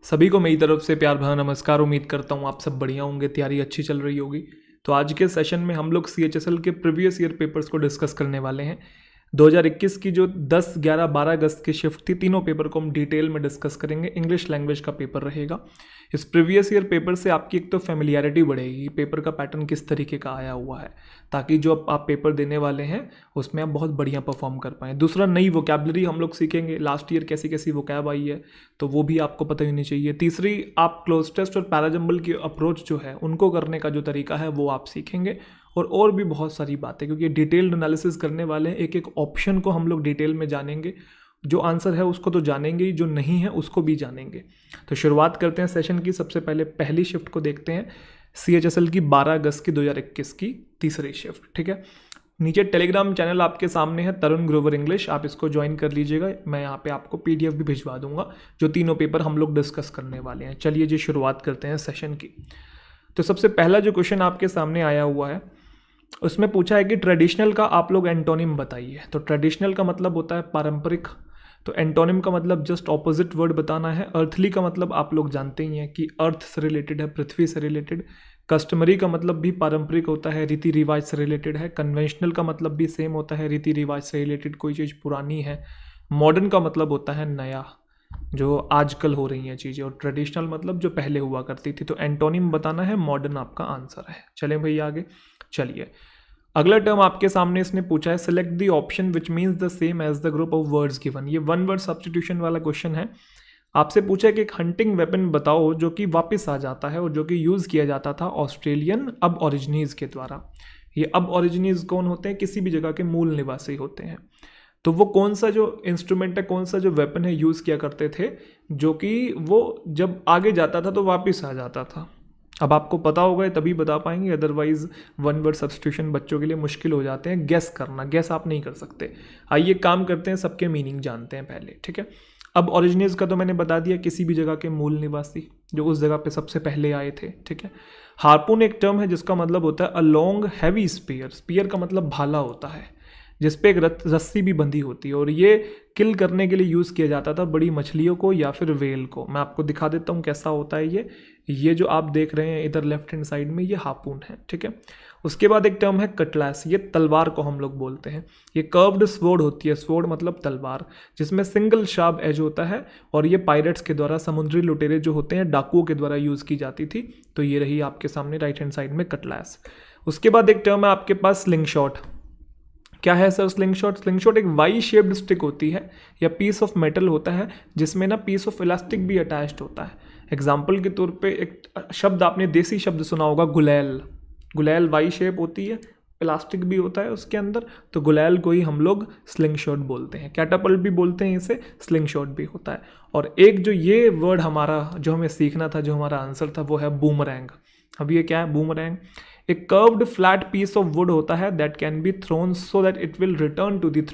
सभी को मेरी तरफ से प्यार भरा नमस्कार। उम्मीद करता हूँ आप सब बढ़िया होंगे, तैयारी अच्छी चल रही होगी। तो आज के सेशन में हम लोग CHSL के प्रीवियस ईयर पेपर्स को डिस्कस करने वाले हैं। 2021 की जो 10, 11, 12 अगस्त की शिफ्ट थी, तीनों पेपर को हम डिटेल में डिस्कस करेंगे। इंग्लिश लैंग्वेज का पेपर रहेगा। इस प्रीवियस ईयर पेपर से आपकी एक तो फेमिलियरिटी बढ़ेगी, पेपर का पैटर्न किस तरीके का आया हुआ है, ताकि जो आप पेपर देने वाले हैं उसमें आप बहुत बढ़िया परफॉर्म कर पाएँ। दूसरा, नई वोकैबलरी हम लोग सीखेंगे। लास्ट ईयर कैसी कैसी वोकैब आई है तो वो भी आपको पता होनी चाहिए। तीसरी, आप क्लोज टेस्ट और पैराजंबल की अप्रोच जो है उनको करने का जो तरीका है वो आप सीखेंगे, और भी बहुत सारी बातें, क्योंकि डिटेल्ड एनालिसिस करने वाले हैं। एक एक ऑप्शन को हम लोग डिटेल में जानेंगे। जो आंसर है उसको तो जानेंगे ही, जो नहीं है उसको भी जानेंगे। तो शुरुआत करते हैं सेशन की। सबसे पहले पहली शिफ्ट को देखते हैं, CHSL की 12 अगस्त की 2021 की तीसरी शिफ्ट। ठीक है, नीचे टेलीग्राम चैनल आपके सामने है, तरुण ग्रोवर इंग्लिश, आप इसको ज्वाइन कर लीजिएगा। मैं यहाँ पे आपको PDF भी भिजवा दूंगा जो तीनों पेपर हम लोग डिस्कस करने वाले हैं। चलिए जी, शुरुआत करते हैं सेशन की। तो सबसे पहला जो क्वेश्चन आपके सामने आया हुआ है उसमें पूछा है कि ट्रेडिशनल का आप लोग एंटोनिम बताइए। तो ट्रेडिशनल का मतलब होता है पारंपरिक, तो एंटोनिम का मतलब जस्ट ऑपोजिट वर्ड बताना है। अर्थली का मतलब आप लोग जानते ही हैं कि अर्थ से रिलेटेड है, पृथ्वी से रिलेटेड। कस्टमरी का मतलब भी पारंपरिक होता है, रीति रिवाज से रिलेटेड है। कन्वेंशनल का मतलब भी सेम होता है, रीति रिवाज से रिलेटेड, कोई चीज़ पुरानी है। मॉडर्न का मतलब होता है नया, जो आजकल हो रही हैं चीज़ें। और ट्रेडिशनल मतलब जो पहले हुआ करती थी। तो एंटोनिम बताना है, मॉडर्न आपका आंसर है। चलें भाई आगे। चलिए, अगला टर्म आपके सामने इसने पूछा है, select the option which means the same as the group of words given. ये वन वर्ड सब्स्टिट्यूशन वाला क्वेश्चन है। आपसे पूछा है कि एक हंटिंग वेपन बताओ जो कि वापस आ जाता है और जो कि यूज़ किया जाता था ऑस्ट्रेलियन अब ओरिजिनीज के द्वारा। ये अब ओरिजिनीज कौन होते हैं? किसी भी जगह के मूल निवासी होते हैं। तो वो कौन सा जो इंस्ट्रूमेंट है, कौन सा जो वेपन है यूज़ किया करते थे, जो कि वो जब आगे जाता था तो वापस आ जाता था। अब आपको पता होगा तभी बता पाएंगे, अदरवाइज वन वर्ड सब्स्टिट्यूशन बच्चों के लिए मुश्किल हो जाते हैं। गेस करना, गेस आप नहीं कर सकते। आइए काम करते हैं, सबके मीनिंग जानते हैं पहले। ठीक है, अब ओरिजिनेज का तो मैंने बता दिया, किसी भी जगह के मूल निवासी जो उस जगह पे सबसे पहले आए थे। ठीक है, हार्पून एक टर्म है जिसका मतलब होता है a long heavy spear. Spear का मतलब भाला होता है जिसपे एक रस्सी भी बंधी होती है, और ये किल करने के लिए यूज़ किया जाता था बड़ी मछलियों को या फिर वेल को। मैं आपको दिखा देता हूँ कैसा होता है ये जो आप देख रहे हैं इधर लेफ्ट हैंड साइड में, ये हार्पून है। ठीक है, उसके बाद एक टर्म है कटलास। ये तलवार को हम लोग बोलते हैं। ये कर्व्ड स्वॉर्ड होती है, स्वॉर्ड मतलब तलवार, जिसमें सिंगल शार्प एज होता है, और ये पायरेट्स के द्वारा, समुद्री लुटेरे जो होते हैं, डाकुओं के द्वारा यूज़ की जाती थी। तो ये रही आपके सामने राइट हैंड साइड में कटलास। उसके बाद एक टर्म है आपके पास स्लिंग शॉट। क्या है sir sling shot? Sling shot एक वाई शेप्ड स्टिक होती है या पीस ऑफ मेटल होता है जिसमें ना पीस ऑफ इलास्टिक भी अटैच्ड होता है। एग्जाम्पल के तौर पे एक शब्द आपने देसी शब्द सुना होगा, गुलैल। गुलैल वाई शेप होती है, प्लास्टिक भी होता है उसके अंदर, तो गुलैल को ही हम लोग स्लिंग शॉट बोलते हैं। कैटापल्ट भी बोलते हैं इसे, स्लिंग शॉट भी होता है। और एक जो ये वर्ड हमारा जो हमें सीखना था, जो हमारा आंसर था, वो है बूमरैंग। अब ये क्या है बूमरैंग? एक curved flat piece of wood होता है that can be thrown so that it will return to the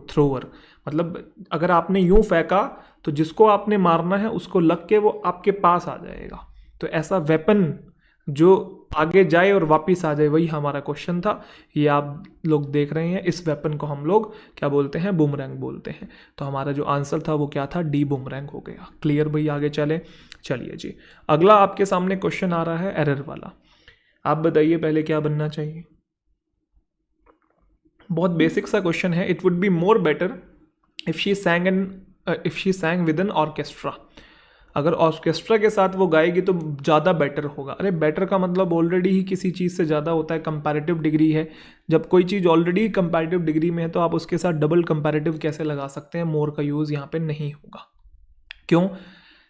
thrower. मतलब अगर आपने यूं फेंका तो जिसको आपने मारना है उसको लग के वो आपके पास आ जाएगा। तो ऐसा वेपन जो आगे जाए और वापस आ जाए, वही हमारा क्वेश्चन था। ये आप लोग देख रहे हैं, इस वेपन को हम लोग क्या बोलते हैं? बूमरैंग बोलते हैं। तो हमारा जो आंसर था वो क्या था? डी बूमरैंग हो गया। क्लियर भाई? आगे चले। चलिए जी, अगला आपके सामने क्वेश्चन आ रहा है एरर वाला। आप बताइए पहले क्या बनना चाहिए? बहुत बेसिक सा क्वेश्चन है। It would be more better if she sang with an orchestra. अगर ऑर्केस्ट्रा के साथ वो गाएगी तो ज़्यादा बेटर होगा। अरे बेटर का मतलब ऑलरेडी ही किसी चीज़ से ज़्यादा होता है, कंपैरेटिव डिग्री है। जब कोई चीज़ ऑलरेडी कंपैरेटिव डिग्री में है तो आप उसके साथ डबल कंपैरेटिव कैसे लगा सकते हैं? मोर का यूज़ यहाँ पे नहीं होगा। क्यों?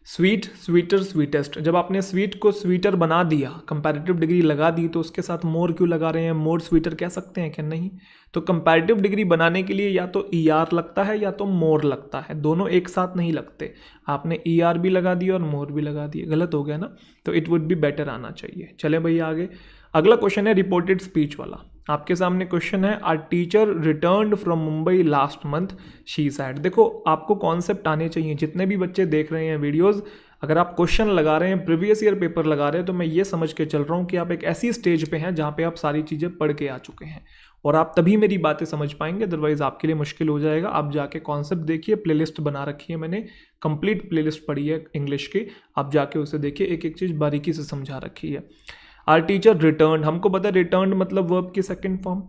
Sweet, sweeter, sweetest. जब आपने स्वीट को स्वीटर बना दिया, कंपैरेटिव डिग्री लगा दी, तो उसके साथ मोर क्यों लगा रहे हैं? मोर स्वीटर कह सकते हैं क्या? नहीं। तो कंपैरेटिव डिग्री बनाने के लिए या तो ER लगता है या तो मोर लगता है, दोनों एक साथ नहीं लगते। आपने ER भी लगा दिया और मोर भी लगा दिया, गलत हो गया ना। तो इट वुड बी बेटर आना चाहिए। चले भैया आगे। अगला क्वेश्चन है रिपोर्टेड स्पीच वाला। आपके सामने क्वेश्चन है, our teacher returned from Mumbai last month, she said. देखो, आपको कॉन्सेप्ट आने चाहिए। जितने भी बच्चे देख रहे हैं वीडियोस, अगर आप क्वेश्चन लगा रहे हैं, प्रीवियस ईयर पेपर लगा रहे हैं, तो मैं ये समझ के चल रहा हूँ कि आप एक ऐसी स्टेज पे हैं जहाँ पे आप सारी चीज़ें पढ़ के आ चुके हैं। और आप तभी मेरी बातें समझ पाएंगे, अदरवाइज आपके लिए मुश्किल हो जाएगा। आप जाके कॉन्सेप्ट देखिए, प्लेलिस्ट बना रखी है मैंने, कंप्लीट प्लेलिस्ट पढ़ी है इंग्लिश की, आप जाके उसे देखिए, एक एक चीज़ बारीकी से समझा रखी है। आर टीचर रिटर्न, हमको पता है रिटर्न मतलब वर्ब की सेकंड फॉर्म।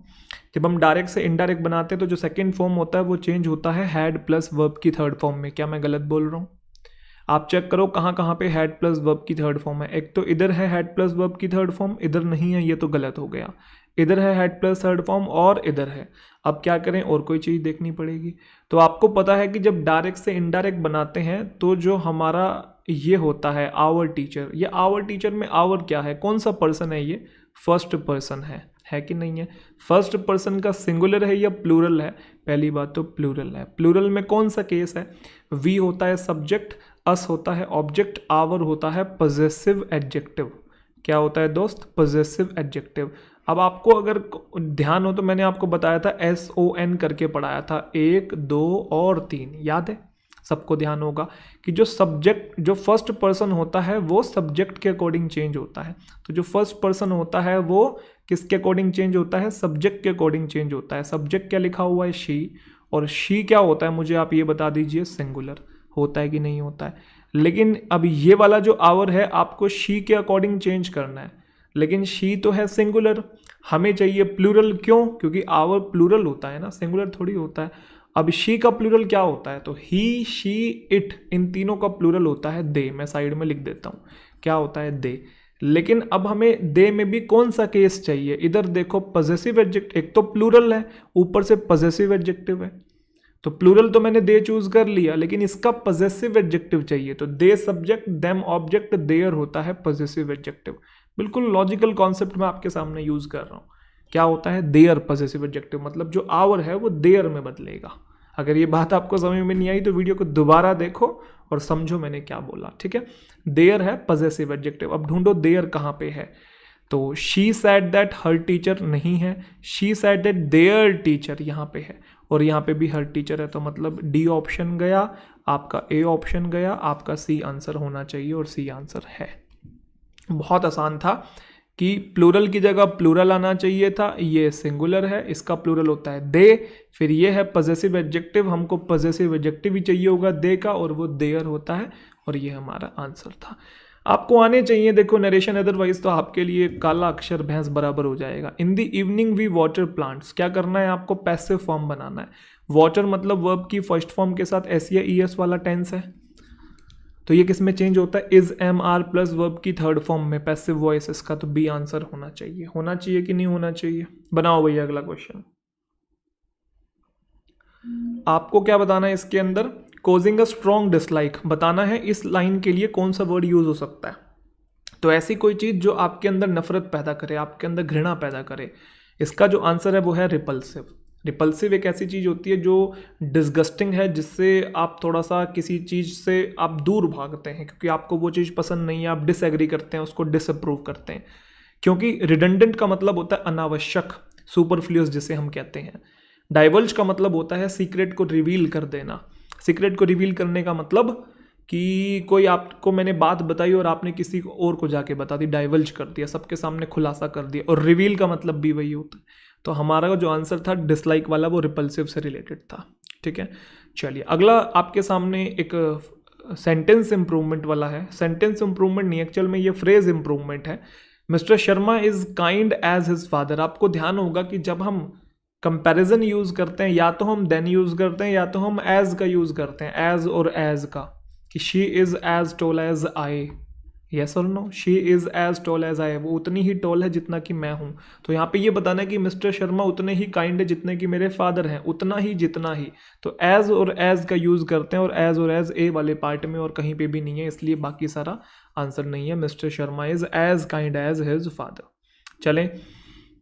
जब हम डायरेक्ट से इनडायरेक्ट बनाते हैं तो जो सेकंड फॉर्म होता है वो चेंज होता है हैड प्लस वर्ब की थर्ड फॉर्म में। क्या मैं गलत बोल रहा हूँ? आप चेक करो कहाँ कहाँ पे हैड प्लस वर्ब की थर्ड फॉर्म है। एक तो इधर है हैड प्लस वर्ब की थर्ड फॉर्म, इधर नहीं है, ये तो गलत हो गया। इधर है हैड प्लस थर्ड फॉर्म और इधर है। अब क्या करें, और कोई चीज़ देखनी पड़ेगी। तो आपको पता है कि जब डायरेक्ट से इनडायरेक्ट बनाते हैं तो जो हमारा ये होता है आवर टीचर, ये आवर टीचर में आवर क्या है, कौन सा पर्सन है, ये फर्स्ट पर्सन है कि नहीं है? फर्स्ट पर्सन का सिंगुलर है या प्लूरल है? पहली बात तो प्लूरल है। प्लूरल में कौन सा केस है? वी होता है सब्जेक्ट, अस होता है ऑब्जेक्ट, आवर होता है पजेसिव एडजेक्टिव। क्या होता है दोस्त? Possessive adjective. अब आपको अगर ध्यान हो तो मैंने आपको बताया था SON करके पढ़ाया था, 1 2 और 3, याद है? सबको ध्यान होगा कि जो सब्जेक्ट, जो फर्स्ट पर्सन होता है वो सब्जेक्ट के अकॉर्डिंग चेंज होता है। तो जो फर्स्ट पर्सन होता है वो किसके अकॉर्डिंग चेंज होता है? सब्जेक्ट के अकॉर्डिंग चेंज होता है। सब्जेक्ट क्या लिखा हुआ है? शी। और शी क्या होता है मुझे आप ये बता दीजिए, सिंगुलर होता है कि नहीं होता है? लेकिन अब ये वाला जो आवर है आपको शी के अकॉर्डिंग चेंज करना है, लेकिन शी तो है सिंगुलर, हमें चाहिए प्लूरल। क्यों? क्योंकि आवर प्लूरल होता है ना, सिंगुलर थोड़ी होता है। अब शी का प्लूरल क्या होता है? तो ही, शी, इट, इन तीनों का प्लूरल होता है दे। मैं साइड में लिख देता हूँ, क्या होता है? दे। लेकिन अब हमें दे में भी कौन सा केस चाहिए? इधर देखो पजेसिव एडजेक्टिव, एक तो प्लूरल है ऊपर से पजेसिव एडजेक्टिव है, तो प्लूरल तो मैंने दे चूज कर लिया, लेकिन इसका पजेसिव एडजेक्टिव चाहिए। तो दे सब्जेक्ट, देम ऑब्जेक्ट, देयर होता है पजेसिव एडजेक्टिव। बिल्कुल लॉजिकल कॉन्सेप्ट मैं आपके सामने यूज कर रहा हूँ। क्या होता है? देयर पजेसिव एडजेक्टिव, मतलब जो आवर है वो देयर में बदलेगा। अगर ये बात आपको समझ में नहीं आई तो वीडियो को दोबारा देखो और समझो मैंने क्या बोला, ठीक है? देयर है पजेसिव एडजेक्टिव। अब ढूंढो देयर कहाँ पे है। तो she said that her teacher नहीं है, she said that there teacher यहाँ पे है, और यहाँ पे भी हर टीचर है। तो मतलब डी ऑप्शन गया, आपका ए ऑप्शन गया, आपका सी आंसर होना चाहिए, और सी आंसर है। बहुत आसान था कि प्लूरल की जगह प्लूरल आना चाहिए था। ये सिंगुलर है, इसका प्लूरल होता है दे। फिर ये है पजेसिव एडजेक्टिव, हमको पजेसिव एडजेक्टिव ही चाहिए होगा दे का, और वो देयर होता है, और ये हमारा आंसर था। आपको आने चाहिए देखो नरेशन, अदरवाइज तो आपके लिए काला अक्षर भैंस बराबर हो जाएगा। In the evening we water plants, क्या करना है आपको? पैसिव फॉर्म बनाना है। वाटर मतलब वर्ब की फर्स्ट फॉर्म के साथ एस या ES वाला टेंस है, तो ये किस में चेंज होता है? इज MR प्लस वर्ब की थर्ड फॉर्म में, पैसिव वॉइस इसका। तो बी आंसर होना चाहिए। होना चाहिए कि नहीं होना चाहिए? बनाओ भैया अगला क्वेश्चन। आपको क्या बताना है इसके अंदर? कोजिंग अ स्ट्रॉन्ग डिसलाइक बताना है। इस लाइन के लिए कौन सा वर्ड यूज हो सकता है? तो ऐसी कोई चीज जो आपके अंदर नफरत पैदा करे, आपके अंदर घृणा पैदा करे। इसका जो आंसर है वो है रिपल्सिव। रिपल्सिव एक ऐसी चीज होती है जो डिस्गस्टिंग है, जिससे आप थोड़ा सा किसी चीज से आप दूर भागते हैं, क्योंकि आपको वो चीज पसंद नहीं है, आप डिसएग्री करते हैं, उसको डिसअप्रूव करते हैं। क्योंकि रिडंडेंट का मतलब होता है अनावश्यक, सुपरफ्लूअस जिसे हम कहते हैं। डाइवर्ज का मतलब होता है सीक्रेट को रिवील कर देना। सीक्रेट को रिवील करने का मतलब कि कोई आपको मैंने बात बताई और आपने किसी और को जाके बता दी, डाइवर्ज कर दिया, सबके सामने खुलासा कर दिया। और रिवील का मतलब भी वही होता है। तो हमारा जो आंसर था डिसलाइक वाला वो रिपल्सिव से रिलेटेड था, ठीक है? चलिए अगला आपके सामने एक सेंटेंस इंप्रूवमेंट वाला है। सेंटेंस इंप्रूवमेंट नहीं, एक्चुअल में ये फ्रेज इंप्रूवमेंट है। Mister Sharma is kind as his father. आपको ध्यान होगा कि जब हम कंपैरिजन यूज करते हैं, या तो हम देन यूज करते हैं, या तो हम एज का यूज करते हैं, एज और एज का, कि she is as tall as I. Yes और no? She is as tall as I, वो उतनी ही टॉल है जितना कि मैं हूं। तो यहाँ पे ये बताना है कि मिस्टर शर्मा उतने ही काइंड है जितने कि मेरे फादर हैं, उतना ही जितना ही। तो एज और एज का यूज करते हैं, और एज ए वाले पार्ट में और कहीं पे भी नहीं है, इसलिए बाकी सारा आंसर नहीं है। Mister Sharma is as kind as his father. चलें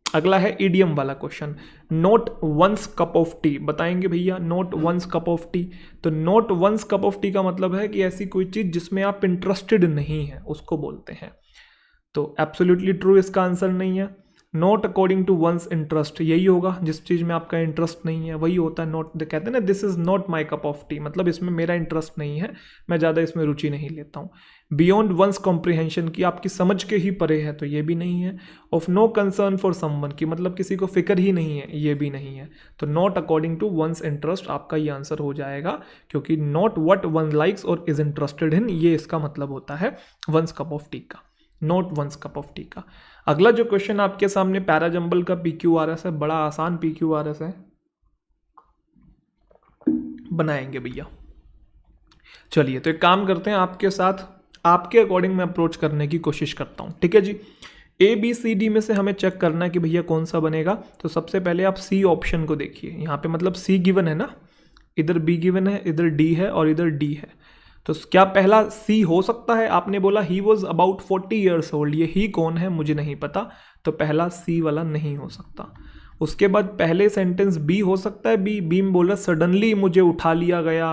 अगला है इडियम वाला question. Not one's cup of tea बताएंगे भैया। Not one's cup of tea, तो not one's cup of tea का मतलब है कि ऐसी कोई चीज जिसमें आप इंटरेस्टेड नहीं है उसको बोलते हैं। तो एब्सोल्युटली ट्रू इसका आंसर नहीं है। Not according to one's interest, यही होगा जिस चीज़ में आपका इंटरेस्ट नहीं है वही होता है नॉट। कहते हैं ना this is not my cup of T, मतलब इसमें मेरा इंटरेस्ट नहीं है, मैं ज़्यादा इसमें रुचि नहीं लेता हूँ। बियॉन्ड वंस कॉम्प्रिहेंशन की आपकी समझ के ही परे है, तो ये भी नहीं है। Of no concern for someone की मतलब किसी को फिक्र ही नहीं है, ये भी नहीं है। तो not according to one's interest आपका ये आंसर हो जाएगा, क्योंकि not what one likes or is interested in, ये इसका मतलब होता है वंस कप ऑफ टी का, not one's cup of tea का। अगला जो क्वेश्चन आपके सामने पैराजंबल का PQRS है, बड़ा आसान PQRS है, बनाएंगे भैया। चलिए तो एक काम करते हैं, आपके साथ आपके अकॉर्डिंग मैं अप्रोच करने की कोशिश करता हूँ, ठीक है जी। ABCD में से हमें चेक करना है कि भैया कौन सा बनेगा। तो सबसे पहले आप C ऑप्शन को देखिए, यहाँ पे मतलब C गिवन है ना, इधर B गिवन है, इधर D है और इधर D है। तो क्या पहला C हो सकता है? आपने बोला he was about 40 years old, ये ही कौन है मुझे नहीं पता, तो पहला C वाला नहीं हो सकता। उसके बाद पहले सेंटेंस B हो सकता है, बी में बोल रहा सडनली मुझे उठा लिया गया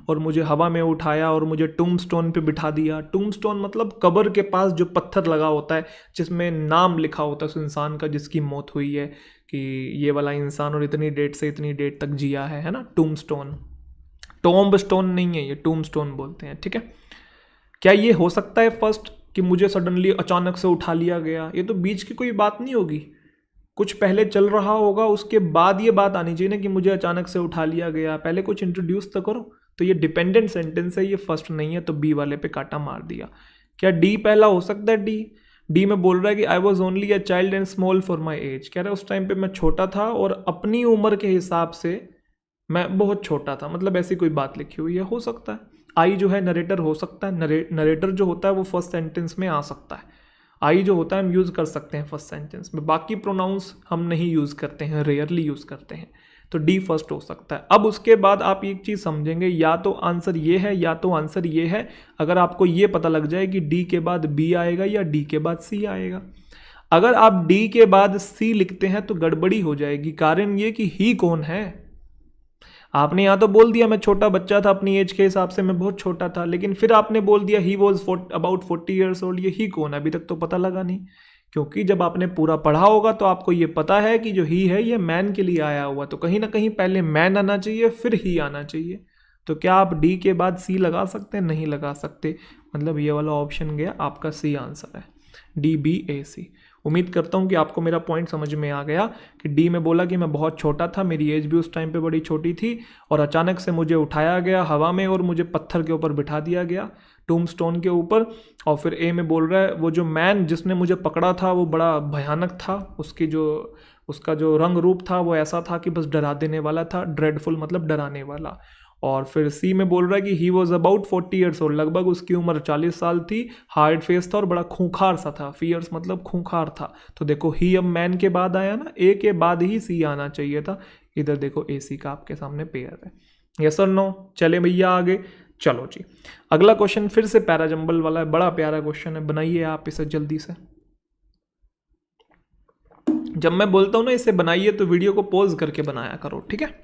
और मुझे हवा में उठाया और मुझे टूम्बस्टोन पे बिठा दिया। टूम्बस्टोन मतलब कब्र के पास जो पत्थर लगा होता है जिसमें नाम लिखा होता है उस इंसान का जिसकी मौत हुई है, कि ये वाला इंसान और इतनी डेट से इतनी डेट तक जिया है ना, टूम्बस्टोन। टॉम्बस्टोन नहीं है ये, टूम्बस्टोन बोलते हैं, ठीक है। क्या ये हो सकता है फर्स्ट कि मुझे सडनली अचानक से उठा लिया गया? ये तो बीच की कोई बात नहीं होगी, कुछ पहले चल रहा होगा, उसके बाद ये बात आनी चाहिए ना कि मुझे अचानक से उठा लिया गया, पहले कुछ इंट्रोड्यूस तो करो। तो ये डिपेंडेंट सेंटेंस है, ये फर्स्ट नहीं है, तो बी वाले पे काटा मार दिया। क्या डी पहला हो सकता है? डी में बोल रहा है कि I was only a child and small for my age, कह रहा है उस टाइम पे मैं छोटा था और अपनी उम्र के हिसाब से मैं बहुत छोटा था, मतलब ऐसी कोई बात लिखी हुई है, हो सकता है। आई जो है नरेटर हो सकता है, नरेटर जो होता है वो फर्स्ट सेंटेंस में आ सकता है। आई जो होता है हम यूज़ कर सकते हैं फर्स्ट सेंटेंस में, बाकी प्रोनाउंस हम नहीं यूज़ करते हैं, रेयरली यूज़ करते हैं। तो डी फर्स्ट हो सकता है। अब उसके बाद आप एक चीज़ समझेंगे, या तो आंसर ये है या तो आंसर ये है। अगर आपको ये पता लग जाए कि डी के बाद बी आएगा या डी के बाद सी आएगा। अगर आप डी के बाद सी लिखते हैं तो गड़बड़ी हो जाएगी। कारण ये कि ही कौन है, आपने यहाँ तो बोल दिया मैं छोटा बच्चा था, अपनी एज के हिसाब से मैं बहुत छोटा था, लेकिन फिर आपने बोल दिया he was about 40 years old, ये ही कौन है अभी तक तो पता लगा नहीं। क्योंकि जब आपने पूरा पढ़ा होगा तो आपको ये पता है कि जो ही है ये मैन के लिए आया हुआ, तो कहीं ना कहीं पहले मैन आना चाहिए फिर ही आना चाहिए। तो क्या आप डी के बाद सी लगा सकते हैं? नहीं लगा सकते, मतलब ये वाला ऑप्शन गया आपका सी आंसर है, DBAC। उम्मीद करता हूँ कि आपको मेरा पॉइंट समझ में आ गया कि डी में बोला कि मैं बहुत छोटा था, मेरी एज भी उस टाइम पे बड़ी छोटी थी और अचानक से मुझे उठाया गया हवा में और मुझे पत्थर के ऊपर बिठा दिया गया, टूम्बस्टोन के ऊपर। और फिर ए में बोल रहा है वो जो मैन जिसने मुझे पकड़ा था वो बड़ा भयानक था, उसका जो रंग रूप था वो ऐसा था कि बस डरा देने वाला था, ड्रेडफुल मतलब डराने वाला। और फिर सी में बोल रहा है कि he was about 40 years old, लगभग उसकी उम्र 40 साल थी, हार्ड फेस था और बड़ा खूंखार सा था, फियर्स मतलब खूंखार था। तो देखो ही अब मैन के बाद आया ना, ए के बाद ही सी आना चाहिए था। इधर देखो AC का आपके सामने पेयर है, यस और नो। चले भैया आगे, चलो जी अगला क्वेश्चन फिर से पैराजंबल वाला है, बड़ा प्यारा क्वेश्चन है, बनाइए आप इसे जल्दी से। जब मैं बोलता हूं ना इसे बनाइए तो वीडियो को पॉज करके बनाया करो, ठीक है।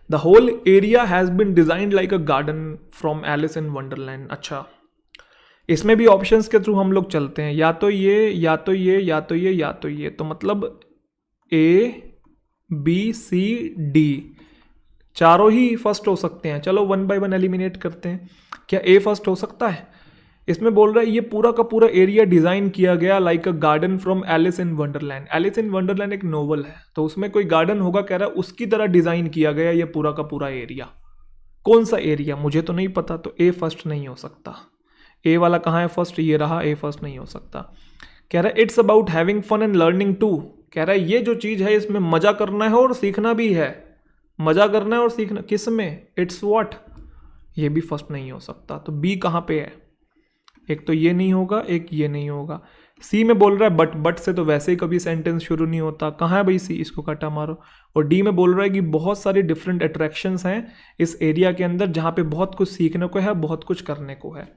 The whole area has been designed like a garden from Alice in Wonderland। अच्छा, इसमें भी ऑप्शंस के थ्रू हम लोग चलते हैं, या तो ये या तो ये या तो ये या तो ये, तो मतलब ABCD चारों ही फर्स्ट हो सकते हैं। चलो 1 बाय 1 एलिमिनेट करते हैं। क्या ए फर्स्ट हो सकता है? इसमें बोल रहा है ये पूरा का पूरा एरिया डिजाइन किया गया like a garden from Alice in Wonderland. Alice in Wonderland एक नोवेल है, तो उसमें कोई गार्डन होगा, कह रहा है उसकी तरह डिजाइन किया गया ये पूरा का पूरा एरिया। कौन सा एरिया मुझे तो नहीं पता, तो ए फर्स्ट नहीं हो सकता। ए वाला कहाँ है फर्स्ट? ये रहा, ए फर्स्ट नहीं हो सकता। कह रहा है it's about having fun and learning too, कह रहा है ये जो चीज है इसमें मजा करना है और सीखना भी है। मजा करना है और सीखना किस में? इट्स व्हाट, ये भी फर्स्ट नहीं हो सकता। तो बी कहाँ पे है? एक तो ये नहीं होगा, एक ये नहीं होगा। सी में बोल रहा है बट से तो वैसे ही कभी सेंटेंस शुरू नहीं होता, कहाँ है भाई सी? इसको काटा मारो। और डी में बोल रहा है कि बहुत सारी डिफरेंट अट्रैक्शंस हैं इस एरिया के अंदर जहाँ पे बहुत कुछ सीखने को है, बहुत कुछ करने को है।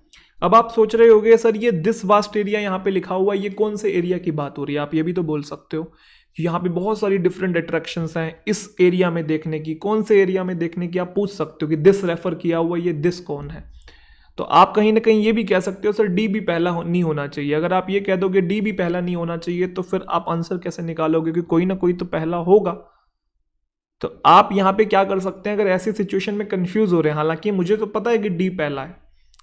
अब आप सोच रहे होगे सर ये दिस वास्ट एरिया यहाँ पे लिखा हुआ है, ये कौन से एरिया की बात हो रही है? आप ये भी तो बोल सकते हो यहाँ पे बहुत सारी डिफरेंट अट्रैक्शंस हैं इस एरिया में देखने की। कौन से एरिया में देखने की आप पूछ सकते हो कि दिस रेफर किया हुआ, ये दिस कौन है? तो आप कहीं ना कहीं ये भी कह सकते हो सर डी भी पहला नहीं होना चाहिए। अगर आप ये कह दोगे डी भी पहला नहीं होना चाहिए तो फिर आप आंसर कैसे निकालोगे कि कोई ना कोई तो पहला होगा। तो आप यहाँ पे क्या कर सकते हैं, अगर ऐसी सिचुएशन में कंफ्यूज हो रहे हैं, हालांकि मुझे तो पता है कि डी पहला है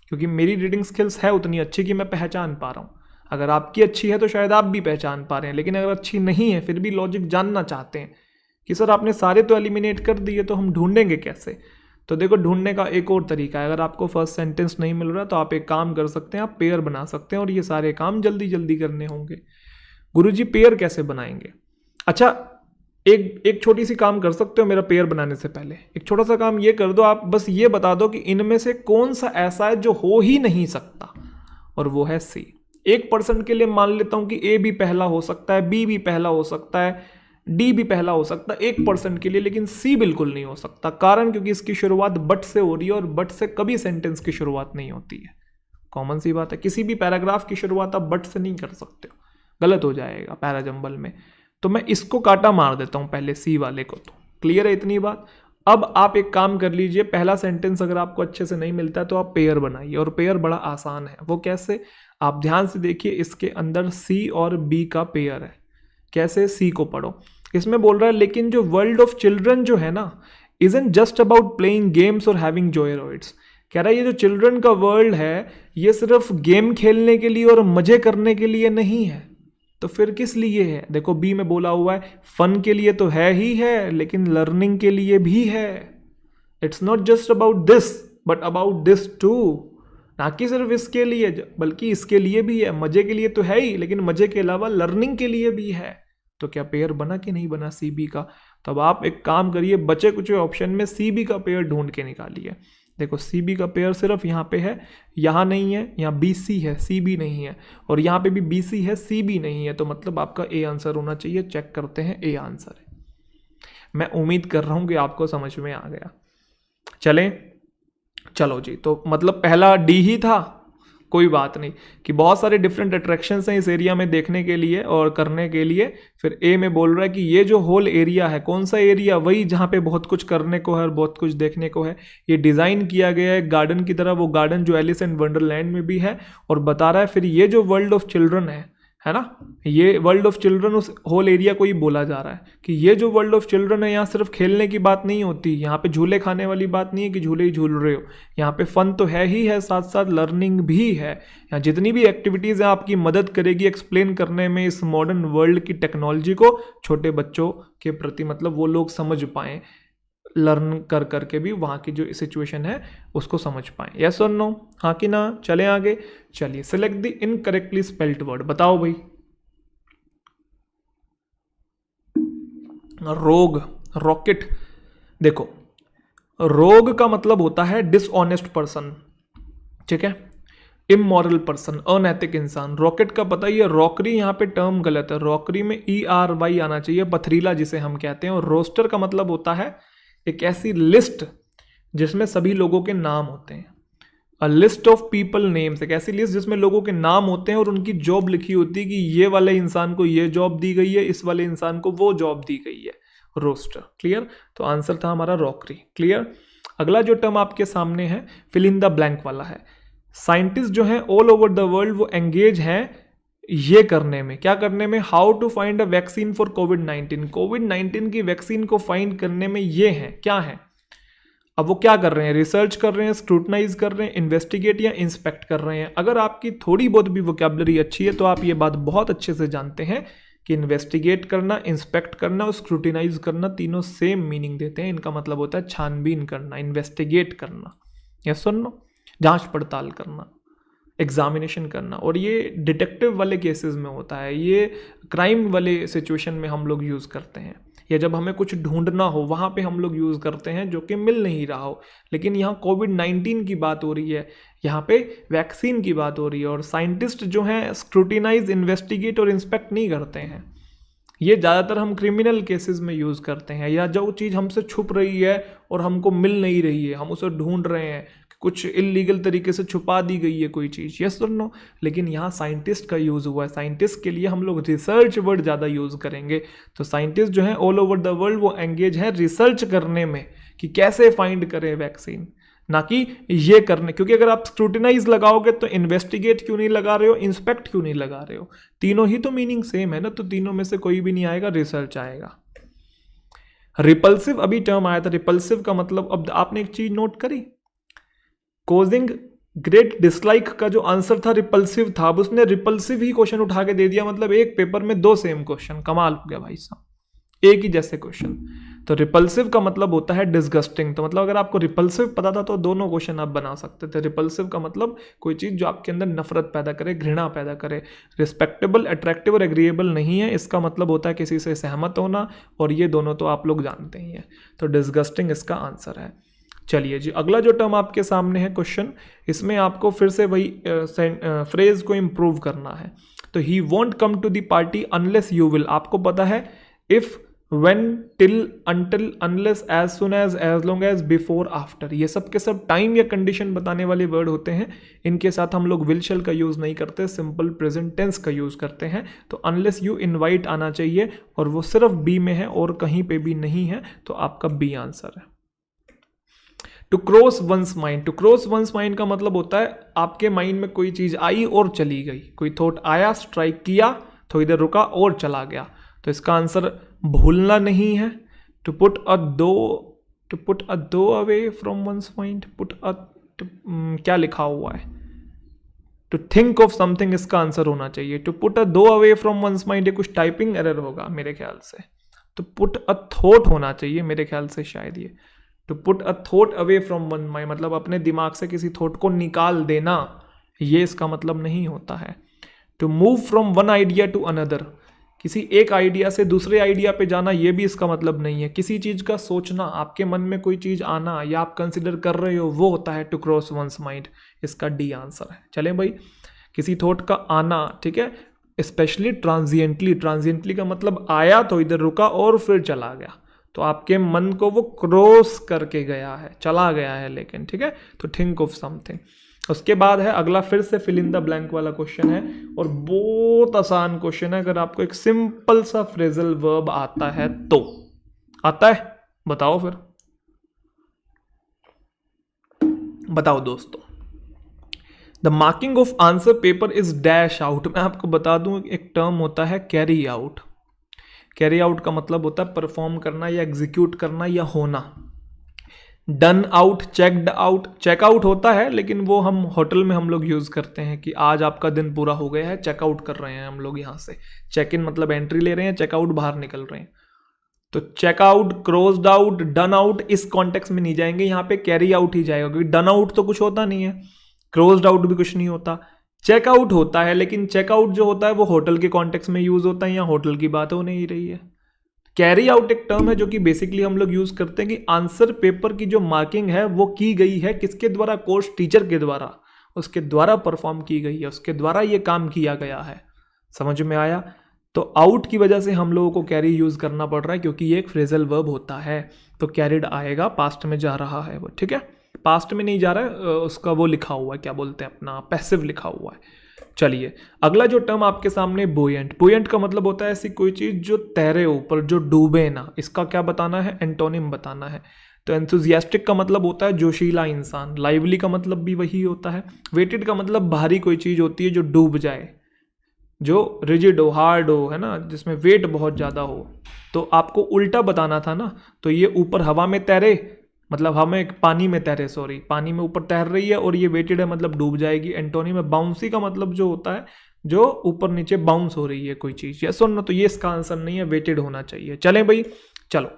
क्योंकि मेरी रीडिंग स्किल्स है उतनी अच्छी कि मैं पहचान पा रहा हूँ। अगर आपकी अच्छी है तो शायद आप भी पहचान पा रहे हैं, लेकिन अगर अच्छी नहीं है फिर भी लॉजिक जानना चाहते हैं कि सर आपने सारे तो एलिमिनेट कर दिए तो हम ढूंढेंगे कैसे। तो देखो ढूंढने का एक और तरीका है, अगर आपको फर्स्ट सेंटेंस नहीं मिल रहा तो आप एक काम कर सकते हैं, आप पेयर बना सकते हैं और ये सारे काम जल्दी जल्दी करने होंगे। गुरुजी पेयर कैसे बनाएंगे? अच्छा एक छोटी सी काम कर सकते हो मेरा पेयर बनाने से पहले, एक छोटा सा काम ये कर दो, आप बस ये बता दो कि इनमें से कौन सा ऐसा है जो हो ही नहीं सकता, और वो है सी। 1% के लिए मान लेता हूं कि ए भी पहला हो सकता है, बी भी पहला हो सकता है, डी भी पहला हो सकता है 1% के लिए, लेकिन सी बिल्कुल नहीं हो सकता। कारण क्योंकि इसकी शुरुआत बट से हो रही है और बट से कभी सेंटेंस की शुरुआत नहीं होती है। कॉमन सी बात है, किसी भी पैराग्राफ की शुरुआत आप बट से नहीं कर सकते हो, गलत हो जाएगा पैरा जंबल में। तो मैं इसको काटा मार देता हूं पहले सी वाले को। तो क्लियर है इतनी बात। अब आप एक काम कर लीजिए, पहला सेंटेंस अगर आपको अच्छे से नहीं मिलता है तो आप पेयर बनाइए, और पेयर बड़ा आसान है। वो कैसे, आप ध्यान से देखिए, इसके अंदर सी और बी का पेयर है। कैसे? सी को पढ़ो, इसमें बोल रहा है लेकिन जो वर्ल्ड ऑफ चिल्ड्रन जो है ना, isn't just about playing games और हैविंग जॉयरॉइड्स। कह रहा है ये जो चिल्ड्रन का वर्ल्ड है ये सिर्फ गेम खेलने के लिए और मजे करने के लिए नहीं है। तो फिर किस लिए है? देखो बी में बोला हुआ है फन के लिए तो है ही है, लेकिन लर्निंग के लिए भी है। It's not just about this but about this too, ना कि सिर्फ इसके लिए बल्कि इसके लिए भी है। मजे के लिए तो है ही, लेकिन मजे के अलावा लर्निंग के लिए भी है। तो क्या पेयर बना कि नहीं बना सी बी का? तो अब आप एक काम करिए, बचे कुछ ऑप्शन में सी बी का पेयर ढूंढ के निकालिए। देखो सी बी का पेयर सिर्फ यहाँ पे है, यहाँ नहीं है, यहाँ बी सी है, सी बी नहीं है, और यहाँ पे भी बी सी है, सी बी नहीं है। तो मतलब आपका ए आंसर होना चाहिए। चेक करते हैं, ए आंसर है। मैं उम्मीद कर रहा हूँ कि आपको समझ में आ गया। चलो जी, तो मतलब पहला डी ही था, कोई बात नहीं, कि बहुत सारे डिफरेंट अट्रैक्शंस हैं इस एरिया में देखने के लिए और करने के लिए। फिर ए में बोल रहा है कि ये जो होल एरिया है, कौन सा एरिया? वही जहाँ पे बहुत कुछ करने को है और बहुत कुछ देखने को है। ये डिज़ाइन किया गया है गार्डन की तरह, वो गार्डन जो एलिस इन वंडरलैंड में भी है। और बता रहा है फिर ये जो वर्ल्ड ऑफ चिल्ड्रन है ना, ये वर्ल्ड ऑफ चिल्ड्रन उस होल एरिया को ही बोला जा रहा है कि ये जो वर्ल्ड ऑफ चिल्ड्रन है, यहाँ सिर्फ खेलने की बात नहीं होती, यहाँ पे झूले खाने वाली बात नहीं है कि झूले ही झूल रहे हो, यहाँ पे फन तो है ही है, साथ साथ लर्निंग भी है। यहाँ जितनी भी एक्टिविटीज़ हैं आपकी मदद करेगी एक्सप्लेन करने में इस मॉडर्न वर्ल्ड की टेक्नोलॉजी को छोटे बच्चों के प्रति, मतलब वो लोग समझ पाएँ, लर्न कर करके भी वहाँ की जो सिचुएशन है उसको समझ पाएँ। यस और नो, हाँ कि ना? चलें आगे। चलिए, select the incorrectly spelled word. बताओ भाई। रोग, रॉकेट। देखो रोग का मतलब होता है डिसऑनेस्ट पर्सन, ठीक है, इमोरल पर्सन, अनैतिक इंसान। रॉकेट का पता ही है, रॉकरी यहाँ पे टर्म गलत है, रॉकरी में ERY आना चाहिए, पथरीला जिसे हम कहते हैं। और रोस्टर का मतलब होता है एक ऐसी लिस्ट जिसमें सभी लोगों के नाम होते हैं। A list of people names, एक ऐसी लिस्ट जिसमें लोगों के नाम होते हैं और उनकी जॉब लिखी होती है कि ये वाले इंसान को ये जॉब दी गई है, इस वाले इंसान को वो जॉब दी गई है। Roster, clear? तो आंसर था हमारा रॉकरी। क्लियर? अगला जो टर्म आपके सामने है फिल इन द ब्लैंक वाला है। साइंटिस्ट जो है ऑल ओवर द वर्ल्ड वो एंगेज हैं ये करने में, क्या करने में? How to find a vaccine for कोविड-19। कोविड-19 की वैक्सीन को फाइंड करने में ये हैं, क्या है? अब वो क्या कर रहे हैं? रिसर्च कर रहे हैं, स्क्रूटनाइज कर रहे हैं, इन्वेस्टिगेट या इंस्पेक्ट कर रहे हैं। अगर आपकी थोड़ी बहुत भी वोकैबुलरी अच्छी है तो आप ये बात बहुत अच्छे से जानते हैं कि इन्वेस्टिगेट करना, इंस्पेक्ट करना और स्क्रूटिनाइज करना तीनों सेम मीनिंग देते हैं। इनका मतलब होता है छानबीन करना, इन्वेस्टिगेट करना, या सुनो, जांच पड़ताल करना, एग्जामिनेशन करना। और ये डिटेक्टिव वाले केसेस में होता है, ये क्राइम वाले सिचुएशन में हम लोग यूज़ करते हैं, या जब हमें कुछ ढूंढना हो वहाँ पे हम लोग यूज़ करते हैं जो कि मिल नहीं रहा हो। लेकिन यहाँ कोविड-19 की बात हो रही है, यहाँ पे वैक्सीन की बात हो रही है, और साइंटिस्ट जो हैं स्क्रूटिनाइज, इन्वेस्टिगेट और इंस्पेक्ट नहीं करते हैं। ये ज़्यादातर हम क्रिमिनल केसेस में यूज़ करते हैं, या जो चीज़ हमसे छुप रही है और हमको मिल नहीं रही है, हम उसे ढूंढ रहे हैं, कुछ इलीगल तरीके से छुपा दी गई है कोई चीज़, यस और नो। लेकिन यहाँ साइंटिस्ट का यूज़ हुआ है, साइंटिस्ट के लिए हम लोग रिसर्च वर्ड ज़्यादा यूज़ करेंगे। तो साइंटिस्ट जो है ऑल ओवर द वर्ल्ड वो एंगेज है रिसर्च करने में कि कैसे फाइंड करें वैक्सीन, ना कि ये करने, क्योंकि अगर आप स्क्रूटिनाइज लगाओगे तो इन्वेस्टिगेट क्यों नहीं लगा रहे हो, इंस्पेक्ट क्यों नहीं लगा रहे हो, तीनों ही तो मीनिंग सेम है ना, तो तीनों में से कोई भी नहीं आएगा, रिसर्च आएगा। रिपल्सिव अभी टर्म आया था, रिपल्सिव का मतलब, अब आपने एक चीज नोट करी, कोजिंग ग्रेट डिसलाइक का जो आंसर था रिपल्सिव था, अब उसने रिपल्सिव ही क्वेश्चन उठा के दे दिया, मतलब एक पेपर में 2 सेम क्वेश्चन, कमाल हो गया भाई साहब, एक ही जैसे क्वेश्चन। तो रिपल्सिव का मतलब होता है डिसगस्टिंग, तो मतलब अगर आपको रिपल्सिव पता था तो दोनों क्वेश्चन आप बना सकते थे। रिपल्सिव का मतलब कोई चीज़ जो आपके अंदर नफरत पैदा करे, घृणा पैदा करे। रिस्पेक्टेबल, अट्रैक्टिव और एग्रीएबल नहीं है, इसका मतलब होता है किसी से सहमत होना, और ये दोनों तो आप लोग जानते ही हैं, तो डिसगस्टिंग इसका आंसर है। चलिए जी, अगला जो टर्म आपके सामने है क्वेश्चन, इसमें आपको फिर से वही फ्रेज को इम्प्रूव करना है। तो he won't come to the party unless you will, आपको पता है if, when, till, until, unless, as soon as long as, before, after, ये सब के सब टाइम या कंडीशन बताने वाले वर्ड होते हैं। इनके साथ हम लोग विल शैल का यूज़ नहीं करते, सिंपल प्रेजेंट टेंस का यूज़ करते हैं। तो अनलेस यू इनवाइट आना चाहिए, और वो सिर्फ बी में है और कहीं पे भी नहीं है, तो आपका बी आंसर है। To cross one's mind, to cross one's mind का मतलब होता है आपके माइंड में कोई चीज़ आई और चली गई, कोई थॉट आया, स्ट्राइक किया, थोड़ी देर रुका और चला गया, तो इसका आंसर भूलना नहीं है। टू पुट अ दो अवे फ्रॉम वंस माइंड, क्या लिखा हुआ है, टू थिंक ऑफ समथिंग, इसका आंसर होना चाहिए। टू पुट अ दो अवे फ्रॉम वंस माइंड, ये कुछ टाइपिंग एरर होगा मेरे ख्याल से, तो पुट अ थॉट होना चाहिए मेरे ख्याल से, शायद ये to put a thought away from one mind, मतलब अपने दिमाग से किसी थॉट को निकाल देना, ये इसका मतलब नहीं होता है। To move from one idea to another, किसी एक आइडिया से दूसरे आइडिया पे जाना, ये भी इसका मतलब नहीं है। किसी चीज़ का सोचना, आपके मन में कोई चीज़ आना या आप कंसिडर कर रहे हो, वो होता है टू क्रॉस वंस माइंड, इसका डी आंसर है। चलें भाई, किसी थॉट का आना, ठीक है, स्पेशली ट्रांजिएंटली, ट्रांजिएंटली का मतलब आया तो इधर रुका और फिर चला गया, तो आपके मन को वो क्रॉस करके गया है, चला गया है, लेकिन ठीक है, तो थिंक ऑफ समथिंग। उसके बाद है अगला, फिर से फिल इन द ब्लैंक वाला क्वेश्चन है, और बहुत आसान क्वेश्चन है। अगर आपको एक सिंपल सा फ्रेजल वर्ब आता है तो, आता है, बताओ फिर, बताओ दोस्तों। The marking of answer paper is dash out, मैं आपको बता दूं एक टर्म होता है कैरी आउट। कैरी आउट का मतलब होता है परफॉर्म करना या एग्जीक्यूट करना या होना। Done out, checked out, checkout होता है लेकिन वो हम होटल में हम लोग यूज़ करते हैं कि आज आपका दिन पूरा हो गया है, चेकआउट कर रहे हैं हम लोग यहाँ से। चेक इन मतलब एंट्री ले रहे हैं, चेकआउट बाहर निकल रहे हैं। तो checkout, crossed out, done out इस कॉन्टेक्स्ट में नहीं जाएंगे, यहाँ पे कैरी आउट ही जाएगा, क्योंकि डन आउट तो कुछ होता नहीं है, क्लोज्ड आउट भी कुछ नहीं होता, चेकआउट होता है, लेकिन चेकआउट जो होता है वो होटल के कॉन्टेक्स्ट में यूज होता है, या होटल की बात हो नहीं रही है। कैरी आउट एक टर्म है जो कि बेसिकली हम लोग यूज करते हैं कि आंसर पेपर की जो मार्किंग है वो की गई है किसके द्वारा, कोर्स टीचर के द्वारा, उसके द्वारा परफॉर्म की गई है, उसके द्वारा ये काम किया गया है। समझ में आया? तो आउट की वजह से हम लोगों को कैरी यूज करना पड़ रहा है क्योंकि ये एक फ्रेजल वर्ब होता है, तो कैरिड आएगा, पास्ट में जा रहा है वो, ठीक है, पास्ट में नहीं जा रहा है, उसका वो लिखा हुआ है, क्या बोलते हैं अपना, पैसिव लिखा हुआ है। चलिए अगला जो टर्म आपके सामने, बुयंट। बुयंट का मतलब होता है ऐसी कोई चीज जो तैरे ऊपर, जो डूबे ना, इसका क्या बताना है, एंटोनिम बताना है। तो एंथुजियास्टिक का मतलब होता है जोशीला इंसान, लाइवली का मतलब भी वही होता है, वेटेड का मतलब भारी कोई चीज होती है जो डूब जाए, जो रिजिड हो, हार्ड हो, है ना, जिसमें वेट बहुत ज़्यादा हो। तो आपको उल्टा बताना था ना, तो ये ऊपर हवा में तैरे मतलब हमें पानी में तैरे, सॉरी, पानी में ऊपर तैर रही है, और ये वेटेड है मतलब डूब जाएगी। एंटोनी में बाउंसी का मतलब जो होता है जो ऊपर नीचे बाउंस हो रही है कोई चीज़, यस और नो, तो ये इसका आंसर नहीं है, वेटेड होना चाहिए। चलें भाई, चलो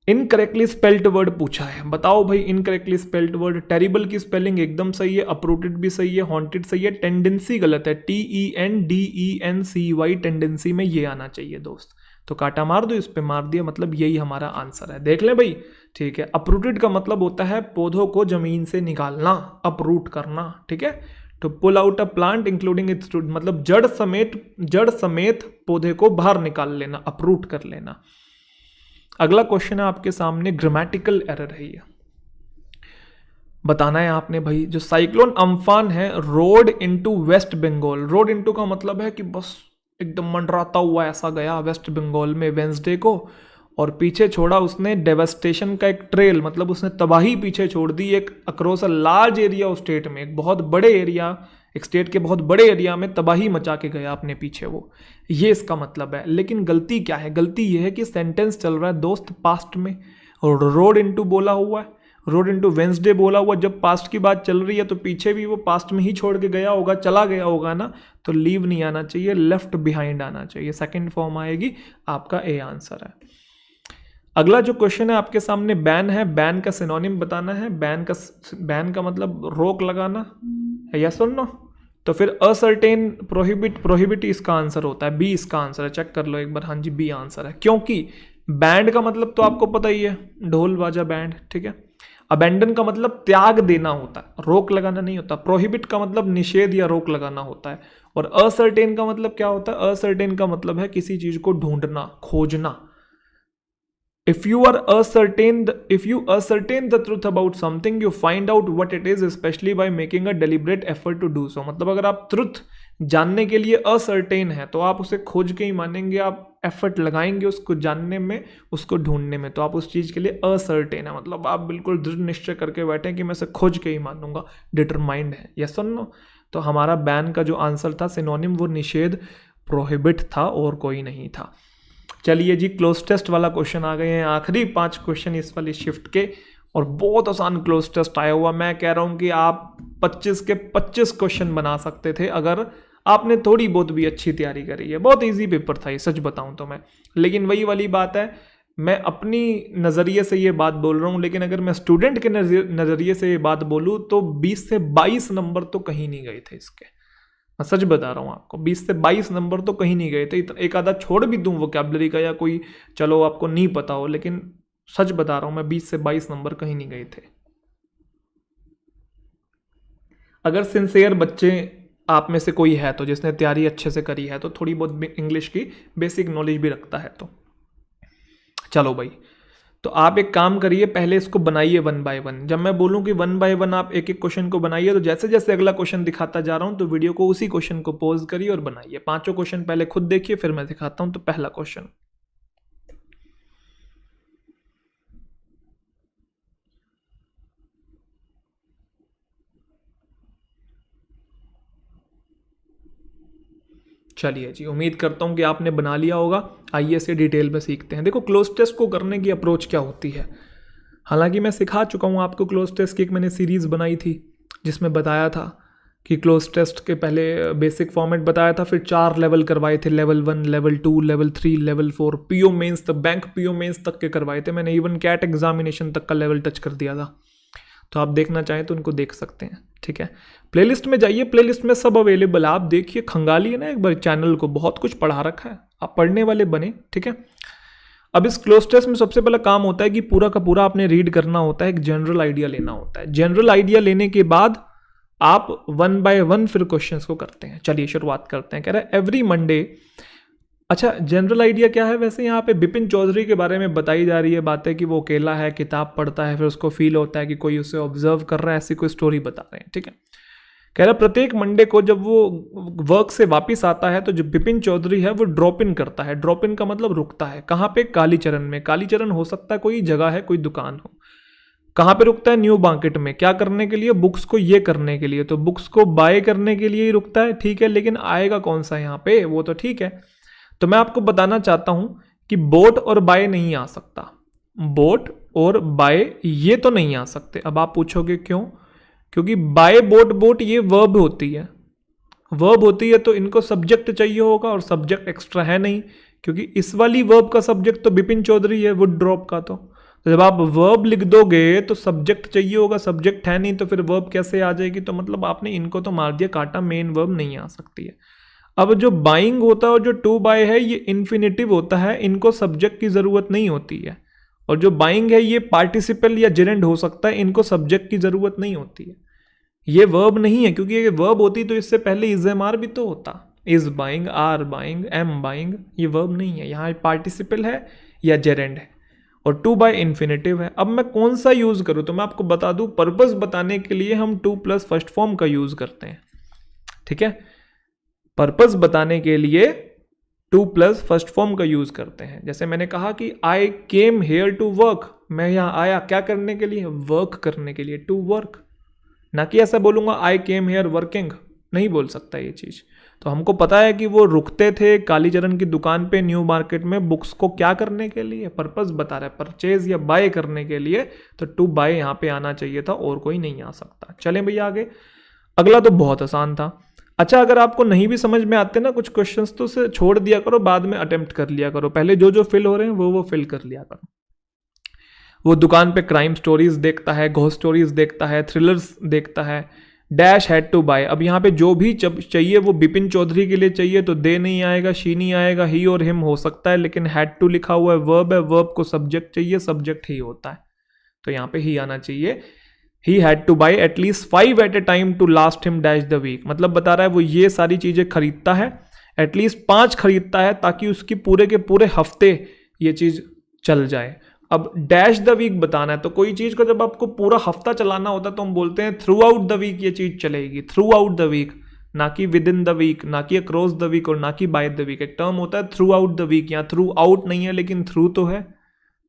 इनकरेक्टली स्पेल्ड वर्ड पूछा है, बताओ भाई इनकरेक्टली स्पेल्ड वर्ड। टेरिबल की स्पेलिंग एकदम सही है, अपरूटेड भी सही है, हॉन्टेड सही है, टेंडेंसी गलत है, TENDENCY, टेंडेंसी में ये आना चाहिए दोस्त, तो काटा मार दो, इस पे मार दिया, मतलब यही हमारा आंसर है, देख ले भाई, ठीक है। अपरूटेड का मतलब होता है पौधों को जमीन से निकालना, अपरूट करना, ठीक है। तो pull out a plant including its root, मतलब जड़ समेत पौधे को बाहर निकाल लेना, अपरूट कर लेना। अगला क्वेश्चन है आपके सामने, ग्रामेटिकल एरर है ये, बताना है आपने भाई। जो साइक्लोन अम्फान है rode into West Bengal, rode into का मतलब है कि बस एकदम मंडराता हुआ ऐसा गया वेस्ट बंगाल में वेंसडे को, और पीछे छोड़ा उसने डेवस्टेशन का एक ट्रेल, मतलब उसने तबाही पीछे छोड़ दी एक across a large area of state में, एक बहुत बड़े एरिया, एक स्टेट के बहुत बड़े एरिया में तबाही मचा के गया अपने पीछे वो, ये इसका मतलब है। लेकिन गलती क्या है? गलती ये है कि सेंटेंस चल रहा है दोस्त पास्ट में, और रोड इनटू बोला हुआ है, रोड इनटू वेंसडे बोला हुआ। जब पास्ट की बात चल रही है तो पीछे भी वो पास्ट में ही छोड़ के गया होगा, चला गया होगा ना, तो लीव नहीं आना चाहिए, लेफ्ट बिहाइंड आना चाहिए, सेकंड फॉर्म आएगी, आपका ए आंसर है। अगला जो क्वेश्चन है आपके सामने, बैन है, बैन का सिनोनिम बताना है। बैन का मतलब रोक लगाना है, यस और नो? तो फिर असर्टेन, प्रोहिबिट, प्रोहिबिट इसका आंसर होता है, बी इसका आंसर है, चेक कर लो एक बार, हाँ जी बी आंसर है। क्योंकि बैंड का मतलब तो आपको पता ही है, ढोल बाजा बैंड, ठीक है। अबेंडन का मतलब त्याग देना होता है, रोक लगाना नहीं होता। प्रोहिबिट का मतलब निषेध या रोक लगाना होता है। और असर्टेन का मतलब क्या होता है? असर्टेन का मतलब है किसी चीज को ढूंढना, खोजना। If you ascertain the truth about something, you find out what it is, especially by making a deliberate effort to do so. मतलब अगर आप truth जानने के लिए असर्टेन है तो आप उसे खोज के ही मानेंगे, आप एफर्ट लगाएंगे उसको जानने में, उसको ढूंढने में, तो आप उस चीज़ के लिए असर्टेन है, मतलब आप बिल्कुल दृढ़ निश्चय करके बैठे कि मैं इसे खोज के ही मानूंगा, डिटरमाइंड है, यस और नो? तो हमारा बैन का जो आंसर था सिनोनिम, वो निषेध, प्रोहिबिट था और कोई नहीं था। चलिए जी, क्लोज टेस्ट वाला क्वेश्चन आ गए हैं, आखिरी 5 क्वेश्चन इस वाली शिफ्ट के, और बहुत आसान क्लोज टेस्ट आया हुआ। मैं कह रहा हूं कि आप 25 के 25 क्वेश्चन बना सकते थे अगर आपने थोड़ी बहुत भी अच्छी तैयारी करी है। बहुत इजी पेपर था ये, सच बताऊं तो मैं, लेकिन वही वाली बात है, मैं अपनी नज़रिए से ये बात बोल रहा हूँ, लेकिन अगर मैं स्टूडेंट के नज़रिए से ये बात बोलूँ तो 20 से 22 नंबर तो कहीं नहीं गए थे इसके, मैं सच बता रहा हूँ आपको, 20 से 22 नंबर तो कहीं नहीं गए थे। एक आधा छोड़ भी दूं वोकैबुलरी का या कोई, चलो आपको नहीं पता हो, लेकिन सच बता रहा हूँ मैं, 20 से 22 नंबर कहीं नहीं गए थे। अगर सिंसियर बच्चे आप में से कोई है तो, जिसने तैयारी अच्छे से करी है, तो थोड़ी बहुत इंग्लिश की बेसिक नॉलेज भी रखता है तो चलो भाई, तो आप एक काम करिए, पहले इसको बनाइए 1 बाय 1। जब मैं बोलूं कि 1 बाय 1 आप एक एक क्वेश्चन को बनाइए, तो जैसे जैसे अगला क्वेश्चन दिखाता जा रहा हूं तो वीडियो को उसी क्वेश्चन को पॉज करिए और बनाइए। 5 क्वेश्चन पहले खुद देखिए, फिर मैं दिखाता हूं। तो पहला क्वेश्चन, चलिए जी, उम्मीद करता हूं कि आपने बना लिया होगा। आइए इसे डिटेल में सीखते हैं। देखो, क्लोज टेस्ट को करने की अप्रोच क्या होती है, हालांकि मैं सिखा चुका हूं आपको क्लोज टेस्ट की, एक मैंने सीरीज बनाई थी जिसमें बताया था कि क्लोज टेस्ट के पहले बेसिक फॉर्मेट बताया था, फिर 4 लेवल करवाए थे, level 1, level 2, level 3, level 4, PO mains तक, बैंक पीओ मेंस तक के करवाए थे मैंने, इवन कैट एग्जामिनेशन तक का लेवल टच कर दिया था। तो आप देखना चाहें तो उनको देख सकते हैं, ठीक है। प्लेलिस्ट में जाइए, प्लेलिस्ट में सब अवेलेबल है, आप देखिए, खंगालिए ना एक बार चैनल को, बहुत कुछ पढ़ा रखा है, आप पढ़ने वाले बने, ठीक है। अब इस क्लोज टेस्ट में सबसे पहला काम होता है कि पूरा का पूरा आपने रीड करना होता है, एक जनरल आइडिया लेना होता है। जनरल आइडिया लेने के बाद आप 1 बाय 1 फिर क्वेश्चंस को करते हैं। चलिए शुरुआत करते हैं। कह रहा है एवरी मंडे, अच्छा जनरल आइडिया क्या है वैसे, यहाँ पे बिपिन चौधरी के बारे में बताई जा रही है बातें कि वो अकेला है, किताब पढ़ता है, फिर उसको फील होता है कि कोई उसे ऑब्जर्व कर रहा है, ऐसी कोई स्टोरी बता रहे हैं, ठीक है। कह रहा प्रत्येक मंडे को जब वो वर्क से वापस आता है तो जो बिपिन चौधरी है वो ड्रॉप इन करता है। ड्रॉप इन का मतलब रुकता है, कहाँ पे? कालीचरण में। कालीचरण हो सकता है कोई जगह है, कोई दुकान हो। कहाँ पे रुकता है? न्यू मार्केट में। क्या करने के लिए? बुक्स को ये करने के लिए, तो बुक्स को बाय करने के लिए ही रुकता है, ठीक है। लेकिन आएगा कौन सा यहाँ पे, वो तो ठीक है। तो मैं आपको बताना चाहता हूं कि बोट और बाय नहीं आ सकता, बोट और बाय ये तो नहीं आ सकते। अब आप पूछोगे क्यों? क्योंकि बाय बोट, बोट ये वर्ब होती है, वर्ब होती है तो इनको सब्जेक्ट चाहिए होगा, और सब्जेक्ट एक्स्ट्रा है नहीं, क्योंकि इस वाली वर्ब का सब्जेक्ट तो बिपिन चौधरी है, वुड ड्रॉप का। तो जब आप वर्ब लिख दोगे तो सब्जेक्ट चाहिए होगा, सब्जेक्ट है नहीं तो फिर वर्ब कैसे आ जाएगी? तो मतलब आपने इनको तो मार दिया काटा, मेन वर्ब नहीं आ सकती है। अब जो बाइंग होता है और जो टू बाय है ये इन्फिनिटिव होता है, इनको सब्जेक्ट की जरूरत नहीं होती है। और जो बाइंग है ये पार्टिसिपल या जेरेंड हो सकता है, इनको सब्जेक्ट की जरूरत नहीं होती है। ये वर्ब नहीं है, क्योंकि ये वर्ब होती तो इससे पहले इज एम आर भी तो होता, is buying, are buying, am buying. ये वर्ब नहीं है, यहाँ पार्टिसिपल है या जेरेंड है, और टू बाय इन्फिनिटिव है। अब मैं कौन सा यूज करूँ? तो मैं आपको बता दूं, पर्पस बताने के लिए हम 2 प्लस फर्स्ट फॉर्म का यूज करते हैं, ठीक है। पर्पस बताने के लिए टू प्लस फर्स्ट फॉर्म का यूज करते हैं। जैसे मैंने कहा कि आई केम हेयर टू वर्क, मैं यहाँ आया क्या करने के लिए, वर्क करने के लिए, टू वर्क। ना कि ऐसा बोलूंगा आई केम हेयर वर्किंग, नहीं बोल सकता ये चीज। तो हमको पता है कि वो रुकते थे कालीचरण की दुकान पे न्यू मार्केट में बुक्स को क्या करने के लिए, पर्पस बता रहा है, परचेज या बाय करने के लिए। तो टू बाय यहाँ पे आना चाहिए था और कोई नहीं आ सकता। चलें भैया आगे। अगला तो बहुत आसान था। अच्छा, अगर आपको नहीं भी समझ में आते ना कुछ क्वेश्चंस तो उसे छोड़ दिया करो, बाद में अटेम्प्ट कर लिया करो। पहले जो जो फिल हो रहे हैं वो फिल कर लिया करो। वो दुकान पे क्राइम स्टोरीज देखता है, घोस्ट स्टोरीज देखता है, थ्रिलर्स देखता है। डैश हैड टू बाय, अब यहाँ पे जो भी चाहिए वो बिपिन चौधरी के लिए चाहिए तो दे नहीं आएगा, शी नहीं आएगा, ही और हिम हो सकता है, लेकिन हैड टू लिखा हुआ है, वर्ब है, वर्ब को सब्जेक्ट चाहिए, सब्जेक्ट ही होता है, तो यहाँ पे ही आना चाहिए। He had to buy at least 5 at a time to last him dash the week, मतलब बता रहा है वो ये सारी चीजें खरीदता है, एटलीस्ट 5 खरीदता है ताकि उसकी पूरे के पूरे हफ्ते ये चीज चल जाए। अब डैश द वीक बताना है, तो कोई चीज को जब आपको पूरा हफ्ता चलाना होता है तो हम बोलते हैं थ्रू आउट द वीक ये चीज चलेगी, थ्रू आउट द वीक, ना कि विद इन द वीक, ना कि अक्रॉस द वीक और ना कि बाय द वीक। एक टर्म होता है थ्रू आउट द वीक, यहाँ थ्रू आउट नहीं है लेकिन थ्रू तो है,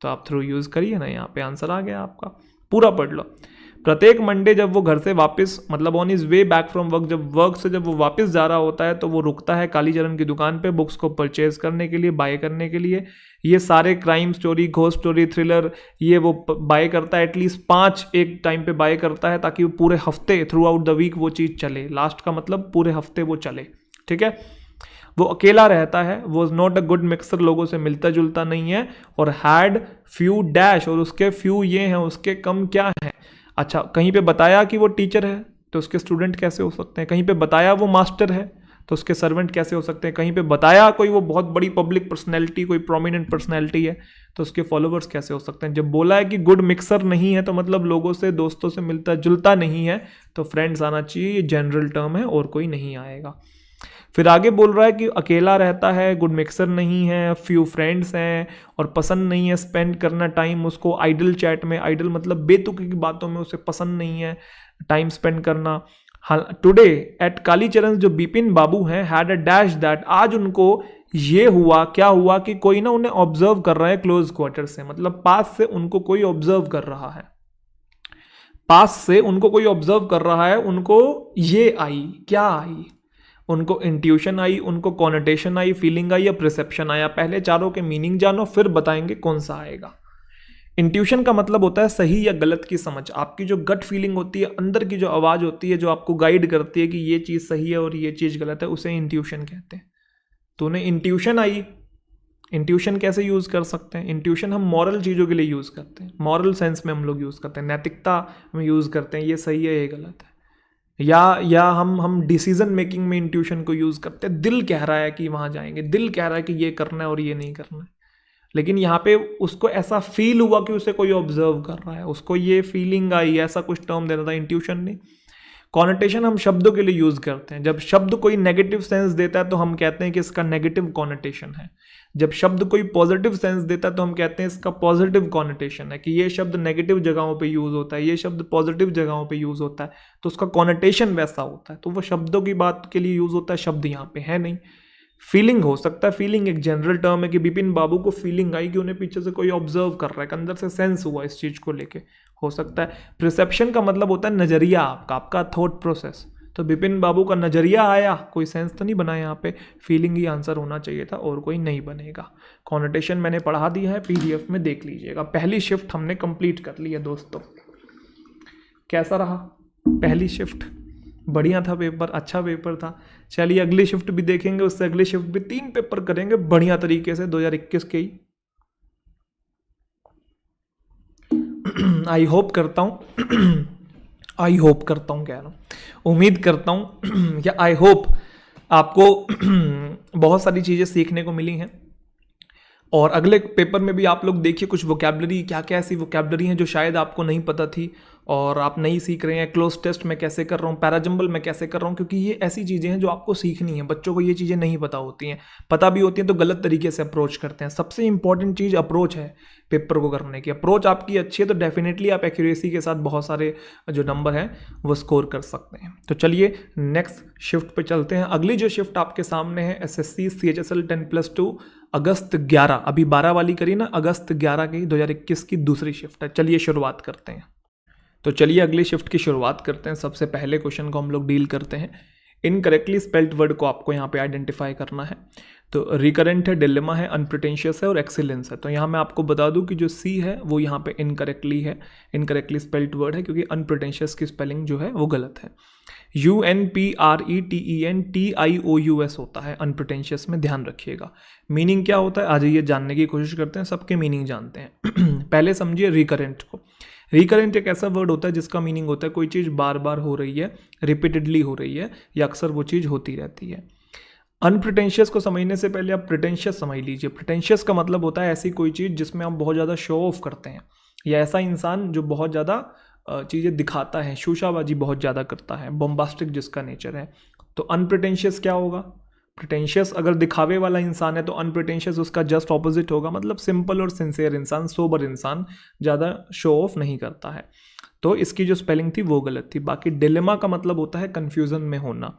तो आप थ्रू यूज करिए ना, यहाँ पे आंसर आ गया आपका। पूरा पढ़ लो। प्रत्येक मंडे जब वो घर से वापस, मतलब on is way back from work, जब वर्क से जब वो वापस जा रहा होता है तो वो रुकता है कालीचरण की दुकान पे बुक्स को परचेज करने के लिए, बाय करने के लिए। ये सारे crime story, ghost story, thriller, ये वो बाय करता है, एटलीस्ट 5 एक टाइम पे बाय करता है ताकि वो पूरे हफ्ते थ्रू आउट द वीक वो चीज़ चले। लास्ट का मतलब पूरे हफ्ते वो चले, ठीक है। वो अकेला रहता है, वो नॉट अ गुड मिक्सर, लोगों से मिलता जुलता नहीं है, और हैड फ्यू डैश, और उसके फ्यू ये हैं, उसके कम क्या है। अच्छा, कहीं पे बताया कि वो टीचर है तो उसके स्टूडेंट कैसे हो सकते हैं, कहीं पे बताया वो मास्टर है तो उसके सर्वेंट कैसे हो सकते हैं, कहीं पे बताया कोई वो बहुत बड़ी पब्लिक पर्सनैलिटी, कोई प्रोमिनेंट पर्सनैलिटी है तो उसके फॉलोवर्स कैसे हो सकते हैं। जब बोला है कि गुड मिक्सर नहीं है तो मतलब लोगों से, दोस्तों से मिलता जुलता नहीं है, तो फ्रेंड्स आना चाहिए, ये जनरल टर्म है और कोई नहीं आएगा। फिर आगे बोल रहा है कि अकेला रहता है, गुड मिक्सर नहीं है, फ्यू फ्रेंड्स हैं, और पसंद नहीं है स्पेंड करना टाइम उसको आइडल चैट में, आइडल मतलब बेतुकी की बातों में उसे पसंद नहीं है टाइम स्पेंड करना। टुडे एट कालीचरण, जो बिपिन बाबू हैं, हैड अ डैश दैट, आज उनको ये हुआ, क्या हुआ कि कोई ना उन्हें ऑब्जर्व कर रहा है क्लोज क्वार्टर से, मतलब पास से उनको कोई ऑब्जर्व कर रहा है, पास से उनको कोई ऑब्जर्व कर रहा है। उनको ये आई, क्या आई, उनको इंट्यूशन आई, उनको कॉनोटेशन आई, फीलिंग आई या परसेप्शन आया। पहले चारों के मीनिंग जानो फिर बताएंगे कौन सा आएगा। इंट्यूशन का मतलब होता है सही या गलत की समझ, आपकी जो गट फीलिंग होती है, अंदर की जो आवाज होती है जो आपको गाइड करती है कि ये चीज सही है और ये चीज गलत है, उसे इंट्यूशन कहते हैं। तो उन्हें इंट्यूशन आई। इंट्यूशन कैसे यूज कर सकते हैं, इंट्यूशन हम मॉरल चीजों के लिए यूज करते हैं, मॉरल सेंस में हम लोग यूज करते हैं, नैतिकता में यूज करते हैं, ये सही है ये गलत है, या हम डिसीजन मेकिंग में इंट्यूशन को यूज करते हैं। दिल कह रहा है कि वहां जाएंगे, दिल कह रहा है कि ये करना है और ये नहीं करना है, लेकिन यहाँ पे उसको ऐसा फील हुआ कि उसे कोई ऑब्जर्व कर रहा है, उसको ये फीलिंग आई, ऐसा कुछ टर्म देना था, इंट्यूशन नहीं। कॉनोटेशन हम शब्दों के लिए यूज करते हैं, जब शब्द कोई नेगेटिव सेंस देता है तो हम कहते हैं कि इसका नेगेटिव कॉनोटेशन है, जब शब्द कोई पॉजिटिव सेंस देता है तो हम कहते हैं इसका पॉजिटिव कॉनोटेशन है, कि ये शब्द नेगेटिव जगहों पे यूज होता है, ये शब्द पॉजिटिव जगहों पे यूज होता है, तो उसका कॉनोटेशन वैसा होता है। तो वो शब्दों की बात के लिए यूज होता है, शब्द यहाँ पे है नहीं। फीलिंग हो सकता है, फीलिंग एक जनरल टर्म है कि बिपिन बाबू को फीलिंग आई कि उन्हें पीछे से कोई ऑब्जर्व कर रहा है, अंदर से सेंस हुआ इस चीज को लेके, हो सकता है। परसेप्शन का मतलब होता है नजरिया, आपका थॉट प्रोसेस, तो बिपिन बाबू का नजरिया आया, कोई सेंस तो नहीं बना यहाँ पे, फीलिंग ही आंसर होना चाहिए था और कोई नहीं बनेगा। कॉनोटेशन मैंने पढ़ा दिया है, पीडीएफ में देख लीजिएगा। पहली शिफ्ट हमने कंप्लीट कर ली है दोस्तों, कैसा रहा पहली शिफ्ट? बढ़िया था पेपर, अच्छा पेपर था। चलिए अगली शिफ्ट भी देखेंगे, उससे अगली शिफ्ट भी 3 पेपर करेंगे बढ़िया तरीके से 2021 के ही। आई होप करता हूँ आई होप करता हूँ, कह रहा हूँ, उम्मीद करता हूँ या आई होप आपको बहुत सारी चीज़ें सीखने को मिली हैं। और अगले पेपर में भी आप लोग देखिए कुछ वोकैबलरी, क्या क्या ऐसी वोकैबलरी हैं जो शायद आपको नहीं पता थी, और आप नहीं सीख रहे हैं क्लोज टेस्ट में कैसे कर रहा हूँ, पैराजंबल में कैसे कर रहा हूँ, क्योंकि ये ऐसी चीज़ें हैं जो आपको सीखनी है। बच्चों को ये चीज़ें नहीं पता होती हैं, पता भी होती हैं तो गलत तरीके से अप्रोच करते हैं। सबसे इंपॉर्टेंट चीज़ अप्रोच है पेपर को करने की। अप्रोच आपकी अच्छी है तो डेफिनेटली आप एक्यूरेसी के साथ बहुत सारे जो नंबर हैं वो स्कोर कर सकते हैं। तो चलिए नेक्स्ट शिफ्ट पे चलते हैं। अगली जो शिफ्ट आपके सामने है SSC CHSL 10+2 अगस्त 11, अभी 12 वाली करी ना, अगस्त 11 की 2021 की दूसरी शिफ्ट है। चलिए शुरुआत करते हैं। तो चलिए अगली शिफ्ट की शुरुआत करते हैं। सबसे पहले क्वेश्चन को हम लोग डील करते हैं। इनकरेक्टली स्पेल्ड वर्ड को आपको यहाँ पे आइडेंटिफाई करना है। तो रिकरेंट है, डिलेमा है, अनप्रिटेंशियस है और एक्सीलेंस है। तो यहाँ मैं आपको बता दूँ कि जो C है वो यहाँ पे इनकरेक्टली है, इनकरेक्टली स्पेल्ड वर्ड है, क्योंकि अनप्रिटेंशियस की स्पेलिंग जो है वो गलत है। UNPRETENTIOUS होता है अनप्रिटेंशियस में, ध्यान रखिएगा। मीनिंग क्या होता है आज ये जानने की कोशिश करते हैं, सबके मीनिंग जानते हैं। पहले समझिए रिकरेंट को। रिकरेंट एक ऐसा वर्ड होता है जिसका मीनिंग होता है कोई चीज़ बार बार हो रही है, रिपीटेडली हो रही है, या अक्सर वो चीज़ होती रहती है। अनप्रिटेंशियस को समझने से पहले आप प्रिटेंशियस समझ लीजिए। प्रिटेंशियस का मतलब होता है ऐसी कोई चीज़ जिसमें आप बहुत ज़्यादा शो ऑफ करते हैं, या ऐसा इंसान जो बहुत ज़्यादा चीज़ें दिखाता है, शूशाबाजी बहुत ज़्यादा करता है, बॉम्बास्टिक जिसका नेचर है। तो अनप्रिटेंशियस क्या होगा? प्रिटेंशियस अगर दिखावे वाला इंसान है तो अनप्रिटेंशियस उसका जस्ट ऑपोजिट होगा, मतलब सिंपल और सिंसियर इंसान, सोबर इंसान, ज़्यादा शो ऑफ नहीं करता है। तो इसकी जो स्पेलिंग थी वो गलत थी। बाकी डिलेमा का मतलब होता है कन्फ्यूज़न में होना,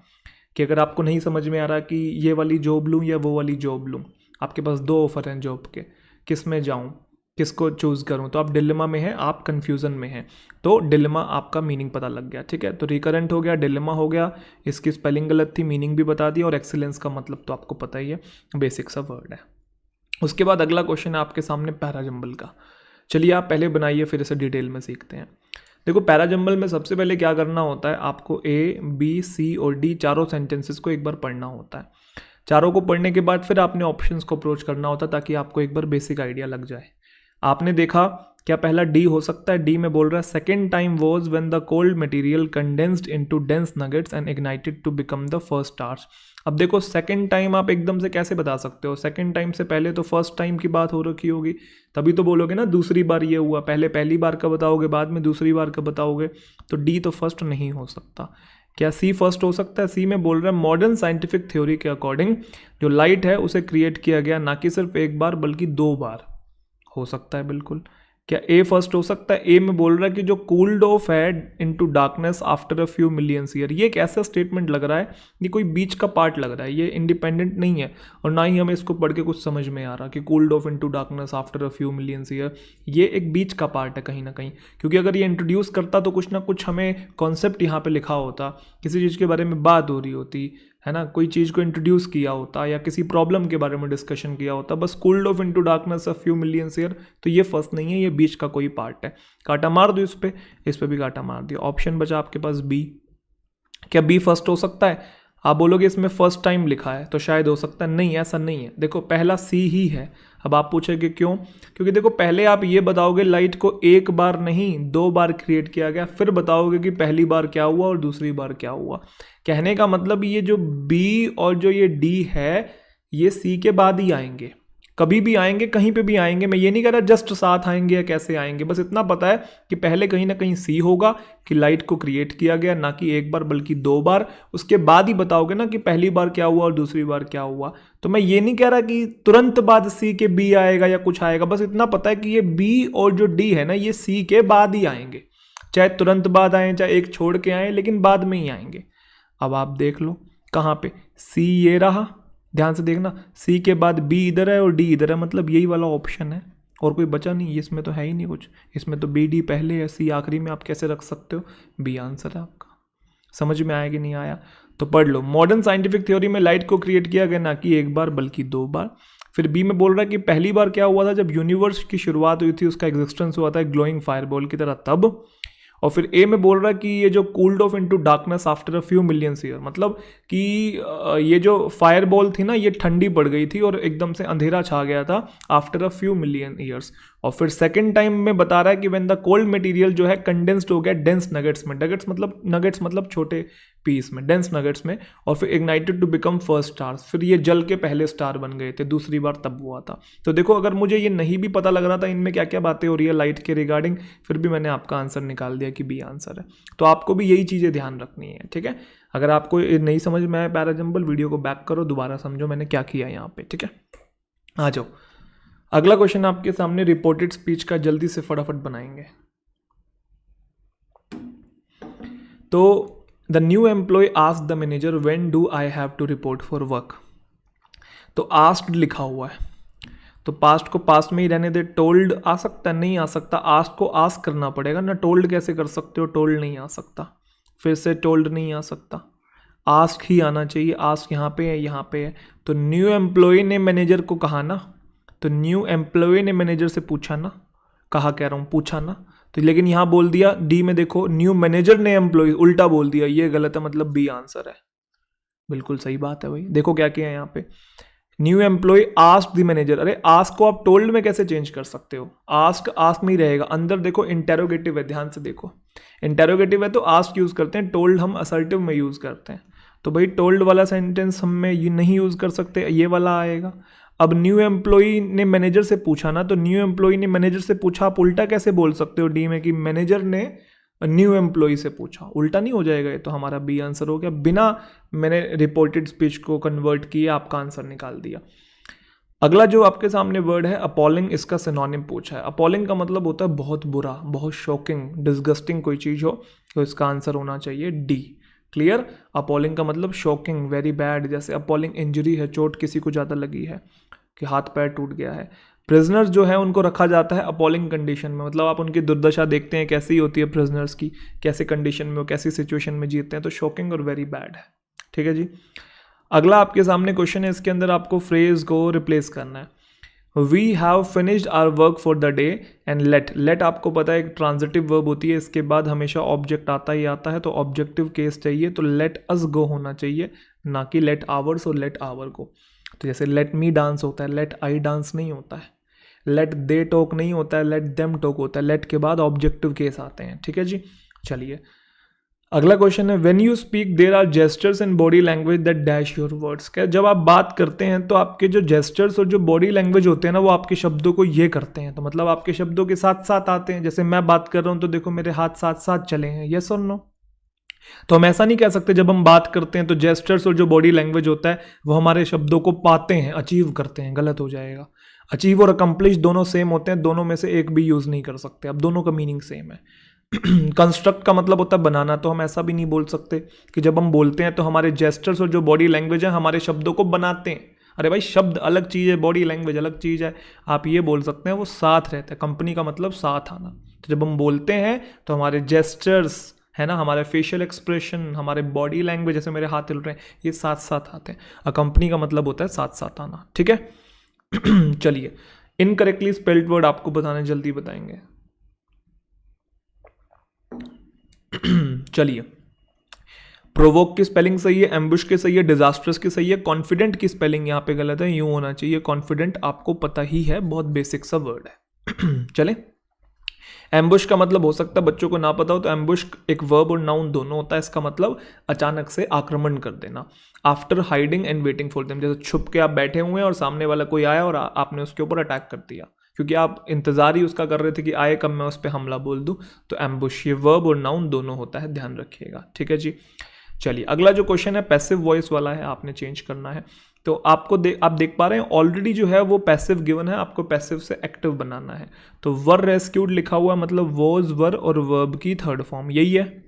कि अगर आपको नहीं समझ में आ रहा कि ये वाली जॉब लूँ या वो वाली जॉब लूँ, आपके पास 2 ऑफर हैं जॉब के, किस में जाऊँ, किसको चूज़ करूँ, तो आप डिलेमा में हैं, आप कन्फ्यूज़न में हैं। तो डिलेमा आपका मीनिंग पता लग गया, ठीक है। तो रिकरेंट हो गया, डिलेमा हो गया, इसकी स्पेलिंग गलत थी, मीनिंग भी बता दिया, और एक्सीलेंस का मतलब तो आपको पता ही है, बेसिक सा वर्ड है। उसके बाद अगला क्वेश्चन है आपके सामने पैराजंबल का। चलिए आप पहले बनाइए, फिर इसे डिटेल में सीखते हैं। देखो पैराजंबल में सबसे पहले क्या करना होता है, आपको A, B, C और D चारों सेंटेंसेस को एक बार पढ़ना होता है। चारों को पढ़ने के बाद फिर आपने ऑप्शंस को अप्रोच करना होता है, ताकि आपको एक बार बेसिक आइडिया लग जाए। आपने देखा क्या पहला D हो सकता है? D में बोल रहा है second time was when the cold material condensed into dense nuggets and ignited to become the first stars. अब देखो सेकेंड टाइम आप एकदम से कैसे बता सकते हो? सेकेंड टाइम से पहले तो फर्स्ट टाइम की बात हो रखी होगी, तभी तो बोलोगे ना दूसरी बार ये हुआ। पहले पहली बार का बताओगे, बाद में दूसरी बार का बताओगे, तो D तो फर्स्ट नहीं हो सकता। क्या C फर्स्ट हो सकता है? C में बोल रहा है मॉडर्न साइंटिफिक थ्योरी के अकॉर्डिंग जो लाइट है उसे क्रिएट किया गया ना कि सिर्फ एक बार बल्कि 2 बार। हो सकता है बिल्कुल। क्या A फर्स्ट हो सकता है? A में बोल रहा है कि जो कूल्ड ऑफ है into darkness after a few millions year. ये एक ऐसा स्टेटमेंट लग रहा है, ये कोई बीच का पार्ट लग रहा है, ये इंडिपेंडेंट नहीं है, और ना ही हमें इसको पढ़ के कुछ समझ में आ रहा कि cooled of into darkness after a few millions year, ये एक बीच का पार्ट है कहीं ना कहीं। क्योंकि अगर ये इंट्रोड्यूस करता तो कुछ ना कुछ हमें कॉन्सेप्ट यहाँ पे लिखा होता, किसी चीज़ के बारे में बात हो रही होती है ना, कोई चीज़ को इंट्रोड्यूस किया होता, या किसी प्रॉब्लम के बारे में डिस्कशन किया होता। बस cooled of into darkness a few millions year, तो ये फर्स्ट नहीं है, ये बीच का कोई पार्ट है। काटा मार दो इस पे भी काटा मार दिया। ऑप्शन बचा आपके पास B। क्या B फर्स्ट हो सकता है? आप बोलोगे इसमें फर्स्ट टाइम लिखा है तो शायद हो सकता है, नहीं ऐसा नहीं है। देखो पहला C ही है। अब आप पूछेंगे क्यों? क्योंकि देखो पहले आप ये बताओगे लाइट को एक बार नहीं 2 बार क्रिएट किया गया, फिर बताओगे कि पहली बार क्या हुआ और दूसरी बार क्या हुआ। कहने का मतलब ये जो B और जो ये D है ये C के बाद ही आएंगे, कभी भी आएंगे, कहीं पे भी आएंगे। मैं ये नहीं कह रहा जस्ट साथ आएंगे या कैसे आएंगे, बस इतना पता है कि पहले कहीं ना कहीं C होगा कि लाइट को क्रिएट किया गया ना कि एक बार बल्कि 2 बार। उसके बाद ही बताओगे ना कि पहली बार क्या हुआ और दूसरी बार क्या हुआ। तो मैं ये नहीं कह रहा कि तुरंत बाद C के B आएगा या कुछ आएगा, बस इतना पता है कि ये B और जो D है ना ये C के बाद ही आएंगे, चाहे तुरंत बाद आए चाहे एक छोड़ के आए, लेकिन बाद में ही आएंगे। अब आप देख लो कहाँ पे C ये रहा, ध्यान से देखना, C के बाद B इधर है और D इधर है, मतलब यही वाला ऑप्शन है और कोई बचा नहीं। इसमें तो है ही नहीं कुछ, इसमें तो B D पहले है, C आखिरी में, आप कैसे रख सकते हो? B आंसर है आपका। समझ में आया कि नहीं आया? तो पढ़ लो। मॉडर्न साइंटिफिक थ्योरी में लाइट को क्रिएट किया गया ना कि एक बार बल्कि 2 बार। फिर B में बोल रहा है कि पहली बार क्या हुआ था? जब यूनिवर्स की शुरुआत हुई थी, उसका एग्जिस्टेंस हुआ था ग्लोइंग फायरबॉल की तरह, तब। और फिर A में बोल रहा है कि ये जो cooled of into darkness after a few millions year, मतलब कि ये जो फायरबॉल थी ना ये ठंडी पड़ गई थी और एकदम से अंधेरा छा गया था after a few million years. और फिर सेकंड टाइम में बता रहा है कि व्हेन द कोल्ड मटेरियल जो है कंडेंस्ड हो गया डेंस नगेट्स में, नगेट्स मतलब छोटे पीस में, डेंस नगेट्स में, और फिर ignited to become first stars, फिर ये जल के पहले स्टार बन गए थे, दूसरी बार तब हुआ था। तो देखो अगर मुझे ये नहीं भी पता लग रहा था इनमें क्या क्या बातें हो रही है लाइट के रिगार्डिंग, फिर भी मैंने आपका आंसर निकाल दिया कि बी आंसर है। तो आपको भी यही चीज़ें ध्यान रखनी है, ठीक है। अगर आपको ये नहीं समझ में आया पैराजंबल, वीडियो को बैक करो, दोबारा समझो मैंने क्या किया यहाँ पे, ठीक है। आ जाओ, अगला क्वेश्चन आपके सामने रिपोर्टेड स्पीच का, जल्दी से फटाफट बनाएंगे। तो the new employ asked the manager when do I have to report for work. तो आस्क्ड लिखा हुआ है, तो पास्ट को पास्ट में ही रहने दे। टोल्ड आ सकता है, नहीं आ सकता, आस्क को आस्क करना पड़ेगा ना, टोल्ड कैसे कर सकते हो, टोल्ड नहीं आ सकता, फिर से टोल्ड नहीं आ सकता, आस्क ही आना चाहिए। आस्क यहाँ पे है, यहाँ पे है, तो न्यू एम्प्लॉय ने मैनेजर को कहा ना, तो न्यू एम्प्लॉय ने मैनेजर से पूछा ना, कहा कह रहा हूँ, पूछा ना, तो लेकिन यहाँ बोल दिया डी में, देखो न्यू मैनेजर ने एम्प्लॉय, उल्टा बोल दिया, ये गलत है, मतलब बी आंसर है। बिल्कुल सही बात है भाई, देखो क्या किया है यहाँ पे, new employ ask the manager. अरे आस्क को आप टोल्ड में कैसे चेंज कर सकते हो, आस्क आस्क में ही रहेगा। अंदर देखो इंटेरोगेटिव है, ध्यान से देखो, इंटेरोगेटिव है तो आस्क यूज करते हैं, टोल्ड हम असर्टिव में यूज करते हैं। तो भाई टोल्ड वाला सेंटेंस हम में ये नहीं यूज कर सकते, ये वाला आएगा। अब न्यू एम्प्लॉई ने मैनेजर से पूछा ना, तो न्यू एम्प्लॉई ने मैनेजर से पूछा, आप उल्टा कैसे बोल सकते हो डी में कि मैनेजर ने न्यू एम्प्लॉई से पूछा, उल्टा नहीं हो जाएगा ये, तो हमारा बी आंसर हो गया। बिना मैंने रिपोर्टेड स्पीच को कन्वर्ट किए आपका आंसर निकाल दिया। अगला जो आपके सामने वर्ड है अपॉलिंग, इसका सिनोनिम पूछा है। अपॉलिंग का मतलब होता है बहुत बुरा, बहुत शॉकिंग, डिस्गस्टिंग कोई चीज़ हो, तो इसका आंसर होना चाहिए डी। क्लियर, अपॉलिंग का मतलब शॉकिंग, वेरी बैड, जैसे अपॉलिंग इंजरी है, चोट किसी को ज़्यादा लगी है कि हाथ पैर टूट गया है। प्रिजनर्स जो है उनको रखा जाता है अपॉलिंग कंडीशन में, मतलब आप उनकी दुर्दशा देखते हैं कैसी होती है प्रिजनर्स की, कैसे कंडीशन में, कैसी सिचुएशन में जीते हैं, तो शॉकिंग और वेरी बैड है, ठीक है जी। अगला आपके सामने क्वेश्चन है, इसके अंदर आपको फ्रेज को रिप्लेस करना है। We have finished our work for the day and let आपको पता है एक ट्रांजिटिव वर्ब होती है, इसके बाद हमेशा ऑब्जेक्ट आता ही आता है, तो ऑब्जेक्टिव केस चाहिए, तो लेट अस गो होना चाहिए, ना कि लेट आवर्स और लेट आवर को। तो जैसे लेट मी डांस होता है, लेट आई डांस नहीं होता है, लेट दे टॉक नहीं होता है, लेट देम टॉक होता है, लेट के बाद ऑब्जेक्टिव केस आते हैं, ठीक है जी। चलिए अगला क्वेश्चन है, when you speak there are gestures and body language that dash your words. क्या जब आप बात करते हैं तो आपके जो जेस्चर्स और जो बॉडी लैंग्वेज होते हैं ना, वो आपके शब्दों को ये करते हैं, तो मतलब आपके शब्दों के साथ साथ आते हैं। जैसे मैं बात कर रहा हूँ तो देखो मेरे हाथ साथ साथ चले हैं, यस और नो। तो हम ऐसा नहीं कह सकते जब हम बात करते हैं तो जेस्चर्स और जो बॉडी लैंग्वेज होता है वो हमारे शब्दों को पाते हैं, अचीव करते हैं, गलत हो जाएगा। अचीव और अकम्प्लिश दोनों सेम होते हैं, दोनों में से एक भी यूज नहीं कर सकते, अब दोनों का मीनिंग सेम है। कंस्ट्रक्ट का मतलब होता है बनाना, तो हम ऐसा भी नहीं बोल सकते कि जब हम बोलते हैं तो हमारे जेस्चर्स और जो बॉडी लैंग्वेज है हमारे शब्दों को बनाते हैं। अरे भाई शब्द अलग चीज़ है, बॉडी लैंग्वेज अलग चीज़ है। आप ये बोल सकते हैं वो साथ रहते हैं, कंपनी का मतलब साथ आना। तो जब हम बोलते हैं तो हमारे जेस्चर्स है ना, हमारे फेशियल एक्सप्रेशन, हमारे बॉडी लैंग्वेज, जैसे मेरे हाथ हिल रहे हैं, ये साथ साथ आते हैं। कंपनी का मतलब होता है साथ साथ आना, ठीक है। चलिए इनकरेक्टली स्पेल्ड वर्ड आपको बताने, जल्दी बताएंगे। चलिए प्रोवोक की स्पेलिंग सही है, एम्बुश की सही है, डिजास्टर्स की सही है, कॉन्फिडेंट की स्पेलिंग यहाँ पे गलत है, यूं होना चाहिए कॉन्फिडेंट, आपको पता ही है, बहुत बेसिक सा वर्ड है। चले एम्बुश का मतलब हो सकता है बच्चों को ना पता हो, तो एम्बुश एक वर्ब और नाउन दोनों होता है। इसका मतलब अचानक से आक्रमण कर देना। After hiding and waiting for them, जैसे छुप के आप बैठे हुए हैं और सामने वाला कोई आया और आपने उसके ऊपर अटैक कर दिया, क्योंकि आप इंतजार ही उसका कर रहे थे कि आए कब मैं उस पर हमला बोल दूं। तो एम्बुश ये वर्ब और नाउन दोनों होता है, ध्यान रखिएगा, ठीक है जी। चलिए अगला जो क्वेश्चन है पैसिव वॉइस वाला है, आपने चेंज करना है। तो आपको आप देख पा रहे हैं ऑलरेडी जो है वो पैसिव गिवन है, आपको पैसिव से एक्टिव बनाना है। तो वर रेस्क्यूड लिखा हुआ मतलब वॉज, वर और वर्ब की थर्ड फॉर्म, यही है।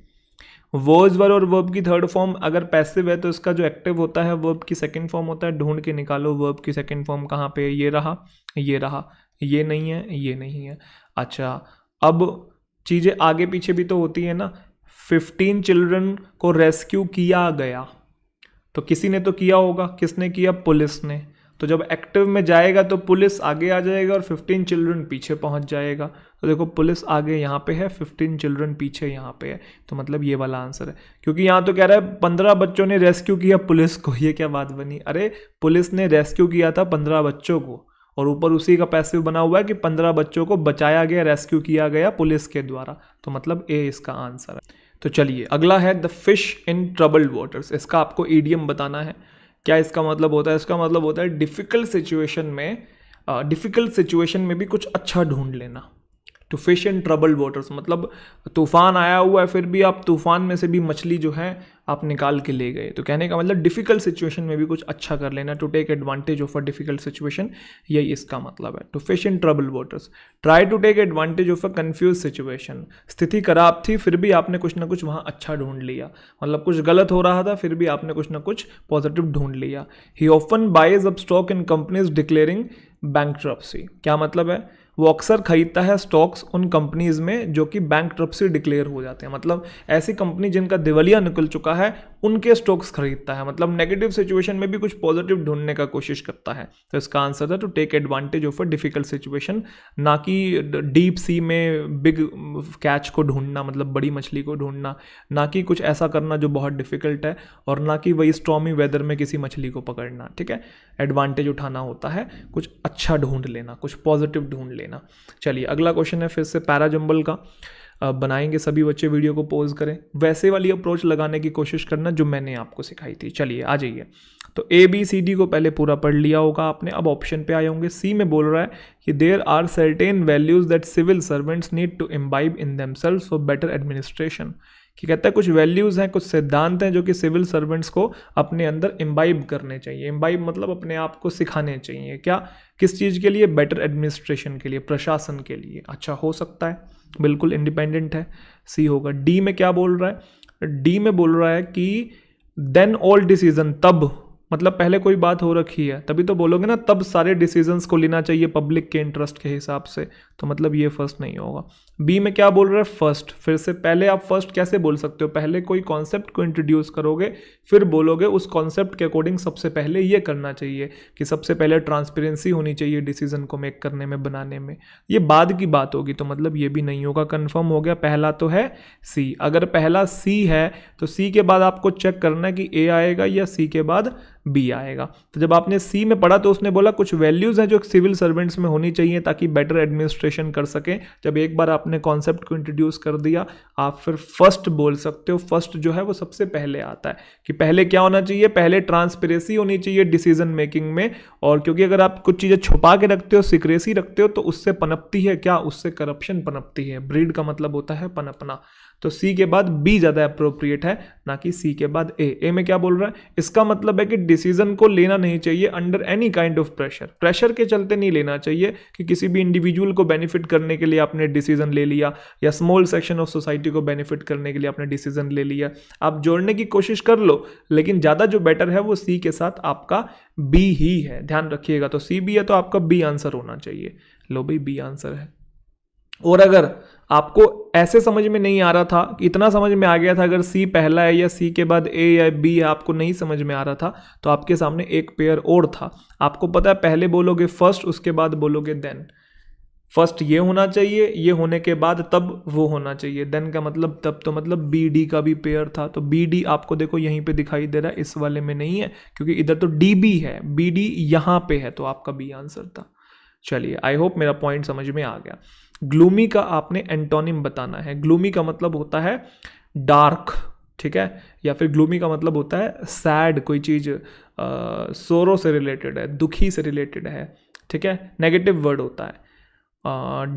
वॉज, वर और वर्ब की थर्ड फॉर्म अगर पैसिव है तो इसका जो एक्टिव होता है वर्ब की सेकंड फॉर्म होता है। ढूंढ के निकालो वर्ब की सेकंड फॉर्म कहाँ पे है, ये रहा, ये रहा, ये नहीं है, ये नहीं है। अच्छा अब चीज़ें आगे पीछे भी तो होती है ना। 15 चिल्ड्रन को रेस्क्यू किया गया, तो किसी ने तो किया होगा, किसने किया, पुलिस ने। तो जब एक्टिव में जाएगा तो पुलिस आगे आ जाएगा और 15 चिल्ड्रन पीछे पहुंच जाएगा। तो देखो पुलिस आगे यहाँ पे है, 15 चिल्ड्रन पीछे यहाँ पे है, तो मतलब ये वाला आंसर है। क्योंकि यहाँ तो कह रहा है 15 बच्चों ने रेस्क्यू किया पुलिस को, ये क्या बात बनी। अरे पुलिस ने रेस्क्यू किया था 15 बच्चों को और ऊपर उसी का पैसिव बना हुआ है कि 15 बच्चों को बचाया गया, रेस्क्यू किया गया पुलिस के द्वारा, तो मतलब ए इसका आंसर है। तो चलिए अगला है the fish in troubled waters. इसका आपको ईडियम बताना है। क्या इसका मतलब होता है? इसका मतलब होता है डिफिकल्ट सिचुएशन में भी कुछ अच्छा ढूंढ लेना। To fish in troubled waters मतलब तूफान आया हुआ है फिर भी आप तूफान में से भी मछली जो है आप निकाल के ले गए। तो कहने का मतलब डिफिकल्ट सिचुएशन में भी कुछ अच्छा कर लेना, to take advantage of a difficult situation, यही इसका मतलब है। To fish in troubled waters, try to take advantage of a confuse situation. स्थिति खराब थी फिर भी आपने कुछ ना कुछ वहाँ अच्छा ढूंढ लिया, मतलब कुछ गलत हो रहा था फिर भी आपने कुछ ना कुछ पॉजिटिव ढूंढ लिया। He often buys up stock in companies declaring bankruptcy. क्या मतलब है? वो अक्सर खरीदता है स्टॉक्स उन कंपनीज में जो कि बैंकरप्सी डिक्लेयर हो जाते हैं, मतलब ऐसी कंपनी जिनका दिवालिया निकल चुका है उनके स्टॉक्स खरीदता है, मतलब नेगेटिव सिचुएशन में भी कुछ पॉजिटिव ढूंढने का कोशिश करता है। तो इसका आंसर था to take advantage of a difficult situation, ना कि डीप सी में बिग कैच को ढूंढना, मतलब बड़ी मछली को ढूंढना, ना कि कुछ ऐसा करना जो बहुत डिफिकल्ट है, और ना कि वही स्टॉर्मी वेदर में किसी मछली को पकड़ना। ठीक है, एडवांटेज उठाना होता है कुछ अच्छा ढूंढ लेना, कुछ पॉजिटिव ढूंढ लेना। चलिए अगला क्वेश्चन है फिर से पैराजंबल का। बनाएंगे सभी बच्चे, वीडियो को पॉज करें, वैसे वाली अप्रोच लगाने की कोशिश करना जो मैंने आपको सिखाई थी। चलिए आ जाइए। तो ABCD को पहले पूरा पढ़ लिया होगा आपने, अब ऑप्शन पे आए होंगे। सी में बोल रहा है कि there are certain values that civil servants need to imbibe in themselves for better administration. कि कहता है कुछ वैल्यूज हैं, कुछ सिद्धांत हैं जो कि सिविल सर्वेंट्स को अपने अंदर इम्बाइब करने चाहिए। इम्बाइब मतलब अपने आप को सिखाने चाहिए। क्या? किस चीज़ के लिए? बेटर एडमिनिस्ट्रेशन के लिए, प्रशासन के लिए। अच्छा, हो सकता है, बिल्कुल इंडिपेंडेंट है, सी होगा। डी में क्या बोल रहा है? डी में बोल रहा है कि देन ऑल डिसीजन, तब मतलब पहले कोई बात हो रखी है तभी तो बोलोगे ना, तब सारे डिसीजंस को लेना चाहिए पब्लिक के इंटरेस्ट के हिसाब से, तो मतलब ये फर्स्ट नहीं होगा। बी में क्या बोल रहा है? फर्स्ट। फिर से पहले आप फर्स्ट कैसे बोल सकते हो? पहले कोई कॉन्सेप्ट को इंट्रोड्यूस करोगे फिर बोलोगे उस कॉन्सेप्ट के अकॉर्डिंग सबसे पहले ये करना चाहिए कि सबसे पहले ट्रांसपेरेंसी होनी चाहिए डिसीजन को मेक करने में, बनाने में। ये बाद की बात होगी, तो मतलब ये भी नहीं होगा। कंफर्म हो गया, पहला तो है सी। अगर पहला सी है तो सी के बाद आपको चेक करना है कि ए आएगा या सी के बाद बी आएगा। तो जब आपने सी में पढ़ा तो उसने बोला कुछ वैल्यूज हैं जो सिविल सर्वेंट्स में होनी चाहिए ताकि बेटर एडमिनिस्ट्रेशन कर सकें। जब एक बार आपने कॉन्सेप्ट को इंट्रोड्यूस कर दिया, आप फिर फर्स्ट बोल सकते हो। फर्स्ट जो है वो सबसे पहले आता है कि पहले क्या होना चाहिए? पहले ट्रांसपेरेंसी होनी चाहिए डिसीजन मेकिंग में। और क्योंकि अगर आप कुछ चीज़ें छुपा के रखते हो, सीक्रेसी रखते हो, तो उससे पनपती है क्या? उससे करप्शन पनपती है। ब्रीड का मतलब होता है पनपना। तो सी के बाद बी ज़्यादा अप्रोप्रिएट है, ना कि सी के बाद ए। ए में क्या बोल रहा है? इसका मतलब है कि डिसीजन को लेना नहीं चाहिए under any kind of pressure. Pressure के चलते नहीं लेना चाहिए कि किसी भी इंडिविजुअल को बेनिफिट करने के लिए आपने डिसीजन ले लिया, या स्मॉल सेक्शन ऑफ सोसाइटी को बेनिफिट करने के लिए आपने डिसीजन ले लिया। आप जोड़ने की कोशिश कर लो, लेकिन ज़्यादा जो बेटर है वो सी के साथ आपका बी ही है, ध्यान रखिएगा। तो सी बी है तो आपका बी आंसर होना चाहिए। लो भाई, बी आंसर है। और अगर आपको ऐसे समझ में नहीं आ रहा था, इतना समझ में आ गया था, अगर सी पहला है या सी के बाद ए या बी आपको नहीं समझ में आ रहा था, तो आपके सामने एक पेयर और था। आपको पता है पहले बोलोगे फर्स्ट, उसके बाद बोलोगे देन। फर्स्ट ये होना चाहिए, ये होने के बाद तब वो होना चाहिए। देन का मतलब तब, तो मतलब बी डी का भी पेयर था। तो बी डी आपको देखो यहीं पे दिखाई दे रहा है, इस वाले में नहीं है क्योंकि इधर तो डी बी है, बी डी यहाँ पे है, तो आपका बी आंसर था। चलिए, आई होप मेरा पॉइंट समझ में आ गया। ग्लूमी का आपने एंटोनिम बताना है। ग्लूमी का मतलब होता है डार्क, ठीक है, या फिर ग्लूमी का मतलब होता है सैड, कोई चीज़ सोरो से रिलेटेड है, दुखी से रिलेटेड है, ठीक है, नेगेटिव वर्ड होता है।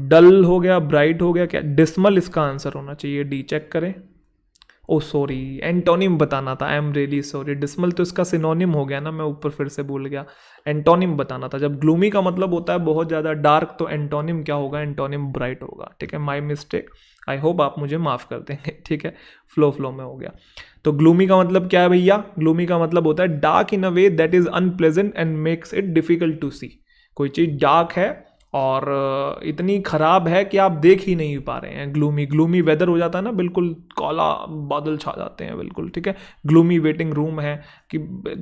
डल हो गया, ब्राइट हो गया, क्या डिस्मल इसका आंसर होना चाहिए। डी चेक करें। ओ सॉरी, एंटोनिम बताना था, I am really sorry. Dismal तो इसका सिनोनिम हो गया ना, मैं ऊपर फिर से भूल गया। एंटोनिम बताना था। जब ग्लूमी का मतलब होता है बहुत ज़्यादा डार्क, तो एंटोनिम क्या होगा? एंटोनिम ब्राइट होगा। ठीक है, माय मिस्टेक, आई होप आप मुझे माफ़ कर देंगे। ठीक है, फ्लो में हो गया। तो ग्लूमी का मतलब क्या है भैया? ग्लूमी का मतलब होता है dark in a way that is unpleasant and makes it difficult to see. कोई चीज़ डार्क है और इतनी खराब है कि आप देख ही नहीं पा रहे हैं। ग्लूमी वेदर हो जाता है ना, बिल्कुल काला बादल छा जाते हैं, बिल्कुल। ठीक है, ग्लूमी वेटिंग रूम है कि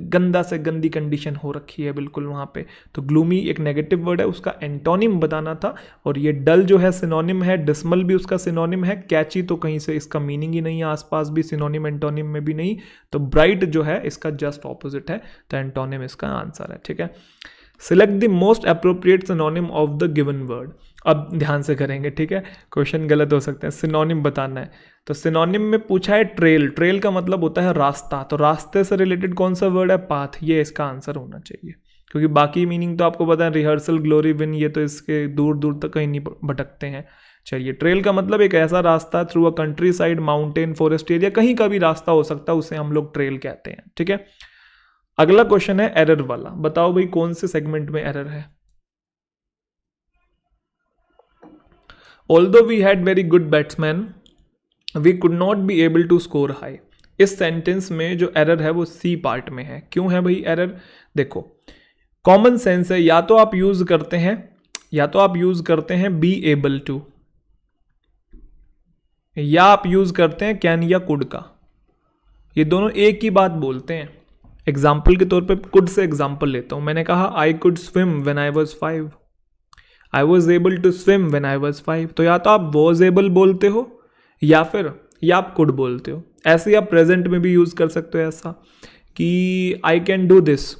गंदा से गंदी कंडीशन हो रखी है बिल्कुल वहाँ पे। तो ग्लूमी एक नेगेटिव वर्ड है, उसका एंटोनिम बताना था। और ये डल जो है सिनोनिम है, डिस्मल भी उसका सिनोनिम है, कैची तो कहीं से इसका मीनिंग ही नहीं है, आसपास भी सिनोनिम एंटोनिम में भी नहीं। तो ब्राइट जो है इसका जस्ट ऑपोजिट है, तो एंटोनिम इसका आंसर है। ठीक है, select the most appropriate synonym of the given word. अब ध्यान से करेंगे, ठीक है, क्वेश्चन गलत हो सकते हैं, सिनोनिम बताना है। तो सिनोनिम में पूछा है ट्रेल, ट्रेल का मतलब होता है रास्ता, तो रास्ते से रिलेटेड कौन सा वर्ड है, पाथ, ये इसका आंसर होना चाहिए, क्योंकि बाकी मीनिंग तो आपको पता है, रिहर्सल, ग्लोरी, विन, ये तो इसके दूर दूर तक कहीं नहीं भटकते हैं। चलिए, ट्रेल का मतलब एक ऐसा रास्ता through a country side, mountain, forest area, कहीं का भी रास्ता हो सकता है, उसे हम लोग ट्रेल कहते हैं, ठीक है। अगला क्वेश्चन है एरर वाला, बताओ भाई कौन से सेगमेंट में एरर है। Although we had very good batsman we could not be able to score high. इस सेंटेंस में जो एरर है वो सी पार्ट में है। क्यों है भाई एरर, देखो कॉमन सेंस है, या तो आप यूज करते हैं बी एबल टू, या आप यूज करते हैं कैन या कुड का, ये दोनों एक ही बात बोलते हैं। एग्जाम्पल के तौर पे कुड से एग्जाम्पल लेता हूं, मैंने कहा I could swim when I was 5, I was able to swim when I was 5। तो या तो आप वॉज एबल बोलते हो या आप कुड बोलते हो। ऐसे ही आप प्रेजेंट में भी यूज कर सकते हो ऐसा कि आई कैन डू दिस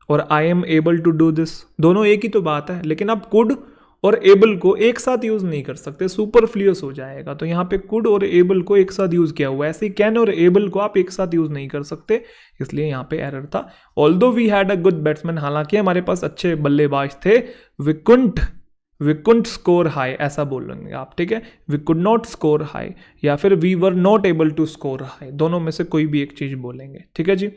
और I am able to do this, दोनों एक ही तो बात है, लेकिन आप कुड और एबल को एक साथ यूज नहीं कर सकते, सुपरफ्लूअस हो जाएगा। तो यहाँ पे कुड और एबल को एक साथ यूज किया हुआ है, ऐसे ही कैन और एबल को आप एक साथ यूज नहीं कर सकते, इसलिए यहाँ पे एरर था। Although we had a good batsman, हालांकि हमारे पास अच्छे बल्लेबाज थे, वी कुंट स्कोर हाई, ऐसा बोलेंगे आप, ठीक है। We could not score high या फिर we were not able to score high, दोनों में से कोई भी एक चीज बोलेंगे, ठीक है जी।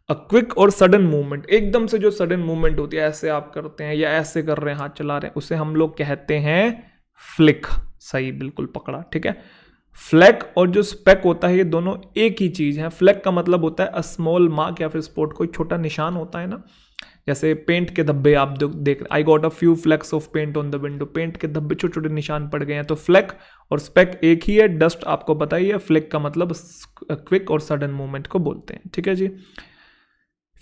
अ क्विक और सडन मूवमेंट, एकदम से जो सडन मूवमेंट होती है, ऐसे आप करते हैं या ऐसे कर रहे हैं, हाथ चला रहे हैं, उसे हम लोग कहते हैं फ्लिक। सही, बिल्कुल पकड़ा, ठीक है। फ्लैक और जो स्पेक होता है, ये दोनों एक ही चीज है। फ्लैक का मतलब होता है अ स्मॉल मार्क या फिर स्पॉट, कोई छोटा निशान होता है ना, जैसे पेंट के धब्बे आप देख, I got a few flecks of paint on the window, paint के धब्बे छोटे छोटे निशान पड़ गए हैं। तो फ्लैक और स्पेक एक ही है, डस्ट आपको पता ही है। फ्लिक का मतलब क्विक और सडन मूवमेंट को बोलते हैं, ठीक है जी।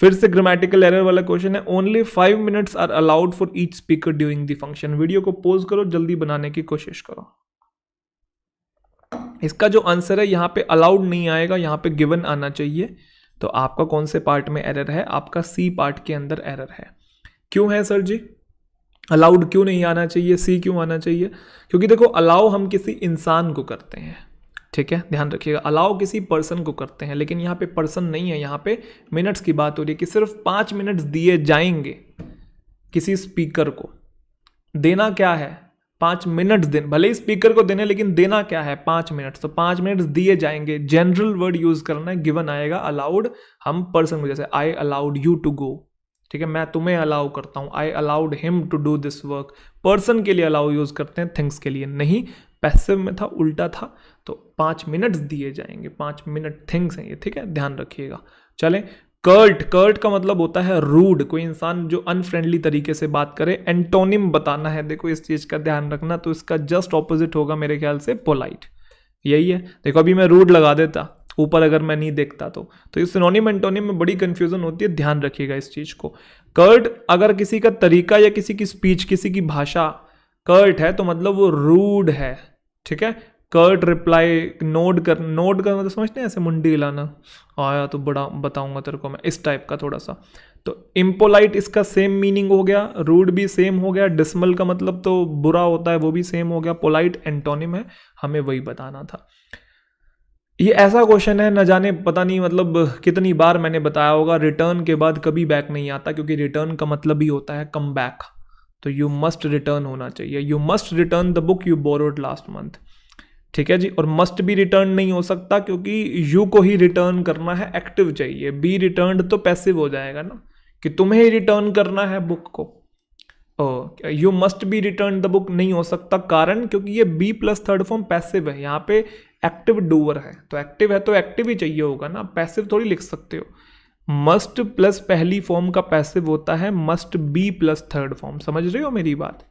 फिर से ग्रामेटिकल एरर वाला क्वेश्चन है, only 5 minutes are allowed for each speaker during the function. Video को पॉज करो, जल्दी बनाने की कोशिश करो। इसका जो आंसर है यहाँ पे अलाउड नहीं आएगा, यहाँ पे गिवन आना चाहिए। तो आपका कौन से पार्ट में एरर है, आपका सी पार्ट के अंदर एरर है। क्यों है सर जी, अलाउड क्यों नहीं आना चाहिए, सी क्यों आना चाहिए? क्योंकि देखो अलाउ हम किसी इंसान को करते हैं, ठीक है, ध्यान रखिएगा, अलाउ किसी पर्सन को करते हैं, लेकिन यहाँ पे पर्सन नहीं है, यहाँ पे मिनट्स की बात हो रही है कि सिर्फ 5 मिनट्स दिए जाएंगे किसी स्पीकर को। देना क्या है, 5 मिनट्स देना, भले ही स्पीकर को देने, लेकिन देना क्या है, 5 मिनट्स। तो 5 मिनट्स दिए जाएंगे, जनरल वर्ड यूज करना है, गिवन आएगा। अलाउड हम पर्सन को, जैसे I allowed you to go, ठीक है, मैं तुम्हें अलाउ करता हूं, I allowed him to do this work. Person के लिए अलाउ यूज करते हैं, थिंग्स के लिए नहीं। पैसिव में था, उल्टा था। तो 5 मिनट्स दिए जाएंगे, 5 मिनट थिंग्स हैं ये, ठीक है, ध्यान रखिएगा। चले, कर्ट का मतलब होता है रूड, कोई इंसान जो अनफ्रेंडली तरीके से बात करे। एंटोनिम बताना है, देखो इस चीज का ध्यान रखना, तो इसका जस्ट ऑपोजिट होगा मेरे ख्याल से पोलाइट, यही है। देखो अभी मैं रूड लगा देता ऊपर, अगर मैं नहीं देखता तो इस सिनोनिम एंटोनिम में बड़ी कंफ्यूजन होती है, ध्यान रखिएगा इस चीज को। कर्ट अगर किसी का तरीका या किसी की स्पीच, किसी की भाषा कर्ट है, तो मतलब वो रूड है, ठीक है। कर्ट रिप्लाई, नोड का मतलब समझते हैं, ऐसे मुंडी हिलाना, आया तो बड़ा बताऊंगा तेरे को मैं, इस टाइप का थोड़ा सा। तो इम्पोलाइट इसका सेम मीनिंग हो गया, रूड भी सेम हो गया, डिसमल का मतलब तो बुरा होता है, वो भी सेम हो गया, पोलाइट एंटोनिम है, हमें वही बताना था। ये ऐसा क्वेश्चन है, न जाने पता नहीं मतलब कितनी बार मैंने बताया होगा, रिटर्न के बाद कभी बैक नहीं आता, क्योंकि रिटर्न का मतलब ही होता है कम बैक। तो यू मस्ट रिटर्न होना चाहिए, you must return the book you borrowed last month, ठीक है जी। और मस्ट भी रिटर्न नहीं हो सकता, क्योंकि यू को ही रिटर्न करना है, एक्टिव चाहिए। बी रिटर्न तो पैसिव हो जाएगा ना, कि तुम्हें ही रिटर्न करना है बुक को। You must be return the book नहीं हो सकता, कारण क्योंकि ये be plus third form passive है, यहाँ पे एक्टिव डूअर है, तो एक्टिव है तो एक्टिव ही चाहिए होगा ना, पैसिव थोड़ी लिख सकते हो। मस्ट प्लस पहली फॉर्म का पैसिव होता है must be plus third form, समझ रहे हो मेरी बात?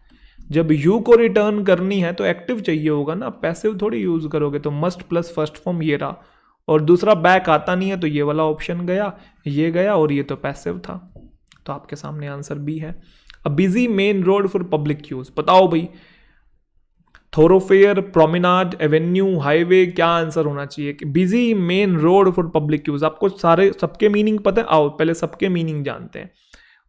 जब यू को रिटर्न करनी है तो एक्टिव चाहिए होगा ना, पैसिव थोड़ी यूज करोगे। तो मस्ट प्लस फर्स्ट फॉर्म ये रहा, और दूसरा बैक आता नहीं है, तो ये वाला ऑप्शन गया, ये गया, और ये तो पैसिव था। तो आपके सामने आंसर बी है। A busy main road for public use, बताओ भाई, थोरोफेयर, प्रोमेनाड, एवेन्यू, हाईवे, क्या आंसर होना चाहिए? कि busy main road for public use. आपको सारे सबके मीनिंग पता है? आओ पहले सबके मीनिंग जानते हैं।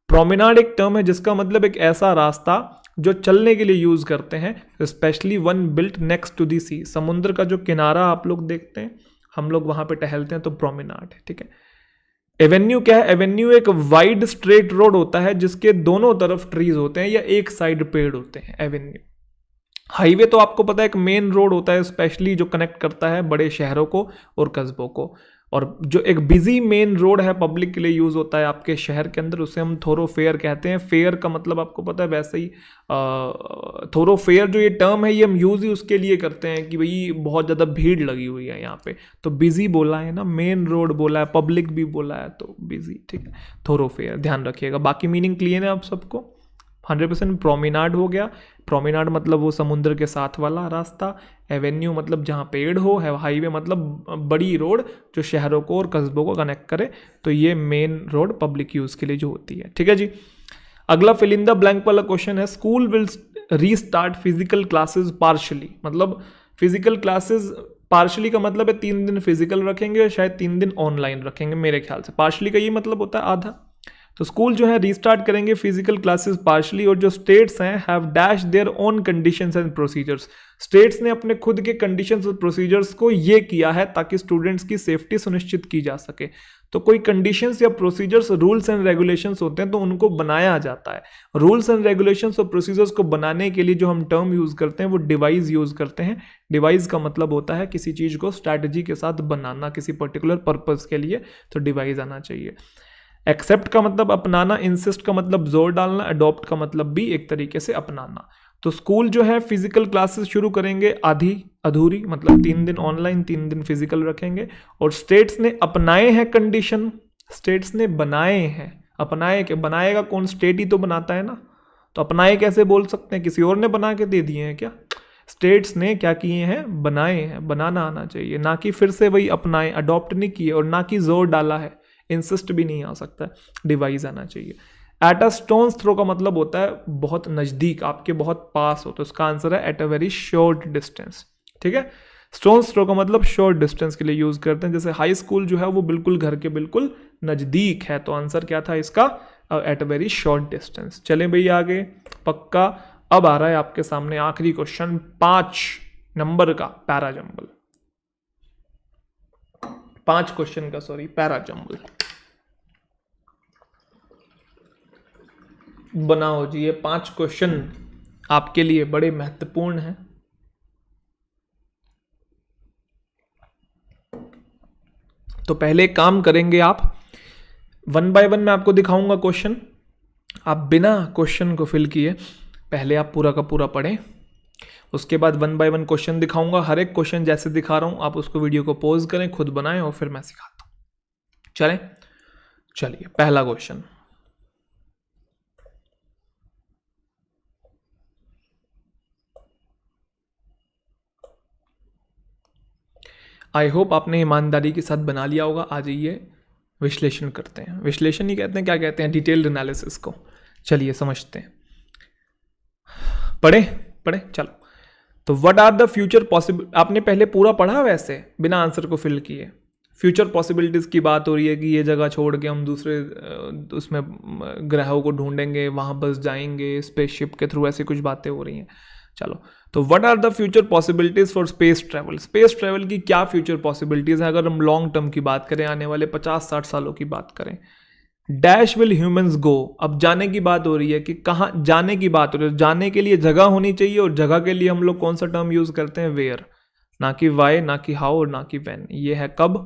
प्रोमेनाड एक टर्म है जिसका मतलब एक ऐसा रास्ता जो चलने के लिए यूज करते हैं, specially one built next to the sea. समुद्र का जो किनारा आप लोग देखते हैं, हम लोग वहां पे टहलते हैं, तो प्रोमेनाड है, ठीक है। एवेन्यू क्या है? एवेन्यू एक वाइड स्ट्रेट रोड होता है जिसके दोनों तरफ ट्रीज होते हैं या एक साइड पेड़ होते हैं, एवेन्यू। हाईवे तो आपको पता है एक मेन रोड होता है, स्पेशली जो कनेक्ट करता है बड़े शहरों को और कस्बों को। और जो एक बिजी मेन रोड है, पब्लिक के लिए यूज होता है आपके शहर के अंदर, उसे हम थोरोफेयर कहते हैं। फेयर का मतलब आपको पता है, वैसे ही थोरोफेयर जो ये टर्म है ये हम यूज ही उसके लिए करते हैं कि भाई बहुत ज़्यादा भीड़ लगी हुई है यहाँ पे, तो बिजी बोला है ना, मेन रोड बोला है, पब्लिक भी बोला है, तो बिजी, ठीक है। थोरोफेयर ध्यान रखिएगा। बाकी मीनिंग क्लियर है आप सबको? 100%। प्रोमेनाड हो गया। प्रोमेनाड मतलब वो समुद्र के साथ वाला रास्ता, एवेन्यू मतलब जहाँ पेड़ हो, है हाईवे मतलब बड़ी रोड जो शहरों को और कस्बों को कनेक्ट करे, तो ये मेन रोड पब्लिक यूज के लिए जो होती है, ठीक है जी। अगला फिल इन द ब्लैंक वाला क्वेश्चन है, school will restart physical classes partially. मतलब फिजिकल क्लासेस पार्शली का मतलब है 3 दिन फिजिकल रखेंगे और शायद 3 दिन ऑनलाइन रखेंगे, मेरे ख्याल से। पार्शली का ये मतलब होता है आधा। तो स्कूल जो है रीस्टार्ट करेंगे फिजिकल क्लासेस पार्शली, और जो स्टेट्स हैं have dash their own conditions and procedures. States ने अपने खुद के कंडीशंस और प्रोसीजर्स को ये किया है ताकि स्टूडेंट्स की सेफ्टी सुनिश्चित की जा सके। तो कोई कंडीशंस या प्रोसीजर्स, रूल्स एंड रेगुलेशंस होते हैं तो उनको बनाया जाता है। रूल्स एंड रेगुलेशंस और प्रोसीजर्स को बनाने के लिए जो हम टर्म यूज करते हैं वो डिवाइस यूज करते हैं। डिवाइस का मतलब होता है किसी चीज को स्ट्रैटेजी के साथ बनाना किसी पर्टिकुलर पर्पस के लिए, तो डिवाइस आना चाहिए। एक्सेप्ट का मतलब अपनाना, इंसिस्ट का मतलब जोर डालना, अडॉप्ट का मतलब भी एक तरीके से अपनाना। तो स्कूल जो है फिजिकल क्लासेस शुरू करेंगे आधी अधूरी, मतलब 3 दिन ऑनलाइन 3 दिन फिजिकल रखेंगे। और स्टेट्स ने अपनाए हैं कंडीशन, स्टेट्स ने बनाए हैं। अपनाए के बनाएगा कौन? स्टेट ही तो बनाता है ना, तो अपनाए कैसे बोल सकते हैं? किसी और ने बना के दे दिए हैं क्या? स्टेट्स ने क्या किए हैं? बनाए हैं। बनाना आना चाहिए, ना कि फिर से वही अपनाए, अडॉप्ट नहीं किए, और ना कि जोर डाला है, इंसिस्ट भी नहीं आ सकता, डिवाइस आना चाहिए। एट अ स्टोन्स थ्रो का मतलब होता है बहुत नज़दीक, आपके बहुत पास हो, तो इसका आंसर है at a very short distance, ठीक है। स्टोन्स थ्रो का मतलब शॉर्ट डिस्टेंस के लिए यूज करते हैं, जैसे हाई स्कूल जो है वो बिल्कुल घर के बिल्कुल नज़दीक है, तो आंसर क्या था इसका? At a very short distance. चलें भाई आगे, पक्का। अब आ रहा है आपके सामने आखिरी क्वेश्चन, 5 नंबर का पैराजंबल, 5 क्वेश्चन का, सॉरी, पैराजंबल। बनाओ जी, ये 5 क्वेश्चन आपके लिए बड़े महत्वपूर्ण हैं। तो पहले काम करेंगे आप, 1 बाय 1 मैं आपको दिखाऊंगा क्वेश्चन, आप बिना क्वेश्चन को फिल किए पहले आप पूरा का पूरा पढ़ें, उसके बाद 1 बाय 1 क्वेश्चन दिखाऊंगा। हर एक क्वेश्चन जैसे दिखा रहा हूं आप उसको वीडियो को पॉज करें, खुद बनाएं और फिर मैं सिखाता हूं। चलिए पहला क्वेश्चन, आई होप आपने ईमानदारी के साथ बना लिया होगा। आ जाइए विश्लेषण करते हैं। विश्लेषण ही कहते हैं, क्या कहते हैं? डिटेल्ड एनालिसिस को। चलिए समझते हैं, पढ़े चलो। तो what are the future possible, आपने पहले पूरा पढ़ा वैसे बिना आंसर को फिल किए। फ्यूचर पॉसिबिलिटीज़ की बात हो रही है कि ये जगह छोड़ के हम दूसरे उसमें ग्रहों को ढूंढेंगे, वहाँ बस जाएंगे स्पेसशिप के थ्रू, ऐसी कुछ बातें हो रही हैं। चलो, तो what are the future possibilities for space travel. Space travel की क्या फ्यूचर पॉसिबिलिटीज़ हैं अगर हम लॉन्ग टर्म की बात करें, आने वाले 50-60 सालों की बात करें। डैश विल ह्यूमंस गो, अब जाने की बात हो रही है कि कहाँ जाने की बात हो रही है। जाने के लिए जगह होनी चाहिए, और जगह के लिए हम लोग कौन सा टर्म यूज़ करते हैं? वेयर, ना कि वाई, ना कि हाउ और ना कि व्हेन। ये है कब,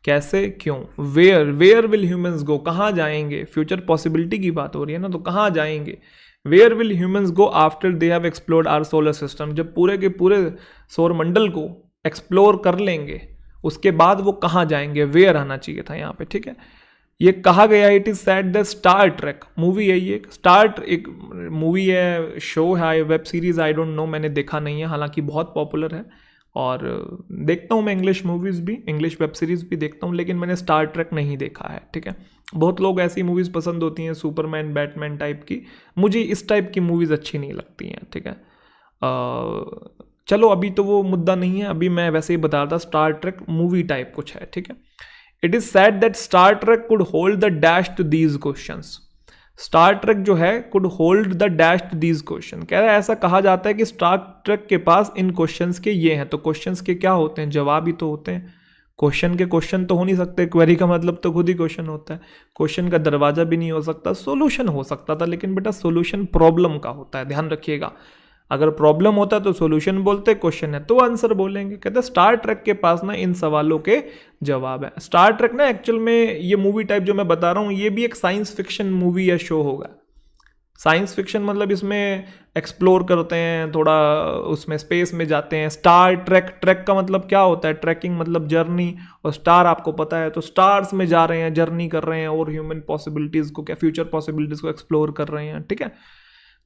कैसे, क्यों। वेयर विल ह्यूमंस गो, कहाँ जाएंगे। फ्यूचर पॉसिबिलिटी की बात हो रही है ना, तो कहाँ जाएंगे। Where will humans go after they have explored our solar system, जब पूरे के पूरे सौर मंडल को एक्सप्लोर कर लेंगे उसके बाद वो कहाँ जाएंगे। वेयर आना चाहिए था यहाँ पे, ठीक है। ये कहा गया, it is said the Star Trek movie है, ये एक मूवी है, शो है, web series, I don't know, मैंने देखा नहीं है, हालांकि बहुत पॉपुलर है और देखता हूँ मैं इंग्लिश मूवीज़ भी, इंग्लिश वेब सीरीज़ भी देखता हूँ, लेकिन मैंने स्टार ट्रेक नहीं देखा है, ठीक है। बहुत लोग ऐसी मूवीज़ पसंद होती हैं सुपरमैन बैटमैन टाइप की, मुझे इस टाइप की मूवीज़ अच्छी नहीं लगती हैं, ठीक है। चलो अभी तो वो मुद्दा नहीं है, अभी मैं वैसे ही बता रहा था, स्टार ट्रेक मूवी टाइप कुछ है, ठीक है। It is said that Star Trek could hold the dash to these questions. Star Trek जो है could hold the dashed these question, कह रहा है ऐसा कहा जाता है कि स्टार ट्रेक के पास इन क्वेश्चंस के ये हैं। तो क्वेश्चंस के क्या होते हैं? जवाब ही तो होते हैं। क्वेश्चन के क्वेश्चन तो हो नहीं सकते, क्वेरी का मतलब तो खुद ही क्वेश्चन होता है। क्वेश्चन का दरवाजा भी नहीं हो सकता, सॉल्यूशन हो सकता था, लेकिन बेटा सॉल्यूशन प्रॉब्लम का होता है, ध्यान रखिएगा। अगर प्रॉब्लम होता है तो सॉल्यूशन बोलते, क्वेश्चन है तो आंसर बोलेंगे। कहते हैं स्टार ट्रेक के पास ना इन सवालों के जवाब है। स्टार ट्रेक ना एक्चुअल में ये मूवी टाइप जो मैं बता रहा हूँ ये भी एक साइंस फिक्शन मूवी या शो होगा। साइंस फिक्शन मतलब इसमें एक्सप्लोर करते हैं, थोड़ा उसमें स्पेस में जाते हैं। स्टार ट्रेक, ट्रैक का मतलब क्या होता है? ट्रैकिंग मतलब जर्नी, और स्टार आपको पता है, तो स्टार्स में जा रहे हैं, जर्नी कर रहे हैं और ह्यूमन पॉसिबिलिटीज़ को, क्या फ्यूचर पॉसिबिलिटीज़ को एक्सप्लोर कर रहे हैं, ठीक है।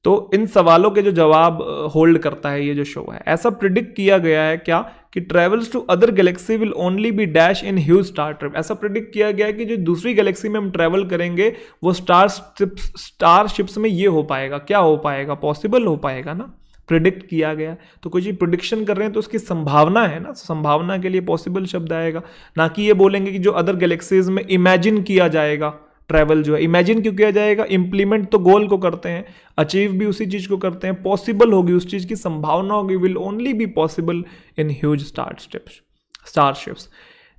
तो इन सवालों के जो जवाब होल्ड करता है ये जो शो है। ऐसा प्रिडिक्ट किया गया है क्या कि travels to other galaxy will only be dash in huge star trip. ऐसा प्रिडिक्ट किया गया है कि जो दूसरी गैलेक्सी में हम ट्रेवल करेंगे वो स्टार शिप्स में ये हो पाएगा, क्या हो पाएगा, पॉसिबल हो पाएगा ना, प्रिडिक्ट किया गया। तो कोई चीज प्रिडिक्शन कर रहे हैं तो उसकी संभावना है ना, संभावना के लिए पॉसिबल शब्द आएगा, ना कि ये बोलेंगे कि जो अदर गैलेक्सीज में इमेजिन किया जाएगा ट्रैवल जो है। इमेजिन क्यों किया जाएगा? इंप्लीमेंट तो गोल को करते हैं, अचीव भी उसी चीज को करते हैं, पॉसिबल होगी उस चीज की संभावना होगी, will only be possible in huge starships.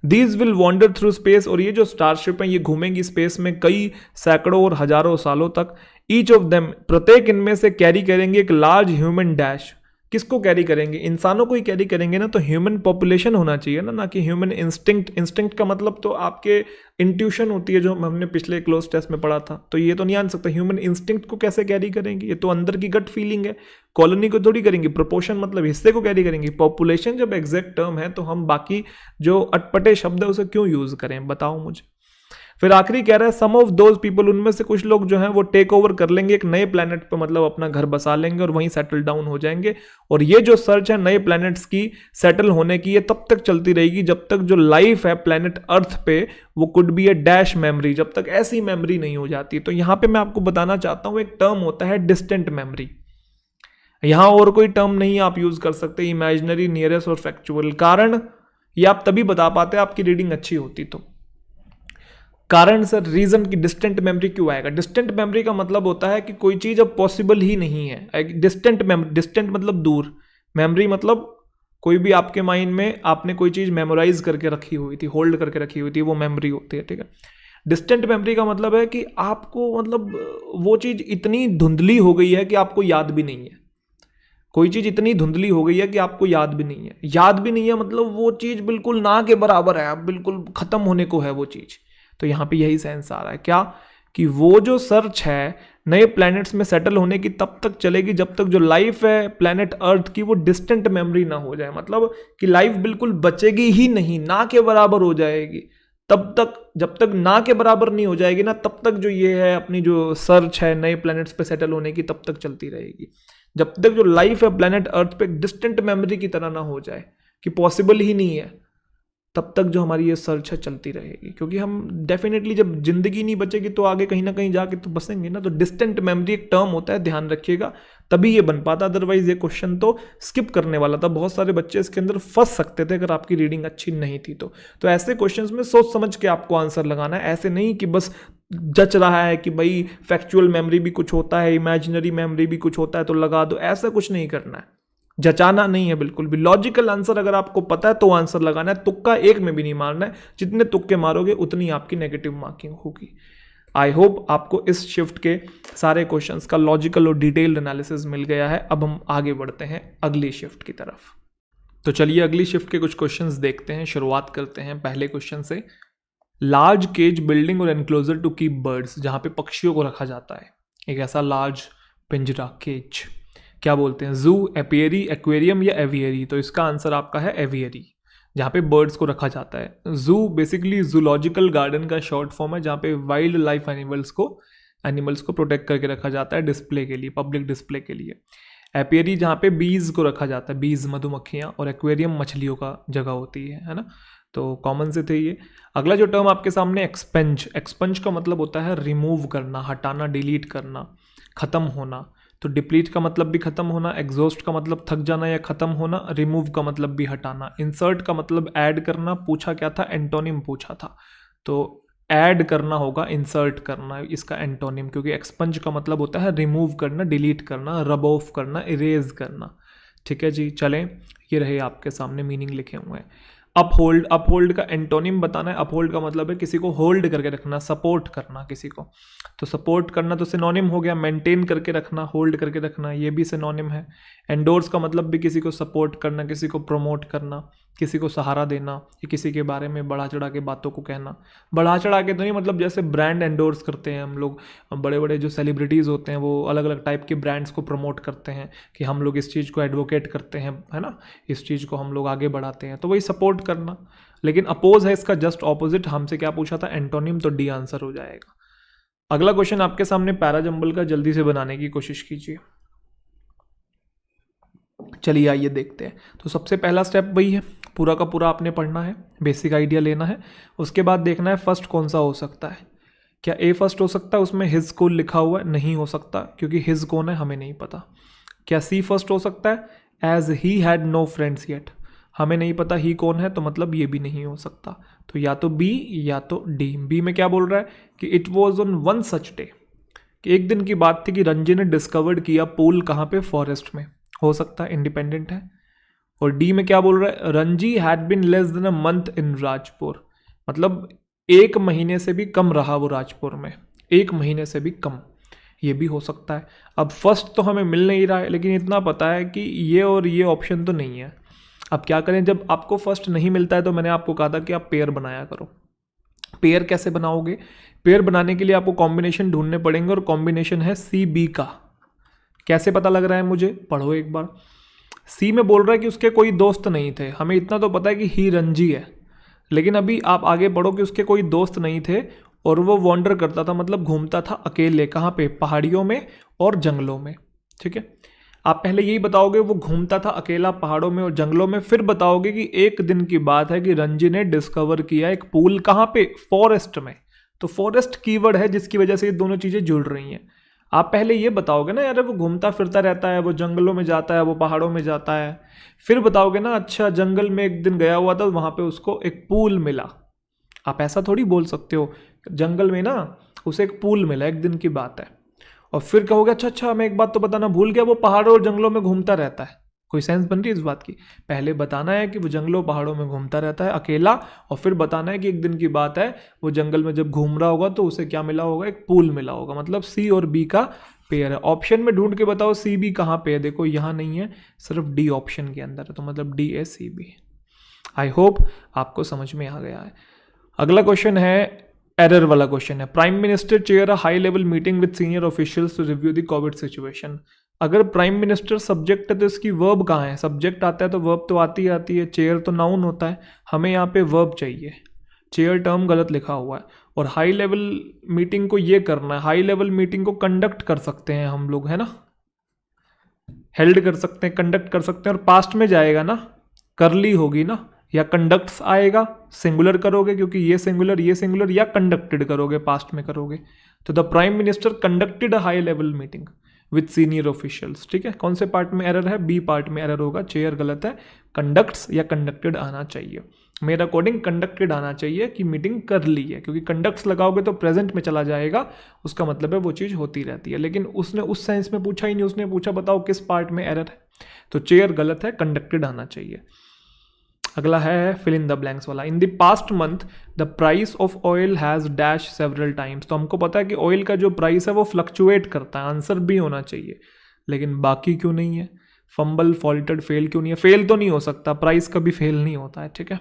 These will wander through space, और ये जो स्टारशिप है ये घूमेंगी स्पेस में कई सैकड़ों और हजारों सालों तक। ईच ऑफ देम, प्रत्येक इनमें से कैरी करेंगे एक लार्ज ह्यूमन डैश। किसको कैरी करेंगे? इंसानों को ही कैरी करेंगे ना, तो ह्यूमन पॉपुलेशन होना चाहिए ना कि ह्यूमन इंस्टिंक्ट। इंस्टिंक्ट का मतलब तो आपके इंट्यूशन होती है जो हमने पिछले क्लोज टेस्ट में पढ़ा था, तो ये तो नहीं आन सकता। ह्यूमन इंस्टिंक्ट को कैसे कैरी करेंगे? ये तो अंदर की गट फीलिंग है, कॉलोनी को थोड़ी करेंगे। प्रोपोर्शन मतलब हिस्से को कैरी करेंगे। पॉपुलेशन जब एग्जैक्ट टर्म है तो हम बाकी जो अटपटे शब्द है उसे क्यों यूज करें, बताओ मुझे। फिर आखिरी कह रहा है सम ऑफ दोज पीपल, उनमें से कुछ लोग जो हैं वो टेक ओवर कर लेंगे एक नए प्लैनेट पे, मतलब अपना घर बसा लेंगे और वहीं सेटल डाउन हो जाएंगे। और ये जो सर्च है नए प्लैनेट्स की सेटल होने की, ये तब तक चलती रहेगी जब तक जो लाइफ है प्लैनेट अर्थ पे वो could be A dash memory, जब तक ऐसी मेमोरी नहीं हो जाती। तो यहां पे मैं आपको बताना चाहता हूं एक टर्म होता है डिस्टेंट मेमोरी। यहां और कोई टर्म नहीं आप यूज कर सकते, इमेजिनरी, नियरेस्ट और फैक्चुअल। कारण ये आप तभी बता पाते आपकी रीडिंग अच्छी होती तो। कारण सर, रीजन की डिस्टेंट मेमोरी क्यों आएगा? डिस्टेंट मेमोरी का मतलब होता है कि कोई चीज अब पॉसिबल ही नहीं है। डिस्टेंट मेमोरी, डिस्टेंट मतलब दूर, मेमोरी मतलब कोई भी आपके माइंड में आपने कोई चीज मेमोराइज करके रखी हुई थी, होल्ड करके रखी हुई थी, वो मेमोरी होती है, ठीक है। डिस्टेंट मेमोरी का मतलब है कि आपको मतलब वो चीज इतनी धुंधली हो गई है कि आपको याद भी नहीं है। कोई चीज इतनी धुंधली हो गई है कि आपको याद भी नहीं है। याद भी नहीं है मतलब वो चीज बिल्कुल ना के बराबर है, अब बिल्कुल खत्म होने को है वो चीज। तो यहाँ पे यही सेंस आ रहा है क्या कि वो जो सर्च है नए प्लैनेट्स में सेटल होने की तब तक चलेगी जब तक जो लाइफ है प्लैनेट अर्थ की वो डिस्टेंट मेमोरी ना हो जाए, मतलब कि लाइफ बिल्कुल बचेगी ही नहीं, ना के बराबर हो जाएगी। तब तक, जब तक ना के बराबर नहीं हो जाएगी ना, तब तक जो ये है अपनी जो सर्च है नए प्लैनेट्स पे सेटल होने की तब तक चलती रहेगी, जब तक जो लाइफ है प्लैनेट अर्थ पे डिस्टेंट मेमोरी की तरह ना हो जाए कि पॉसिबल ही नहीं है, तब तक जो हमारी ये सर्च है चलती रहेगी। क्योंकि हम डेफिनेटली जब जिंदगी नहीं बचेगी तो आगे कहीं ना कहीं जाके तो बसेंगे ना। तो डिस्टेंट मेमोरी एक टर्म होता है, ध्यान रखिएगा, तभी ये बन पाता, अदरवाइज ये क्वेश्चन तो स्किप करने वाला था। बहुत सारे बच्चे इसके अंदर फंस सकते थे अगर आपकी रीडिंग अच्छी नहीं थी तो ऐसे क्वेश्चंस में सोच समझ के आपको आंसर लगाना है। ऐसे नहीं कि बस जच रहा है कि भाई फैक्चुअल मेमोरी भी कुछ होता है, इमेजिनरी मेमोरी भी कुछ होता है तो लगा दो, ऐसा कुछ नहीं करना है, जचाना नहीं है बिल्कुल भी। लॉजिकल आंसर अगर आपको पता है तो आंसर लगाना है, तुक्का एक में भी नहीं मारना है। जितने तुक्के मारोगे उतनी आपकी नेगेटिव मार्किंग होगी। आई होप आपको इस शिफ्ट के सारे क्वेश्चंस का लॉजिकल और डिटेल्ड एनालिसिस मिल गया है। अब हम आगे बढ़ते हैं अगली शिफ्ट की तरफ। तो चलिए अगली शिफ्ट के कुछ क्वेश्चंस देखते हैं। शुरुआत करते हैं पहले क्वेश्चन से। लार्ज केज बिल्डिंग और एनक्लोजर टू कीप बर्ड्स, जहाँ पे पक्षियों को रखा जाता है, एक ऐसा लार्ज पिंजरा, केज, क्या बोलते हैं? जू, एपियरी, एक्वेरियम या एवियरी? तो इसका आंसर आपका है एवियरी, जहाँ पे बर्ड्स को रखा जाता है। जू बेसिकली जूलॉजिकल गार्डन का शॉर्ट फॉर्म है, जहाँ पे वाइल्ड लाइफ एनिमल्स को प्रोटेक्ट करके रखा जाता है डिस्प्ले के लिए, पब्लिक डिस्प्ले के लिए। एपियरी जहाँ पे बीज को रखा जाता है, बीज मधुमक्खियाँ, और एक्वेरियम मछलियों का जगह होती है ना। तो कॉमन से थे ये। अगला जो टर्म आपके सामने एक्सपेंज, एक्सपेंज का मतलब होता है रिमूव करना, हटाना, डिलीट करना, खत्म होना। तो डिप्लीट का मतलब भी खत्म होना, एग्जॉस्ट का मतलब थक जाना या खत्म होना, रिमूव का मतलब भी हटाना, इंसर्ट का मतलब ऐड करना। पूछा क्या था? एंटोनिम पूछा था। तो ऐड करना होगा, इंसर्ट करना इसका एंटोनिम, क्योंकि एक्सपंज का मतलब होता है रिमूव करना, डिलीट करना, रब ऑफ करना, इरेज करना। ठीक है जी, चलें, ये रहे आपके सामने मीनिंग लिखे हुए हैं। अपहोल्ड, अपहोल्ड का एंटोनिम बताना है। अपहोल्ड का मतलब है किसी को होल्ड करके रखना, सपोर्ट करना किसी को। तो सपोर्ट करना तो सिनोनिम हो गया, मेंटेन करके रखना, होल्ड करके रखना, ये भी सिनोनिम है। एंडोर्स का मतलब भी किसी को सपोर्ट करना, किसी को प्रमोट करना, किसी को सहारा देना, या किसी के बारे में बढ़ा चढ़ा के बातों को कहना। बढ़ा चढ़ा के तो नहीं, मतलब जैसे ब्रांड एंडोर्स करते हैं हम लोग, बड़े बड़े जो सेलिब्रिटीज़ होते हैं वो अलग अलग टाइप के ब्रांड्स को प्रमोट करते हैं कि हम लोग इस चीज़ को एडवोकेट करते हैं, है ना, इस चीज़ को हम लोग आगे बढ़ाते हैं, तो वही सपोर्ट करना। लेकिन अपोज है इसका जस्ट ऑपोजिट। हमसे क्या पूछा था, एंटोनिम, तो डी आंसर हो जाएगा। अगला क्वेश्चन आपके सामने पैराजंबल का, जल्दी से बनाने की कोशिश कीजिए। चलिए आइए देखते हैं। तो सबसे पहला स्टेप वही है, पूरा का पूरा आपने पढ़ना है, बेसिक आइडिया लेना है। उसके बाद देखना है फर्स्ट कौन सा हो सकता है। क्या ए फर्स्ट हो सकता है, उसमें हिज को लिखा हुआ है? नहीं हो सकता, क्योंकि हिज कौन है हमें नहीं पता। क्या सी फर्स्ट हो सकता है, as he had no friends yet? हमें नहीं पता ही कौन है, तो मतलब ये भी नहीं हो सकता। तो या तो बी या तो डी। बी में क्या बोल रहा है कि it was on one such day, कि एक दिन की बात थी कि रंजी ने डिस्कवर्ड किया पूल कहाँ पे, फॉरेस्ट में। हो सकता है, इंडिपेंडेंट है। और डी में क्या बोल रहा है, Ranji had been less than a month in Rajpur, मतलब 1 महीने से भी कम रहा वो राजपुर में, 1 महीने से भी कम, ये भी हो सकता है। अब फर्स्ट तो हमें मिल नहीं रहा है, लेकिन इतना पता है कि ये और ये ऑप्शन तो नहीं है। अब क्या करें, जब आपको फर्स्ट नहीं मिलता है तो मैंने आपको कहा था कि आप पेयर बनाया करो। पेयर कैसे बनाओगे, पेयर बनाने के लिए आपको कॉम्बिनेशन ढूंढने पड़ेंगे, और कॉम्बिनेशन है सी बी का। कैसे पता लग रहा है मुझे, पढ़ो एक बार। सी में बोल रहा है कि उसके कोई दोस्त नहीं थे, हमें इतना तो पता है कि ही रंजी है, लेकिन अभी आप आगे पढ़ो कि उसके कोई दोस्त नहीं थे और वो वॉन्डर करता था, मतलब घूमता था अकेले, कहाँ पे, पहाड़ियों में और जंगलों में। ठीक है, आप पहले यही बताओगे वो घूमता था अकेला पहाड़ों में और जंगलों में, फिर बताओगे कि एक दिन की बात है कि रंजी ने डिस्कवर किया एक पूल, कहाँ पे, फॉरेस्ट में। तो फॉरेस्ट कीवर्ड है जिसकी वजह से ये दोनों चीज़ें जुड़ रही हैं। आप पहले ये बताओगे ना, यार वो घूमता फिरता रहता है, वो जंगलों में जाता है, वो पहाड़ों में जाता है, फिर बताओगे ना अच्छा जंगल में एक दिन गया हुआ था, वहाँ पे उसको एक पूल मिला। आप ऐसा थोड़ी बोल सकते हो, जंगल में ना उसे एक पूल मिला, एक दिन की बात है, और फिर कहोगे अच्छा अच्छा मैं एक बात तो बताना भूल गया, वो पहाड़ों और जंगलों में घूमता रहता है। कोई सेंस बन रही है इस बात की? पहले बताना है कि वो जंगलों पहाड़ों में घूमता रहता है अकेला, और फिर बताना है कि एक दिन की बात है वो जंगल में जब घूम रहा होगा तो उसे क्या मिला होगा, एक पूल मिला होगा। मतलब सी और बी का पेयर है। ऑप्शन में ढूंढ के बताओ सी बी कहाँ पे है, देखो यहाँ नहीं है, सिर्फ डी ऑप्शन के अंदर है, तो मतलब D A C B. I hope आपको समझ में आ गया है। अगला क्वेश्चन है एरर वाला क्वेश्चन है। Prime minister chair a high level meeting with senior officials to review the covid situation. अगर प्राइम मिनिस्टर सब्जेक्ट है तो इसकी वर्ब कहाँ है? सब्जेक्ट आता है तो वर्ब तो आती है, चेयर तो नाउन होता है, हमें यहाँ पे वर्ब चाहिए। चेयर टर्म गलत लिखा हुआ है, और हाई लेवल मीटिंग को ये करना है, हाई लेवल मीटिंग को कंडक्ट कर सकते हैं हम लोग, है ना, हेल्ड कर सकते हैं, कंडक्ट कर सकते हैं, और पास्ट में जाएगा ना, करली होगी ना, या कंडक्ट्स आएगा, सिंगुलर करोगे क्योंकि ये सिंगुलर, या कंडक्टेड करोगे, पास्ट में करोगे। तो the prime minister conducted a high level meeting with senior officials. ठीक है, कौन से पार्ट में एरर है? बी पार्ट में एरर होगा, चेयर गलत है, कंडक्ट्स या कंडक्टेड आना चाहिए। मेरे अकॉर्डिंग कंडक्टेड आना चाहिए कि मीटिंग कर ली है, क्योंकि कंडक्ट्स लगाओगे तो प्रेजेंट में चला जाएगा, उसका मतलब है वो चीज़ होती रहती है। लेकिन उसने उस सेंस में पूछा ही नहीं, उसने पूछा बताओ किस पार्ट में एरर है, तो चेयर गलत है, कंडक्टेड आना चाहिए। अगला है फिल इन द ब्लैंक्स वाला। In the past month the price of oil has dash several times. तो हमको पता है कि ऑयल का जो प्राइस है वो फ्लक्चुएट करता है, आंसर भी होना चाहिए, लेकिन बाकी क्यों नहीं है? फंबल, फॉल्टर्ड, फेल क्यों नहीं है? फेल तो नहीं हो सकता, प्राइस कभी फेल नहीं होता है। ठीक है,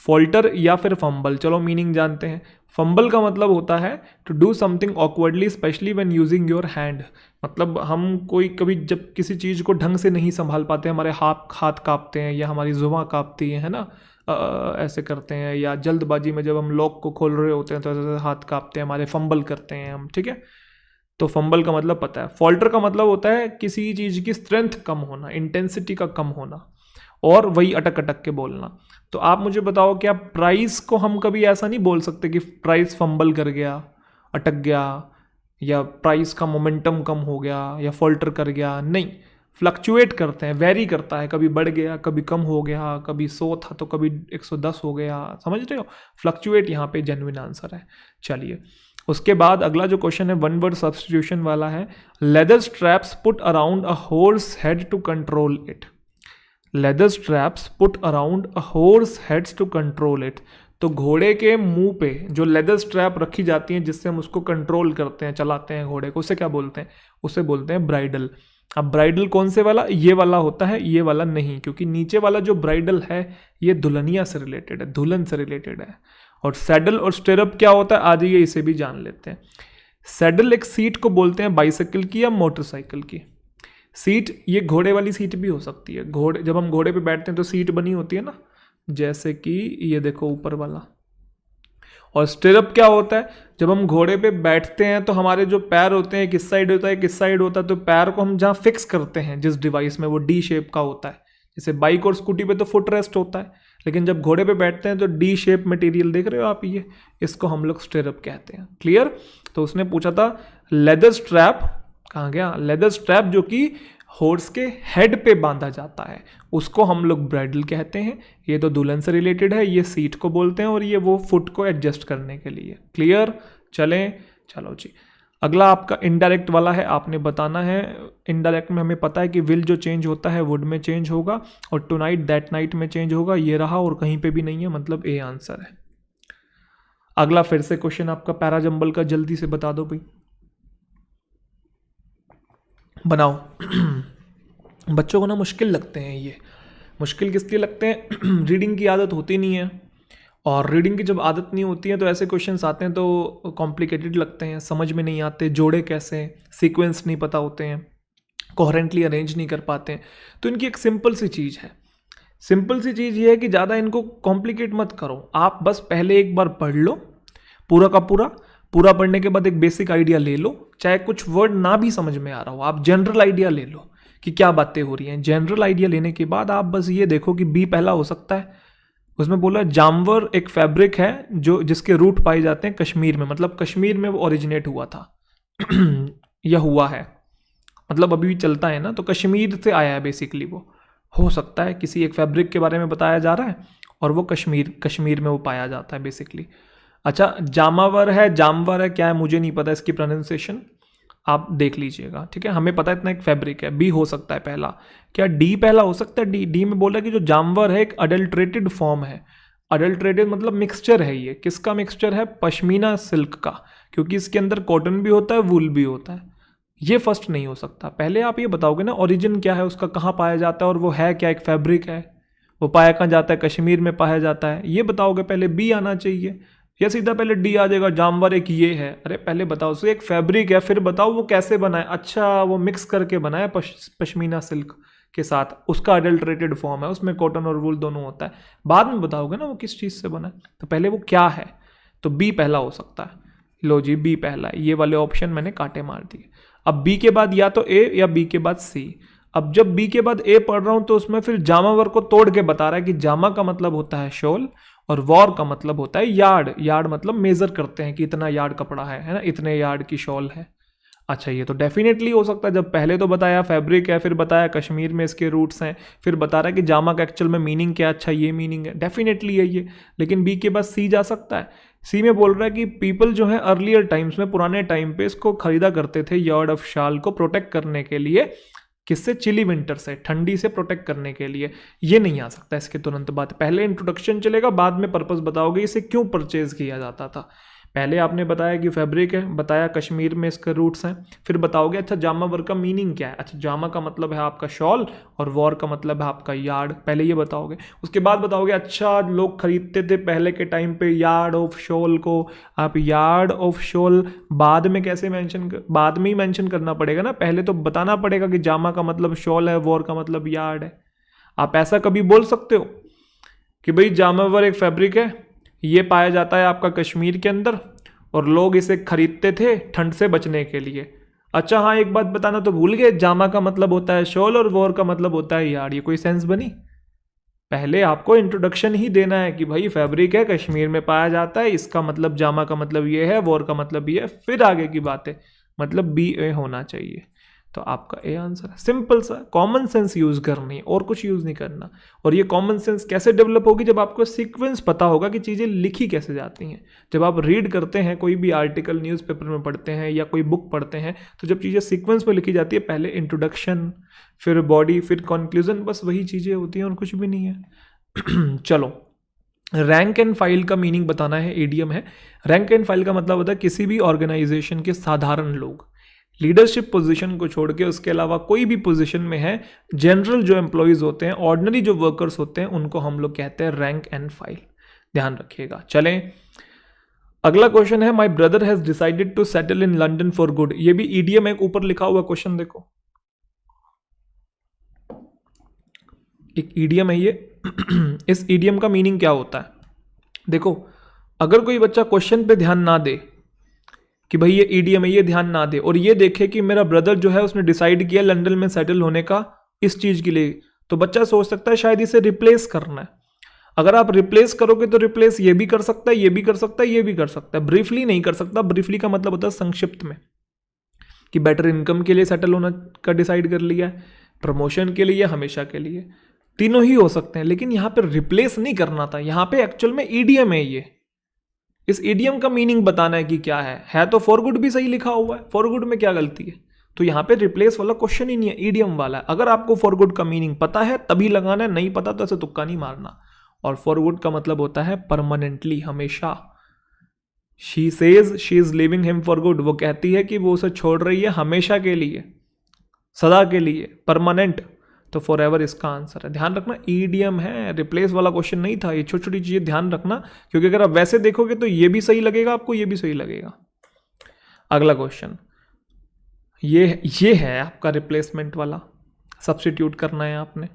फॉल्टर या फिर फंबल, चलो मीनिंग जानते हैं। फंबल का मतलब होता है to do something awkwardly specially when using your hand. मतलब हम कोई कभी जब किसी चीज़ को ढंग से नहीं संभाल पाते, हमारे हाथ कांपते हैं या हमारी जुबां कांपती है ना, ऐसे करते हैं, या जल्दबाजी में जब हम लॉक को खोल रहे होते हैं तो ऐसे हाथ कांपते हैं हमारे, फंबल करते हैं हम। ठीक है, तो फंबल का मतलब पता है। फॉल्टर का मतलब होता है किसी चीज़ की स्ट्रेंथ कम होना, इंटेंसिटी का कम होना, और वही अटक अटक के बोलना। तो आप मुझे बताओ, क्या प्राइस को हम कभी ऐसा नहीं बोल सकते कि प्राइस फंबल कर गया, अटक गया, या प्राइस का मोमेंटम कम हो गया, या फॉल्टर कर गया? नहीं, फ्लक्चुएट करते हैं, वेरी करता है, कभी बढ़ गया, कभी कम हो गया, कभी 100 था तो कभी 110 हो गया, समझ रहे हो? फ्लक्चुएट यहाँ पे जेन्युइन आंसर है। चलिए उसके बाद अगला जो क्वेश्चन है वन वर्ड सब्स्टिट्यूशन वाला है। Leather straps put around a horse head to control it. Leather straps put around a horse heads to control it. तो घोड़े के मुंह पे जो लेदर स्ट्रैप रखी जाती हैं जिससे हम उसको कंट्रोल करते हैं, चलाते हैं घोड़े को, उसे क्या बोलते हैं? उसे बोलते हैं ब्राइडल। अब ब्राइडल कौन से वाला? ये वाला होता है, ये वाला नहीं, क्योंकि नीचे वाला जो ब्राइडल है ये दुल्हनिया से रिलेटेड है, दुल्हन से रिलेटेड है। और सैडल और स्टिरअप क्या होता है, आज ये इसे भी जान लेते हैं। सैडल एक सीट को बोलते हैं बाइसाइकिल की या मोटरसाइकिल की। सीट ये घोड़े वाली सीट भी हो सकती है, घोड़े जब हम घोड़े पे बैठते हैं तो सीट बनी होती है ना, जैसे कि ये देखो ऊपर वाला। और स्टिरअप क्या होता है? जब हम घोड़े पे बैठते हैं तो हमारे जो पैर होते हैं किस साइड होता है, किस साइड होता है, तो पैर को हम जहाँ फिक्स करते हैं जिस डिवाइस में, वो डी शेप का होता है। जैसे बाइक और स्कूटी पे तो फुट रेस्ट होता है, लेकिन जब घोड़े पे बैठते हैं तो डी शेप मटेरियल देख रहे हो आप, ये इसको हम लोग स्टिरअप कहते हैं। क्लियर? तो उसने पूछा था लेदर स्ट्रैप, कहाँ गया? लेदर स्ट्रैप जो कि हॉर्स के हेड पे बांधा जाता है उसको हम लोग ब्राइडल कहते हैं। ये तो दुल्हन से रिलेटेड है, ये सीट को बोलते हैं, और ये वो फुट को एडजस्ट करने के लिए। क्लियर? चलें, चलो जी। अगला आपका इनडायरेक्ट वाला है, आपने बताना है। इनडायरेक्ट में हमें पता है कि विल जो चेंज होता है वुड में चेंज होगा, और टू नाइट दैट नाइट में चेंज होगा। ये रहा और कहीं पे भी नहीं है, मतलब ए आंसर है। अगला फिर से क्वेश्चन आपका पैरा जंबल का, जल्दी से बता दो भाई, बनाओ। बच्चों को ना मुश्किल लगते हैं ये। मुश्किल किस लिए लगते हैं? रीडिंग की आदत होती नहीं है, और रीडिंग की जब आदत नहीं होती है तो ऐसे क्वेश्चंस आते हैं तो कॉम्प्लिकेटेड लगते हैं, समझ में नहीं आते, जोड़े कैसे, सीक्वेंस नहीं पता होते हैं, कोहेरेंटली अरेंज नहीं कर पाते हैं। तो इनकी एक सिंपल सी चीज़ है, सिंपल सी चीज़ ये है कि ज़्यादा इनको कॉम्प्लिकेट मत करो। आप बस पहले एक बार पढ़ लो पूरा का पूरा पढ़ने के बाद एक बेसिक आइडिया ले लो। चाहे कुछ वर्ड ना भी समझ में आ रहा हो, आप जनरल आइडिया ले लो कि क्या बातें हो रही हैं। जनरल आइडिया लेने के बाद आप बस ये देखो कि बी पहला हो सकता है। उसमें बोला जामवर एक फैब्रिक है जो जिसके रूट पाए जाते हैं कश्मीर में, मतलब कश्मीर में वो ओरिजिनेट हुआ था या हुआ है, मतलब अभी भी चलता है ना, तो कश्मीर से आया है बेसिकली। वो हो सकता है किसी एक फैब्रिक के बारे में बताया जा रहा है और वो कश्मीर में वो पाया जाता है बेसिकली। अच्छा, जामावर है, जामवर है, क्या है मुझे नहीं पता इसकी प्रोनाउंसिएशन, आप देख लीजिएगा, ठीक है। हमें पता है इतना एक फैब्रिक है। बी हो सकता है पहला। क्या डी पहला हो सकता है? डी में बोला कि जो जामवर है एक अडल्ट्रेटेड फॉर्म है। अडल्ट्रेटेड मतलब मिक्सचर है। ये किसका मिक्सचर है? पश्मीना सिल्क का, क्योंकि इसके अंदर कॉटन भी होता है, वूल भी होता है। ये फर्स्ट नहीं हो सकता। पहले आप ये बताओगे ना ओरिजिन क्या है उसका, कहाँ पाया जाता है, और वो है क्या, एक फैब्रिक है, वो पाया कहाँ जाता है, कश्मीर में पाया जाता है, ये बताओगे। पहले बी आना चाहिए, या सीधा पहले डी आ जाएगा, जानवर एक ये है। अरे पहले बताओ, सो एक फैब्रिक है, फिर बताओ वो कैसे बना है। अच्छा, वो मिक्स करके बना है पश्मीना सिल्क के साथ, उसका अडल्ट्रेटेड फॉर्म है, उसमें कॉटन और वूल दोनों होता है। बाद में बताओगे ना वो किस चीज़ से बना है, तो पहले वो क्या है। तो बी पहला हो सकता है। लो जी, बी पहला है। ये वाले ऑप्शन मैंने कांटे मार दिए। अब बी के बाद या तो ए या बी के बाद सी। अब जब बी के बाद ए पढ़ रहा हूं तो उसमें फिर जामावर को तोड़ के बता रहा है कि जामा का मतलब होता है शॉल, और वॉर का मतलब होता है यार्ड। यार्ड मतलब मेजर करते हैं कि इतना यार्ड कपड़ा है ना, इतने यार्ड की शॉल है। अच्छा, ये तो डेफिनेटली हो सकता है। जब पहले तो बताया फैब्रिक है, फिर बताया कश्मीर में इसके रूट्स हैं, फिर बता रहा है कि जामा का एक्चुअल में मीनिंग क्या। अच्छा, ये मीनिंग है, डेफिनेटली है ये। लेकिन बी के बाद सी जा सकता है। सी में बोल रहा है कि पीपल जो है अर्लियर टाइम्स में, पुराने टाइम पे इसको खरीदा करते थे यार्ड ऑफ शाल को प्रोटेक्ट करने के लिए। किससे? चिली विंटर से, ठंडी से प्रोटेक्ट करने के लिए। ये नहीं आ सकता इसके तुरंत बाद। पहले इंट्रोडक्शन चलेगा, बाद में पर्पस बताओगे इसे क्यों परचेज किया जाता था। पहले आपने बताया कि फैब्रिक है, बताया कश्मीर में इसके रूट्स हैं, फिर बताओगे अच्छा जामा वर्क का मीनिंग क्या है। अच्छा, जामा का मतलब है आपका शॉल और वॉर का मतलब है आपका यार्ड, पहले ये बताओगे। उसके बाद बताओगे अच्छा लोग खरीदते थे पहले के टाइम पे यार्ड ऑफ शॉल को। आप यार्ड ऑफ शॉल बाद में कैसे बाद में ही मेंशन करना पड़ेगा ना, पहले तो बताना पड़ेगा कि जामा का मतलब शॉल है, वॉर का मतलब यार्ड है। आप ऐसा कभी बोल सकते हो कि भाई जामावर एक फैब्रिक है, ये पाया जाता है आपका कश्मीर के अंदर, और लोग इसे खरीदते थे ठंड से बचने के लिए। अच्छा हाँ, एक बात बताना तो भूल गए, जामा का मतलब होता है शॉल और वॉर का मतलब होता है यार्ड। ये कोई सेंस बनी? पहले आपको इंट्रोडक्शन ही देना है कि भाई फैब्रिक है, कश्मीर में पाया जाता है, इसका मतलब जामा का मतलब ये है, वॉर का मतलब ये है, फिर आगे की बातें। मतलब बी ए होना चाहिए। तो आपका ए आंसर है। सिंपल सा कॉमन सेंस यूज करनी है और कुछ यूज नहीं करना। और ये कॉमन सेंस कैसे डेवलप होगी, जब आपको सीक्वेंस पता होगा कि चीज़ें लिखी कैसे जाती हैं। जब आप रीड करते हैं, कोई भी आर्टिकल न्यूज़पेपर में पढ़ते हैं या कोई बुक पढ़ते हैं, तो जब चीज़ें सीक्वेंस में लिखी जाती है, पहले इंट्रोडक्शन, फिर बॉडी, फिर कंक्लूजन, बस वही चीज़ें होती हैं और कुछ भी नहीं है। चलो, रैंक एंड फाइल का मीनिंग बताना है, ईडीएम है। रैंक एंड फाइल का मतलब होता है किसी भी ऑर्गेनाइजेशन के साधारण लोग, लीडरशिप पोजीशन को छोड़ के उसके अलावा कोई भी पोजीशन में है, जनरल जो एम्प्लॉयज होते हैं, ऑर्डिनरी जो वर्कर्स होते हैं, उनको हम लोग कहते हैं रैंक एंड फाइल। ध्यान रखिएगा। चलें, अगला क्वेश्चन है, my brother has decided to settle in London for good. ये भी ईडीएम है, ऊपर लिखा हुआ क्वेश्चन देखो, एक ईडीएम है ये। इस ईडीएम का मीनिंग क्या होता है? देखो, अगर कोई बच्चा क्वेश्चन पे ध्यान ना दे कि भाई ये ईडीएम है, ये ध्यान ना दे, और ये देखे कि मेरा ब्रदर जो है उसने डिसाइड किया लंदन में सेटल होने का इस चीज के लिए, तो बच्चा सोच सकता है शायद इसे रिप्लेस करना है। अगर आप रिप्लेस करोगे तो रिप्लेस ये भी कर सकता है, ये भी कर सकता है, ये भी कर सकता है, ब्रीफली नहीं कर सकता। ब्रीफली का मतलब होता है संक्षिप्त में, कि बेटर इनकम के लिए सेटल होना का डिसाइड कर लिया है, प्रमोशन के लिए, हमेशा के लिए, तीनों ही हो सकते हैं। लेकिन यहां पर रिप्लेस नहीं करना था, यहां पे एक्चुअल में ईडीएम है ये। इस ईडीएम का मीनिंग बताना है कि क्या है तो फॉर गुड भी सही लिखा हुआ है, फॉर गुड में क्या गलती है? तो यहां पे रिप्लेस वाला क्वेश्चन ही नहीं है, ईडीएम वाला है। अगर आपको फॉर गुड का मीनिंग पता है तभी लगाना है, नहीं पता तो ऐसे तुक्का नहीं मारना। और फॉर गुड का मतलब होता है परमानेंटली, हमेशा। She says she is living him for good, वो कहती है कि वो उसे छोड़ रही है हमेशा के लिए, सदा के लिए, परमानेंट। तो फॉर एवर इसका आंसर है। ध्यान रखना, ईडीएम है, रिप्लेस वाला क्वेश्चन नहीं था। ये छोटी छोटी चीजें ध्यान रखना, क्योंकि अगर आप वैसे देखोगे तो ये भी सही लगेगा आपको, ये भी सही लगेगा। अगला क्वेश्चन ये है आपका रिप्लेसमेंट वाला, सब्स्टिट्यूट करना है आपने।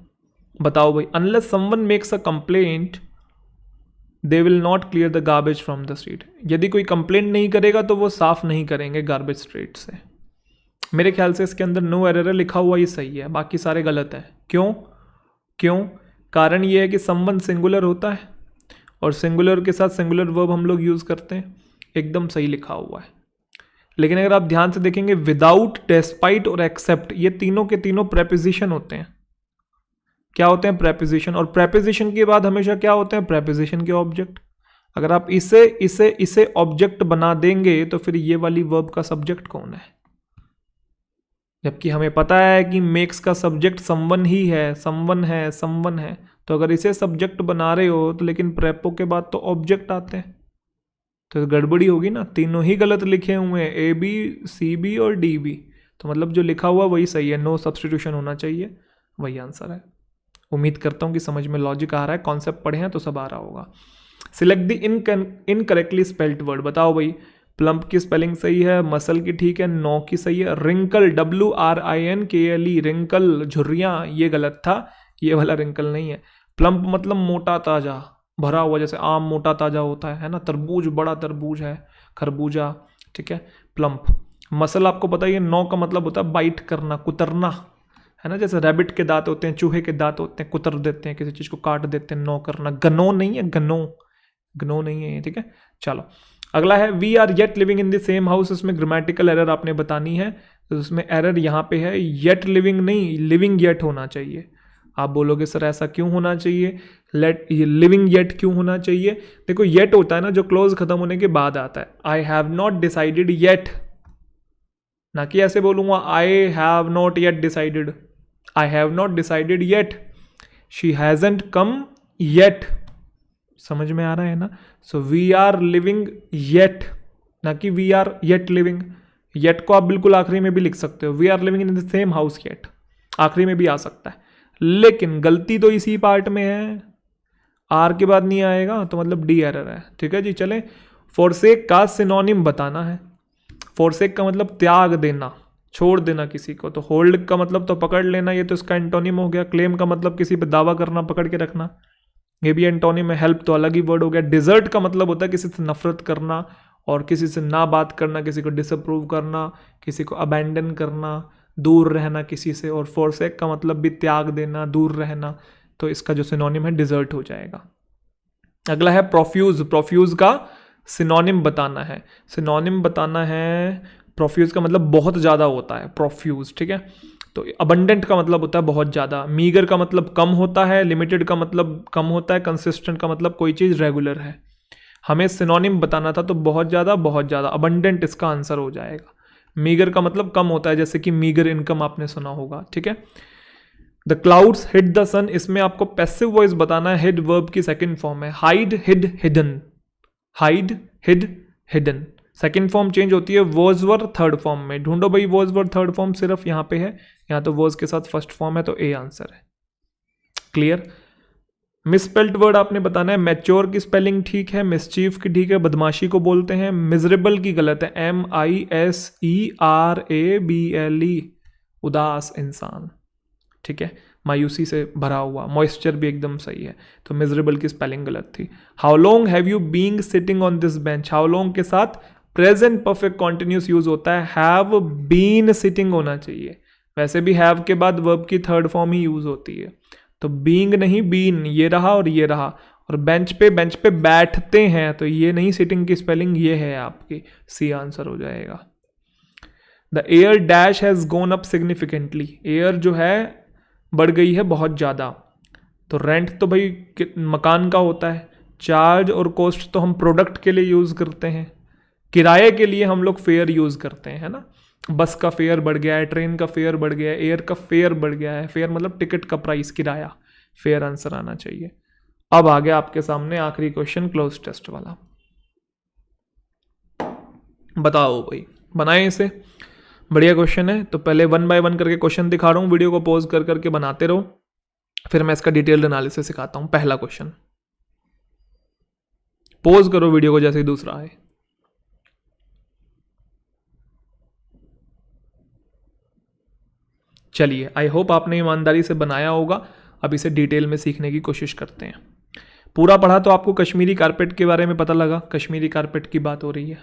बताओ भाई, unless someone makes a complaint they will not clear the garbage from the street. यदि कोई कंप्लेंट नहीं करेगा तो वो साफ नहीं करेंगे गार्बेज स्ट्रीट से। मेरे ख्याल से इसके अंदर नो एरर लिखा हुआ ही सही है, बाकी सारे गलत है। क्यों? कारण ये है कि समवन सिंगुलर होता है और सिंगुलर के साथ सिंगुलर वर्ब हम लोग यूज करते हैं, एकदम सही लिखा हुआ है। लेकिन अगर आप ध्यान से देखेंगे, विदाउट, डेस्पाइट और एक्सेप्ट, ये तीनों के तीनों प्रेपोजिशन होते हैं। क्या होते हैं? प्रेपोजिशन। और प्रेपोजिशन के बाद हमेशा क्या होते हैं? प्रेपोजिशन के ऑब्जेक्ट। अगर आप इसे ऑब्जेक्ट बना देंगे तो फिर ये वाली वर्ब का सब्जेक्ट कौन है? जबकि हमें पता है कि मेक्स का सब्जेक्ट समवन ही है, समवन है। तो अगर इसे सब्जेक्ट बना रहे हो तो लेकिन प्रेपो के बाद तो ऑब्जेक्ट आते हैं, तो गड़बड़ी होगी ना। तीनों ही गलत लिखे हुए हैं, ए बी, सी बी और डी बी। तो मतलब जो लिखा हुआ वही सही है, नो सब्स्टिट्यूशन होना चाहिए, वही आंसर है। उम्मीद करता हूँ कि समझ में लॉजिक आ रहा है, कॉन्सेप्ट पढ़े हैं तो सब आ रहा होगा। Select the incorrectly spelled word. बताओ भाई, प्लम्प की स्पेलिंग सही है, मसल की ठीक है, नो की सही है, रिंकल WRINKLE, रिंकल, झुर्रियाँ, ये गलत था, ये वाला रिंकल नहीं है। प्लम्प मतलब मोटा ताजा, भरा हुआ, जैसे आम मोटा ताजा होता है ना। तरबूज, बड़ा तरबूज है, खरबूजा, ठीक है, प्लम्प। मसल आपको पता ही है, नो का मतलब होता है बाइट करना, कुतरना, है ना। जैसे रैबिट के दांत होते हैं, चूहे के दांत होते हैं, कुतर देते हैं, किसी चीज को काट देते हैं, नो करना। गनो नहीं है, गनो नहीं है, ठीक है। चलो, अगला है, we are yet living in the same house. इसमें ग्रामेटिकल एरर आपने बतानी है, तो उसमें एरर यहाँ पे है, येट लिविंग नहीं, लिविंग येट होना चाहिए। आप बोलोगे सर ऐसा क्यों होना चाहिए, लिविंग येट क्यों होना चाहिए? देखो, येट होता है ना जो क्लोज खत्म होने के बाद आता है। I have not decided yet, ना कि ऐसे बोलूंगा I have not yet decided, I have not decided yet, she hasn't come yet. समझ में आ रहा है ना? So we are living yet, ना कि we are yet living. Yet को आप बिल्कुल आखिरी में भी लिख सकते हो, we are living in the same house yet, आखिरी में भी आ सकता है। लेकिन गलती तो इसी पार्ट में है, आर के बाद नहीं आएगा, तो मतलब डी एरर है, ठीक है जी। चले, फॉरसेक का सिनोनिम बताना है। फॉरसेक का मतलब त्याग देना, छोड़ देना किसी को। तो होल्ड का मतलब तो पकड़ लेना, ये तो इसका एंटोनिम हो गया। क्लेम का मतलब किसी पे दावा करना, पकड़ के रखना, ये भी एंटोनिम है। हेल्प तो अलग ही वर्ड हो गया। डिजर्ट का मतलब होता है किसी से नफरत करना और किसी से ना बात करना, किसी को डिसअप्रूव करना, किसी को अबैंडन करना, दूर रहना किसी से। और फॉरसेक का मतलब भी त्याग देना, दूर रहना। तो इसका जो सिनोनिम है डिजर्ट हो जाएगा। अगला है प्रोफ्यूज। प्रोफ्यूज का सिनोनिम बताना है। सिनोनिम बताना है प्रोफ्यूज का मतलब बहुत ज़्यादा होता है, प्रोफ्यूज, ठीक है। तो अबंडेंट का मतलब होता है बहुत ज़्यादा, मीगर का मतलब कम होता है, लिमिटेड का मतलब कम होता है, कंसिस्टेंट का मतलब कोई चीज़ रेगुलर है। हमें सिनोनिम बताना था तो बहुत ज़्यादा, अबंडेंट इसका आंसर हो जाएगा। मीगर का मतलब कम होता है, जैसे कि मीगर इनकम आपने सुना होगा, ठीक है। The clouds hid the sun, इसमें आपको पैसिव वॉइस बताना है, हिड वर्ब की सेकंड फॉर्म है। Hide, hid, hidden, hide, hid, hidden, second form change होती है। वॉज वर थर्ड फॉर्म में, ढूंढो भाई वॉज वर थर्ड फॉर्म, सिर्फ यहाँ पे है, यहाँ तो वॉज के साथ फर्स्ट फॉर्म है, तो ए आंसर है। क्लियर। मिसस्पेल्ड वर्ड आपने बताना है। मैच्योर की स्पेलिंग ठीक है, मिसचीफ की ठीक है, बदमाशी को बोलते हैं। मिजरेबल की गलत है, MISERABLE, उदास इंसान, ठीक है, मायूसी से भरा हुआ। मॉइस्चर भी एकदम सही है, तो मिजरेबल की स्पेलिंग गलत थी। How long have you being sitting on this bench, how long के साथ प्रेजेंट परफेक्ट कॉन्टिन्यूस यूज होता है, हैव बीन सिटिंग होना चाहिए। वैसे भी हैव के बाद वर्ब की थर्ड फॉर्म ही यूज होती है, तो बीइंग नहीं, बीन, ये रहा और ये रहा। और बेंच पे बैठते हैं, तो ये नहीं, सिटिंग की स्पेलिंग ये है आपकी, सी आंसर हो जाएगा। The air dash has gone up significantly, air जो है बढ़ गई है बहुत ज़्यादा। तो रेंट तो भाई मकान का होता है, चार्ज और कॉस्ट तो हम प्रोडक्ट के लिए यूज़ करते हैं, किराए के लिए हम लोग फेयर यूज़ करते हैं, है ना। बस का फेयर बढ़ गया है, ट्रेन का फेयर बढ़ गया है, एयर का फेयर बढ़ गया है। फेयर मतलब टिकट का प्राइस, किराया। फेयर आंसर आना चाहिए। अब आ गया आपके सामने आखिरी क्वेश्चन, क्लोज टेस्ट वाला। बताओ भाई, बनाए इसे, बढ़िया क्वेश्चन है। तो पहले 1 बाय 1 करके क्वेश्चन दिखा रहा हूँ, वीडियो को पॉज कर करके बनाते रहो, फिर मैं इसका डिटेल्ड एनालिसिस सिखाता हूँ। पहला क्वेश्चन, पॉज करो वीडियो को जैसे ही दूसरा आए। चलिए, आई होप आपने ईमानदारी से बनाया होगा। अब इसे डिटेल में सीखने की कोशिश करते हैं। पूरा पढ़ा तो आपको कश्मीरी कारपेट के बारे में पता लगा, कश्मीरी कारपेट की बात हो रही है।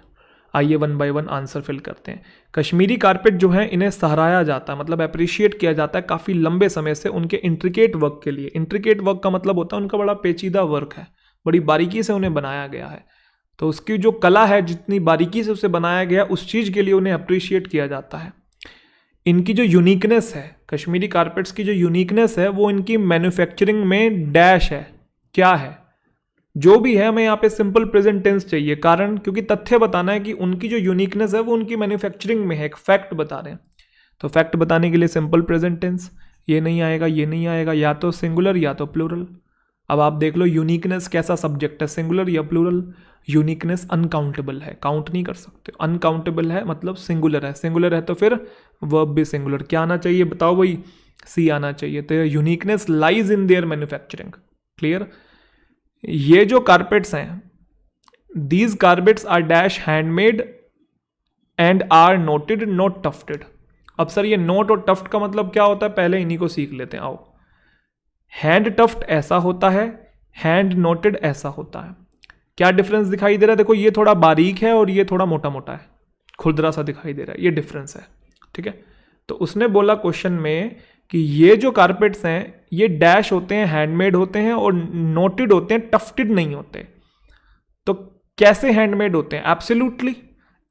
आइए 1 बाय 1 आंसर फिल करते हैं। कश्मीरी कारपेट जो है, इन्हें सराहाया जाता है, मतलब अप्रिशिएट किया जाता है काफ़ी लंबे समय से उनके इंट्रिकेट वर्क के लिए। इंट्रिकेट वर्क का मतलब होता है उनका बड़ा पेचीदा वर्क है, बड़ी बारीकी से उन्हें बनाया गया है। तो उसकी जो कला है, जितनी बारीकी से उसे बनाया गया, उस चीज़ के लिए उन्हें अप्रिशिएट किया जाता है। इनकी जो यूनिकनेस है, कश्मीरी कारपेट्स की जो यूनिकनेस है, वो इनकी मैन्युफैक्चरिंग में डैश है। क्या है, जो भी है, हमें यहाँ पे सिंपल प्रेजेंट टेंस चाहिए, कारण क्योंकि तथ्य बताना है कि उनकी जो यूनिकनेस है वो उनकी मैन्युफैक्चरिंग में है, एक फैक्ट बता रहे हैं। तो फैक्ट बताने के लिए सिंपल प्रेजेंट टेंस, ये नहीं आएगा, ये नहीं आएगा, या तो सिंगुलर या तो प्लूरल। अब आप देख लो यूनिकनेस कैसा सब्जेक्ट है, सिंगुलर या प्लूरल। यूनिकनेस अनकाउंटेबल है, काउंट नहीं कर सकते। अनकाउंटेबल है मतलब सिंगुलर है, सिंगुलर है तो फिर वर्ब भी सिंगुलर। क्या आना चाहिए बताओ भाई, सी आना चाहिए। तो uniqueness lies in their manufacturing. Clear. ये जो कारपेट्स हैं, these carpets are dash handmade and are knotted not tufted. अब सर ये नोट और टफ्ट का मतलब क्या होता है, पहले इन्हीं को सीख लेते हैं। आओ, हैंड टफ्ट ऐसा होता है, हैंड नोटेड ऐसा होता है। क्या डिफरेंस दिखाई दे रहा है, देखो ये थोड़ा बारीक है और ये थोड़ा मोटा मोटा है, खुरदरा सा दिखाई दे रहा है, ये डिफरेंस है, ठीक है। तो उसने बोला क्वेश्चन में कि ये जो कारपेट्स हैं, ये डैश होते हैं, हैंडमेड होते हैं और नोटेड होते हैं, टफ्टेड नहीं होते। तो कैसे हैंडमेड होते हैं, एब्सोल्युटली।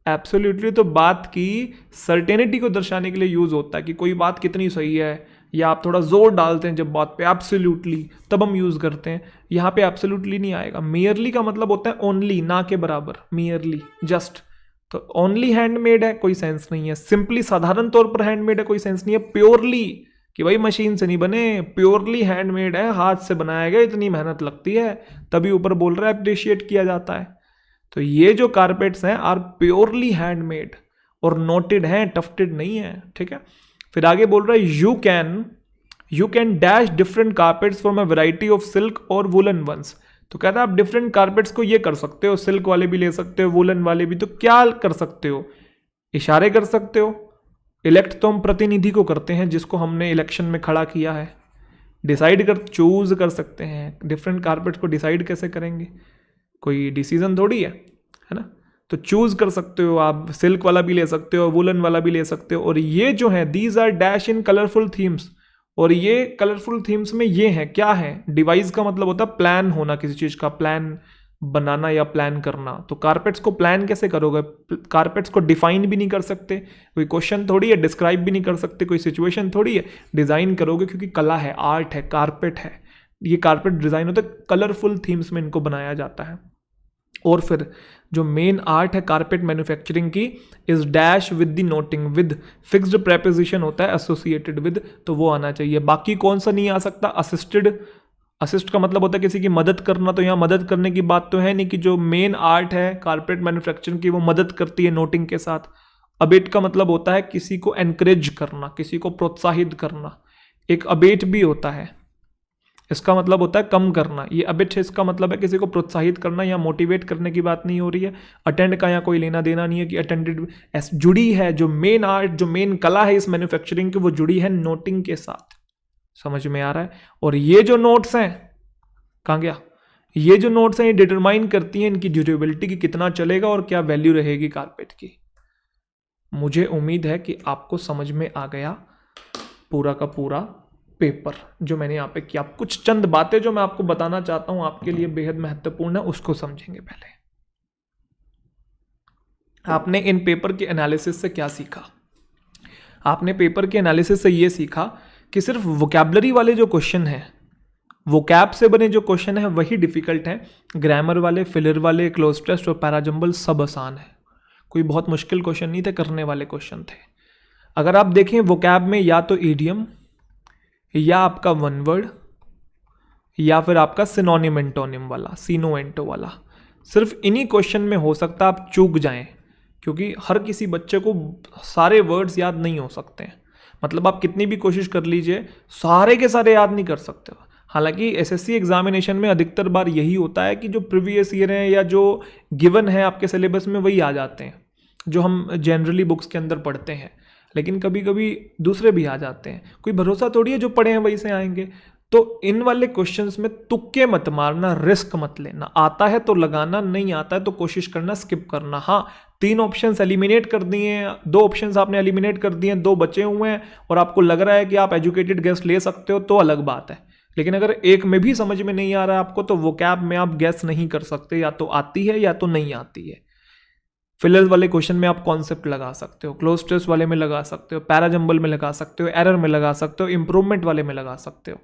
एब्सोल्युटली तो बात की सर्टेनिटी को दर्शाने के लिए यूज होता है कि कोई बात कितनी सही है, या आप थोड़ा जोर डालते हैं जब बात पे, एब्सोल्युटली, तब हम यूज करते हैं। यहाँ पे एब्सोल्युटली नहीं आएगा। मियरली का मतलब होता है ओनली, ना के बराबर, मियरली, जस्ट। तो ओनली हैंडमेड है, कोई सेंस नहीं है। सिंपली, साधारण तौर पर हैंडमेड है, कोई सेंस नहीं है। प्योरली, कि भाई मशीन से नहीं बने, प्योरली हैंडमेड है, हाथ से बनाया गया, इतनी मेहनत लगती है, तभी ऊपर बोल रहा है अप्रिशिएट किया जाता है। तो ये जो कारपेट्स हैं आर प्योरली हैंडमेड और नोटेड हैं, टफ्टेड नहीं है, ठीक है। फिर आगे बोल रहा है you can dash different carpets from a variety of silk और वुलन वंस। तो कहता है आप डिफरेंट कारपेट्स को ये कर सकते हो, सिल्क वाले भी ले सकते हो, वुलन वाले भी। तो क्या कर सकते हो, इशारे कर सकते हो। इलेक्ट तो हम प्रतिनिधि को करते हैं जिसको हमने इलेक्शन में खड़ा किया है। डिसाइड कर, चूज कर सकते हैं। डिफरेंट कारपेट्स को डिसाइड कैसे करेंगे, कोई डिसीजन थोड़ी है ना। तो चूज कर सकते हो आप, सिल्क वाला भी ले सकते हो, वुलन वाला भी ले सकते हो। और ये जो है, these are dash in colourful themes. और ये कलरफुल थीम्स में ये है, क्या है, डिवाइस का मतलब होता है प्लान होना, किसी चीज का प्लान बनाना या प्लान करना। तो कारपेट्स को प्लान कैसे करोगे? कारपेट्स को डिफाइन भी नहीं कर सकते, कोई क्वेश्चन थोड़ी है, डिस्क्राइब भी नहीं कर सकते, कोई सिचुएशन थोड़ी है, डिज़ाइन करोगे क्योंकि कला है, आर्ट है, कारपेट है। ये कारपेट डिज़ाइन होता है, कलरफुल थीम्स में इनको बनाया जाता है। और फिर जो मेन आर्ट है कारपेट मैन्युफैक्चरिंग की, is dash with the noting, with fixed preposition होता है एसोसिएटेड विद, तो वो आना चाहिए। बाकी कौन सा नहीं आ सकता? असिस्टेड। असिस्ट का मतलब होता है किसी की मदद करना, तो यहाँ मदद करने की बात तो है नहीं कि जो मेन आर्ट है कारपेट मैन्युफैक्चरिंग की वो मदद करती है नोटिंग के साथ। अबेट का मतलब होता है किसी को एनकरेज करना, किसी को प्रोत्साहित करना। एक अबेट भी होता है, इसका मतलब होता है कम करना। ये अबिट है, इसका मतलब है किसी को प्रोत्साहित करना या मोटिवेट करने की बात नहीं हो रही है। अटेंड का यहाँ कोई लेना देना नहीं है कि अटेंडेड, जुड़ी है जो मेन आर्ट, जो मेन कला है इस मैन्युफैक्चरिंग की, वो जुड़ी है नोटिंग के साथ। समझ में आ रहा है? और ये जो नोट्स हैं, कहाँ गया? ये जो नोट्स हैं ये डिटरमाइन करती हैं इनकी ड्यूरेबिलिटी की, कितना चलेगा और क्या वैल्यू रहेगी कारपेट की। मुझे उम्मीद है कि आपको समझ में आ गया पूरा का पूरा पेपर जो मैंने यहाँ पे किया। कुछ चंद बातें जो मैं आपको बताना चाहता हूं आपके लिए बेहद महत्वपूर्ण है, उसको समझेंगे। पहले आपने इन पेपर के एनालिसिस से क्या सीखा? आपने पेपर के एनालिसिस से ये सीखा कि सिर्फ वोकैबलरी वाले जो क्वेश्चन हैं, वोकैब से बने जो क्वेश्चन है वही डिफिकल्ट हैं। ग्रामर वाले, फिलर वाले, क्लोज टेस्ट और पैराजंबल सब आसान है। कोई बहुत मुश्किल क्वेश्चन नहीं थे, करने वाले क्वेश्चन थे। अगर आप देखें वोकैब में या तो ईडियम, या आपका वन वर्ड, या फिर आपका सिनोनिम एंटोनिम वाला, सीनो एंटो वाला, सिर्फ इन्हीं क्वेश्चन में हो सकता है आप चूक जाएं, क्योंकि हर किसी बच्चे को सारे वर्ड्स याद नहीं हो सकते हैं। मतलब आप कितनी भी कोशिश कर लीजिए, सारे के सारे याद नहीं कर सकते हो। हालांकि एसएससी एग्जामिनेशन में अधिकतर बार यही होता है कि जो प्रीवियस ईयर है या जो गिवन है आपके सिलेबस में वही आ जाते हैं, जो हम जनरली बुक्स के अंदर पढ़ते हैं। लेकिन कभी कभी दूसरे भी आ जाते हैं, कोई भरोसा थोड़ी है जो पढ़े हैं वही से आएंगे। तो इन वाले क्वेश्चंस में तुक्के मत मारना, रिस्क मत लेना। आता है तो लगाना, नहीं आता है तो कोशिश करना स्किप करना। हाँ, 3 ऑप्शंस एलिमिनेट कर दिए, 2 ऑप्शंस आपने एलिमिनेट कर दिए, 2 बचे हुए हैं और आपको लग रहा है कि आप एजुकेटेड गेस ले सकते हो तो अलग बात है। लेकिन अगर एक में भी समझ में नहीं आ रहा है आपको, तो वोकैब में आप गेस नहीं कर सकते, या तो आती है या तो नहीं आती है। फिलर वाले क्वेश्चन में आप कॉन्सेप्ट लगा सकते हो, क्लोज टेस्ट वाले में लगा सकते हो, पैराजंबल में लगा सकते हो, एरर में लगा सकते हो, इंप्रूवमेंट वाले में लगा सकते हो,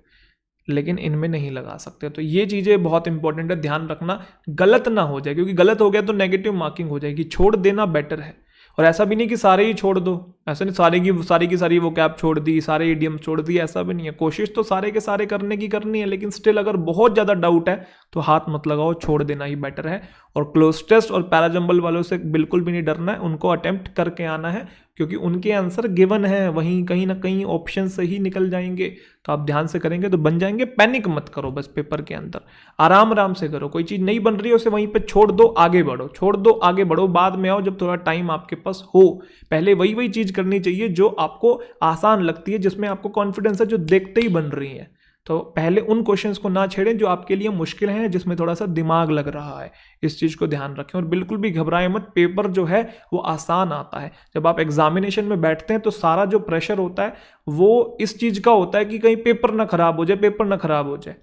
लेकिन इनमें नहीं लगा सकते। तो ये चीज़ें बहुत इंपॉर्टेंट है, ध्यान रखना गलत ना हो जाए, क्योंकि गलत हो गया तो नेगेटिव मार्किंग हो जाएगी। छोड़ देना बेटर है। और ऐसा भी नहीं कि सारे ही छोड़ दो, ऐसा नहीं सारी की सारी वो कैप छोड़ दी, सारे ईडीएम छोड़ दिए, ऐसा भी नहीं है। कोशिश तो सारे के सारे करने की करनी है, लेकिन स्टिल अगर बहुत ज़्यादा डाउट है तो हाथ मत लगाओ, छोड़ देना ही बेटर है। और क्लोज टेस्ट और पैराजंबल वालों से बिल्कुल भी नहीं डरना है, उनको अटेम्प्ट करके आना है, क्योंकि उनके आंसर गिवन है, वहीं कहीं ना कहीं ऑप्शन से ही निकल जाएंगे। तो आप ध्यान से करेंगे तो बन जाएंगे। पैनिक मत करो, बस पेपर के अंदर आराम आराम से करो। कोई चीज़ नहीं बन रही है उसे वहीं पे छोड़ दो, आगे बढ़ो, छोड़ दो आगे बढ़ो, बाद में आओ जब थोड़ा टाइम आपके पास हो। पहले वही चीज़ करनी चाहिए जो आपको आसान लगती है, जिसमें आपको कॉन्फिडेंस है, जो देखते ही बन रही है। तो पहले उन क्वेश्चंस को ना छेड़ें जो आपके लिए मुश्किल हैं, जिसमें थोड़ा सा दिमाग लग रहा है। इस चीज़ को ध्यान रखें और बिल्कुल भी घबराएं मत। पेपर जो है वो आसान आता है। जब आप एग्जामिनेशन में बैठते हैं तो सारा जो प्रेशर होता है वो इस चीज़ का होता है कि कहीं पेपर ना खराब हो जाए, पेपर ना खराब हो जाए।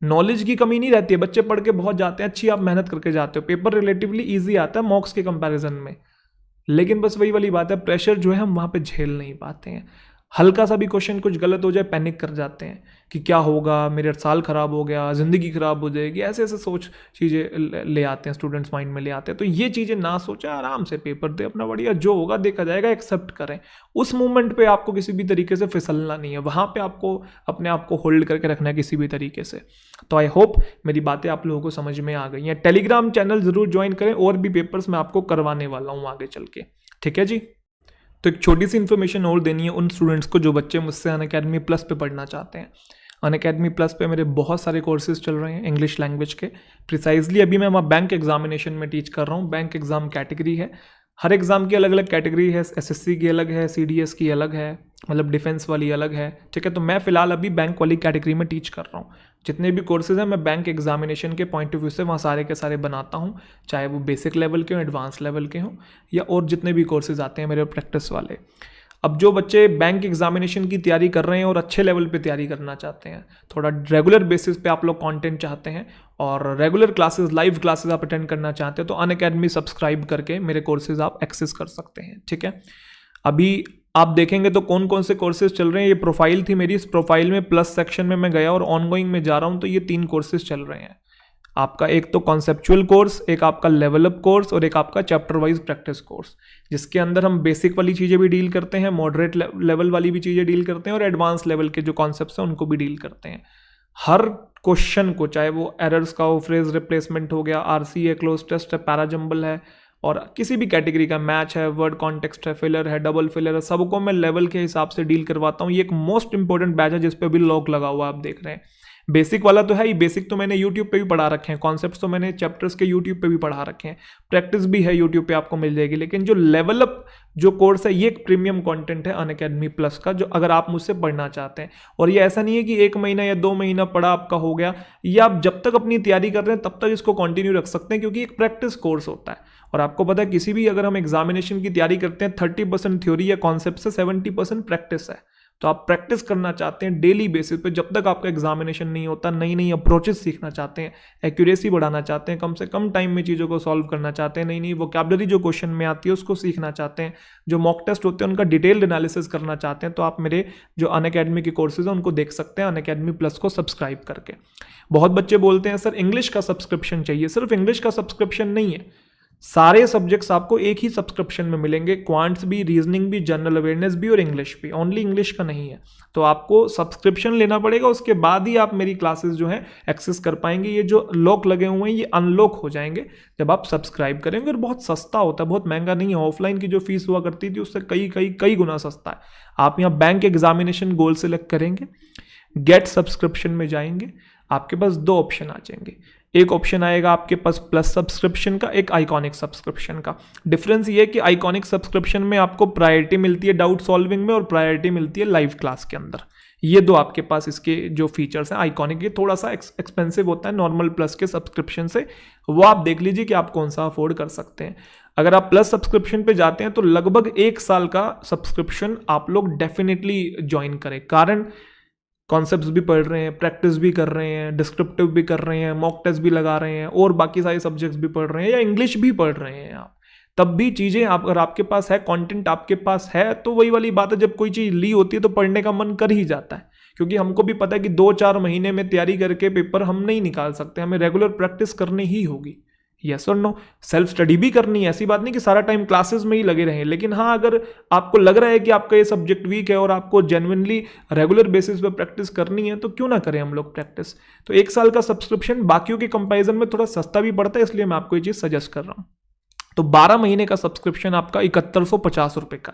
नॉलेज की कमी नहीं रहती है, बच्चे पढ़ के बहुत जाते हैं, अच्छी आप मेहनत करके जाते हो, पेपर रिलेटिवली ईजी आता है मॉक्स के कंपैरिजन में। लेकिन बस वही वाली बात है, प्रेशर जो है हम वहाँ पे झेल नहीं पाते हैं। हल्का सा भी क्वेश्चन कुछ गलत हो जाए पैनिक कर जाते हैं कि क्या होगा, मेरा साल खराब हो गया, ज़िंदगी खराब हो जाएगी, ऐसे ऐसे सोच चीज़ें ले आते हैं, स्टूडेंट्स माइंड में ले आते हैं। तो ये चीज़ें ना सोचें, आराम से पेपर दे अपना, बढ़िया जो होगा देखा जाएगा, एक्सेप्ट करें। उस मोमेंट पे आपको किसी भी तरीके से फिसलना नहीं है, वहाँ पे आपको अपने आप को होल्ड करके रखना है किसी भी तरीके से। तो आई होप मेरी बातें आप लोगों को समझ में आ गई हैं। टेलीग्राम चैनल ज़रूर ज्वाइन करें, और भी पेपर्स मैं आपको करवाने वाला हूँ आगे चल के, ठीक है जी। तो एक छोटी सी इन्फॉर्मेशन और देनी है उन स्टूडेंट्स को जो बच्चे मुझसे अनअकैडमी प्लस पे पढ़ना चाहते हैं। अनअकैडमी प्लस पे मेरे बहुत सारे कोर्सेज चल रहे हैं इंग्लिश लैंग्वेज के। प्रिसाइजली अभी मैं वहाँ बैंक एग्जामिनेशन में टीच कर रहा हूँ। बैंक एग्जाम कैटेगरी है, हर एग्ज़ाम की अलग अलग कैटेगरी है। एसएससी की अलग है, सीडीएस की अलग है, मतलब डिफेंस वाली अलग है, ठीक है। तो मैं फ़िलहाल अभी बैंक वाली कैटेगरी में टीच कर रहा हूँ। जितने भी कोर्सेज हैं मैं बैंक एग्जामिनेशन के पॉइंट ऑफ व्यू से वहाँ सारे के सारे बनाता हूँ, चाहे वो बेसिक लेवल के हों, एडवांस लेवल के हों, या और जितने भी कोर्सेज आते हैं मेरे प्रैक्टिस वाले। अब जो बच्चे बैंक एग्जामिनेशन की तैयारी कर रहे हैं और अच्छे लेवल पे तैयारी करना चाहते हैं, थोड़ा रेगुलर बेसिस पे आप लोग कंटेंट चाहते हैं और रेगुलर क्लासेस, लाइव क्लासेस आप अटेंड करना चाहते हैं, तो अनअकैडमी सब्सक्राइब करके मेरे कोर्सेज आप एक्सेस कर सकते हैं। ठीक है, अभी आप देखेंगे तो कौन कौन से कोर्सेज चल रहे हैं। ये प्रोफाइल थी मेरी, इस प्रोफाइल में प्लस सेक्शन में मैं गया और ऑनगोइंग में जा रहा हूँ, तो ये 3 कोर्सेज चल रहे हैं आपका। एक तो कॉन्सेप्चुअल कोर्स, एक आपका लेवल अप कोर्स और एक आपका चैप्टर वाइज प्रैक्टिस कोर्स, जिसके अंदर हम बेसिक वाली चीज़ें भी डील करते हैं, मॉडरेट लेवल वाली भी चीज़ें डील करते हैं और एडवांस लेवल के जो कॉन्सेप्ट्स हैं उनको भी डील करते हैं। हर क्वेश्चन को, चाहे वो एरर्स का हो, फ्रेज रिप्लेसमेंट हो गया, आरसी है, क्लोज टेस्ट है, पैराजम्बल है और किसी भी कैटेगरी का मैच है, वर्ड कॉन्टेक्स्ट है, फिलर है, डबल फिलर है, सबको मैं लेवल के हिसाब से डील करवाता हूँ। ये एक मोस्ट इंपॉर्टेंट बैच है जिस पे भी लॉक लगा हुआ आप देख रहे हैं। बेसिक वाला तो है ही, बेसिक तो मैंने यूट्यूब पे भी पढ़ा रखे हैं, कॉन्सेप्ट्स तो मैंने चैप्टर्स के यूट्यूब पे भी पढ़ा रखे हैं, प्रैक्टिस भी है यूट्यूब पे आपको मिल जाएगी। लेकिन जो लेवल अप जो कोर्स है ये एक प्रीमियम कंटेंट है अनअकैडमी प्लस का, जो अगर आप मुझसे पढ़ना चाहते हैं। और ये ऐसा नहीं है कि 1 महीना या 2 महीना पढ़ा आपका हो गया, या आप जब तक अपनी तैयारी कर रहे हैं तब तक इसको कंटिन्यू रख सकते हैं, क्योंकि एक प्रैक्टिस कोर्स होता है। और आपको पता है किसी भी अगर हम एग्जामिनेशन की तैयारी करते हैं 30% थ्योरी या कॉन्सेप्ट से 70% प्रैक्टिस है। तो आप प्रैक्टिस करना चाहते हैं डेली बेसिस पे, जब तक आपका एग्जामिनेशन नहीं होता, नई नई अप्रोचेस सीखना चाहते हैं, एक्यूरेसी बढ़ाना चाहते हैं, कम से कम टाइम में चीज़ों को सॉल्व करना चाहते हैं, नई नई वोकैबुलरी जो क्वेश्चन में आती है उसको सीखना चाहते हैं, जो मॉक टेस्ट होते हैं उनका डिटेल्ड एनालिसिस करना चाहते हैं, तो आप मेरे जो अनअकैडमी के कोर्सेज हैं उनको देख सकते हैं अनअकैडमी प्लस को सब्सक्राइब करके। बहुत बच्चे बोलते हैं सर इंग्लिश का सब्सक्रिप्शन चाहिए। सिर्फ इंग्लिश का सब्सक्रिप्शन नहीं है, सारे सब्जेक्ट्स आपको एक ही सब्सक्रिप्शन में मिलेंगे, क्वांट्स भी, रीजनिंग भी, जनरल अवेयरनेस भी और इंग्लिश भी, ओनली इंग्लिश का नहीं है। तो आपको सब्सक्रिप्शन लेना पड़ेगा, उसके बाद ही आप मेरी क्लासेस जो हैं एक्सेस कर पाएंगे। ये जो लॉक लगे हुए हैं ये अनलॉक हो जाएंगे जब आप सब्सक्राइब करेंगे। और बहुत सस्ता होता है, बहुत महंगा नहीं है। ऑफलाइन की जो फीस हुआ करती थी उससे कई गुना सस्ता है। आप यहाँ बैंक एग्जामिनेशन गोल सेलेक्ट करेंगे, गेट सब्सक्रिप्शन में जाएंगे, आपके पास 2 ऑप्शन आ जाएंगे। एक ऑप्शन आएगा आपके पास प्लस सब्सक्रिप्शन का, एक आइकॉनिक सब्सक्रिप्शन का। डिफरेंस ये है कि आइकॉनिक सब्सक्रिप्शन में आपको प्रायोरिटी मिलती है डाउट सॉल्विंग में और प्रायोरिटी मिलती है लाइव क्लास के अंदर। ये 2 आपके पास इसके जो फीचर्स हैं। आइकॉनिक ये थोड़ा सा एक्सपेंसिव होता है नॉर्मल प्लस के सब्सक्रिप्शन से, वो आप देख लीजिए कि आप कौन सा अफोर्ड कर सकते हैं। अगर आप प्लस सब्सक्रिप्शन पे जाते हैं तो लगभग 1 साल का सब्सक्रिप्शन आप लोग डेफिनेटली ज्वाइन करें। कारण कॉन्सेप्ट्स भी पढ़ रहे हैं, प्रैक्टिस भी कर रहे हैं, डिस्क्रिप्टिव भी कर रहे हैं, मॉक टेस्ट भी लगा रहे हैं और बाकी सारे सब्जेक्ट्स भी पढ़ रहे हैं या इंग्लिश भी पढ़ रहे हैं आप, तब भी चीज़ें अगर आपके पास है, कंटेंट आपके पास है, तो वही वाली बात है, जब कोई चीज़ ली होती है तो पढ़ने का मन कर ही जाता है। क्योंकि हमको भी पता है कि 2-4 महीने में तैयारी करके पेपर हम नहीं निकाल सकते, हमें रेगुलर प्रैक्टिस करनी ही होगी। यस और नो, सेल्फ स्टडी भी करनी है, ऐसी बात नहीं कि सारा टाइम क्लासेस में ही लगे रहें। लेकिन हाँ, अगर आपको लग रहा है कि आपका ये सब्जेक्ट वीक है और आपको जेन्युइनली रेगुलर बेसिस पे प्रैक्टिस करनी है, तो क्यों ना करें हम लोग प्रैक्टिस। तो 1 साल का सब्सक्रिप्शन बाकियों के कंपैरिजन में थोड़ा सस्ता भी पड़ता है, इसलिए मैं आपको ये चीज़ सजेस्ट कर रहा हूँ। तो 12 महीने का सब्सक्रिप्शन आपका 7150 रुपये का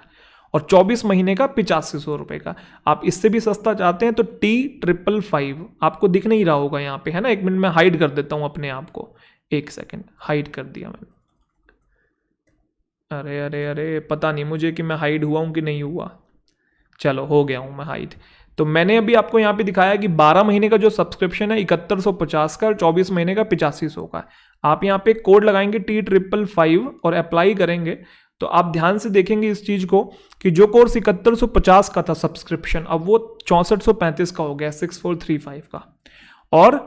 और 24 महीने का 8500 रुपये का। आप इससे भी सस्ता चाहते हैं तो T555 आपको दिख नहीं रहा होगा यहाँ पे, है ना। 1 मिनट में हाइड कर देता हूँ अपने आप को, 1 सेकेंड, हाइड कर दिया मैंने। अरे अरे अरे, पता नहीं मुझे कि मैं हाइड हुआ हूँ कि नहीं हुआ। चलो, हो गया हूँ मैं हाइड। तो मैंने अभी आपको यहाँ पे दिखाया कि 12 महीने का जो सब्सक्रिप्शन है 7150 का और 24 महीने का 8500 का। आप यहाँ पे कोड लगाएंगे T555 और अप्लाई करेंगे तो आप ध्यान से देखेंगे इस चीज़ को कि जो कोर्स 7150 का था सब्सक्रिप्शन, अब वो 6435 का हो गया, 6435 का, और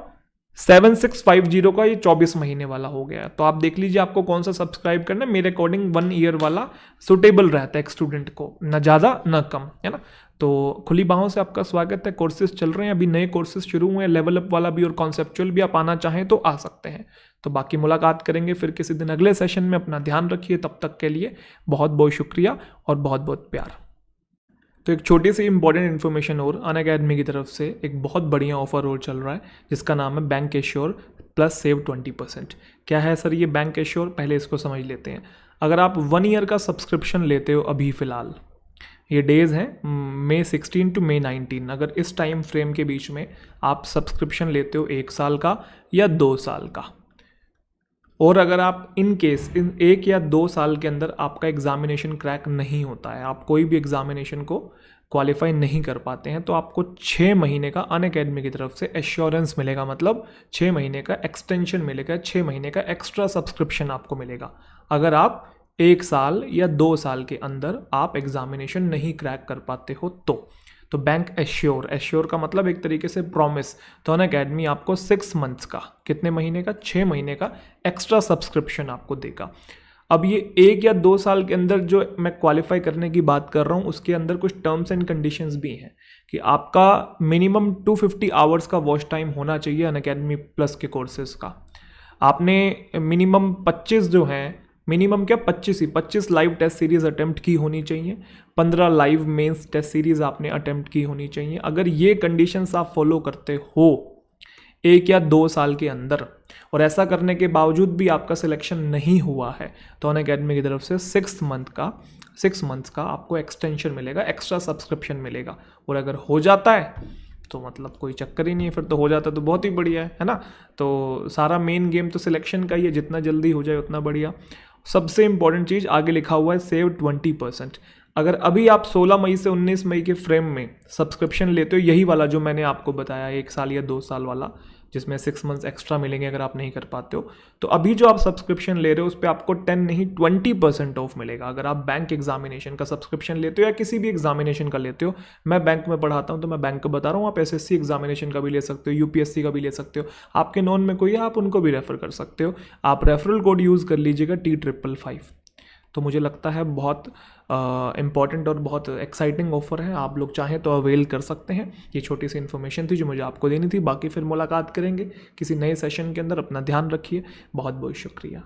7650 का ये 24 महीने वाला हो गया। तो आप देख लीजिए आपको कौन सा सब्सक्राइब करना है। मेरे अकॉर्डिंग 1 ईयर वाला सुटेबल रहता है एक स्टूडेंट को, ना ज़्यादा ना कम, है ना। तो खुली बाहों से आपका स्वागत है। कोर्सेज चल रहे हैं, अभी नए कोर्सेज शुरू हुए हैं, लेवल अप वाला भी और कॉन्सेप्चुअल भी। आप आना चाहें तो आ सकते हैं। तो बाकी मुलाकात करेंगे फिर किसी दिन अगले सेशन में। अपना ध्यान रखिए, तब तक के लिए बहुत बहुत शुक्रिया और बहुत बहुत प्यार। तो एक छोटी सी इंपॉर्टेंट इन्फॉर्मेशन और, अनअकैडमी की तरफ से एक बहुत बढ़िया ऑफर और चल रहा है जिसका नाम है बैंक एश्योर प्लस सेव 20%। क्या है सर ये बैंक एश्योर, पहले इसको समझ लेते हैं। अगर आप 1 ईयर का सब्सक्रिप्शन लेते हो अभी फ़िलहाल, ये डेज़ हैं May 16 to May 19, अगर इस टाइम फ्रेम के बीच में आप सब्सक्रिप्शन लेते हो 1 साल का या 2 साल का, और अगर आप इन केस इन 1 या 2 साल के अंदर आपका एग्जामिनेशन क्रैक नहीं होता है, आप कोई भी एग्जामिनेशन को क्वालिफाई नहीं कर पाते हैं, तो आपको 6 महीने का अनअकैडमी की तरफ से एश्योरेंस मिलेगा। मतलब 6 महीने का एक्सटेंशन मिलेगा, 6 महीने का एक्स्ट्रा सब्सक्रिप्शन आपको मिलेगा अगर आप 1 साल या 2 साल के अंदर आप एग्जामिनेशन नहीं क्रैक कर पाते हो तो बैंक एश्योर का मतलब एक तरीके से प्रॉमिस। तो अनअकैडमी आपको 6 मंथ्स का, कितने महीने का, 6 महीने का एक्स्ट्रा सब्सक्रिप्शन आपको देगा। अब ये 1 या 2 साल के अंदर जो मैं क्वालिफाई करने की बात कर रहा हूँ उसके अंदर कुछ टर्म्स एंड कंडीशंस भी हैं कि आपका मिनिमम 250 आवर्स का वॉच टाइम होना चाहिए अनअकैडमी प्लस के कोर्सेज का। आपने मिनिमम 25 जो हैं, मिनिमम क्या 25 लाइव टेस्ट सीरीज अटेम्प्ट की होनी चाहिए, 15 लाइव मेंस टेस्ट सीरीज आपने अटेम्प्ट की होनी चाहिए। अगर ये कंडीशंस आप फॉलो करते हो 1 या 2 साल के अंदर, और ऐसा करने के बावजूद भी आपका सिलेक्शन नहीं हुआ है, तो अनअकैडमी की तरफ से 6 मंथ्स का आपको एक्सटेंशन मिलेगा, एक्स्ट्रा सब्सक्रिप्शन मिलेगा। और अगर हो जाता है तो मतलब कोई चक्कर ही नहीं है, फिर तो हो जाता है तो बहुत ही बढ़िया है ना। तो सारा मेन गेम तो सिलेक्शन का ही है, जितना जल्दी हो जाए उतना बढ़िया। सबसे इंपॉर्टेंट चीज़ आगे लिखा हुआ है सेव 20%। अगर अभी आप 16 मई से 19 मई के फ्रेम में सब्सक्रिप्शन लेते हो, यही वाला जो मैंने आपको बताया 1 साल या 2 साल वाला, जिसमें 6 मंथ्स एक्स्ट्रा मिलेंगे अगर आप नहीं कर पाते हो, तो अभी जो आप सब्सक्रिप्शन ले रहे हो उस पर आपको 10 नहीं 20% ऑफ मिलेगा। अगर आप बैंक एग्जामिनेशन का सब्सक्रिप्शन लेते हो या किसी भी एग्जामिनेशन का लेते हो, मैं बैंक में पढ़ाता हूँ तो मैं बैंक का बता रहा हूँ, आप एसएससी एग्जामिनेशन का भी ले सकते हो, यूपीएससी का भी ले सकते हो, आपके नॉन में कोई है आप उनको भी रेफर कर सकते हो। आप रेफरल कोड यूज़ कर लीजिएगा T555। तो मुझे लगता है बहुत इम्पॉर्टेंट और बहुत एक्साइटिंग ऑफर है, आप लोग चाहें तो अवेल कर सकते हैं। ये छोटी सी इन्फॉर्मेशन थी जो मुझे आपको देनी थी। बाकी फिर मुलाकात करेंगे किसी नए सेशन के अंदर। अपना ध्यान रखिए, बहुत बहुत शुक्रिया।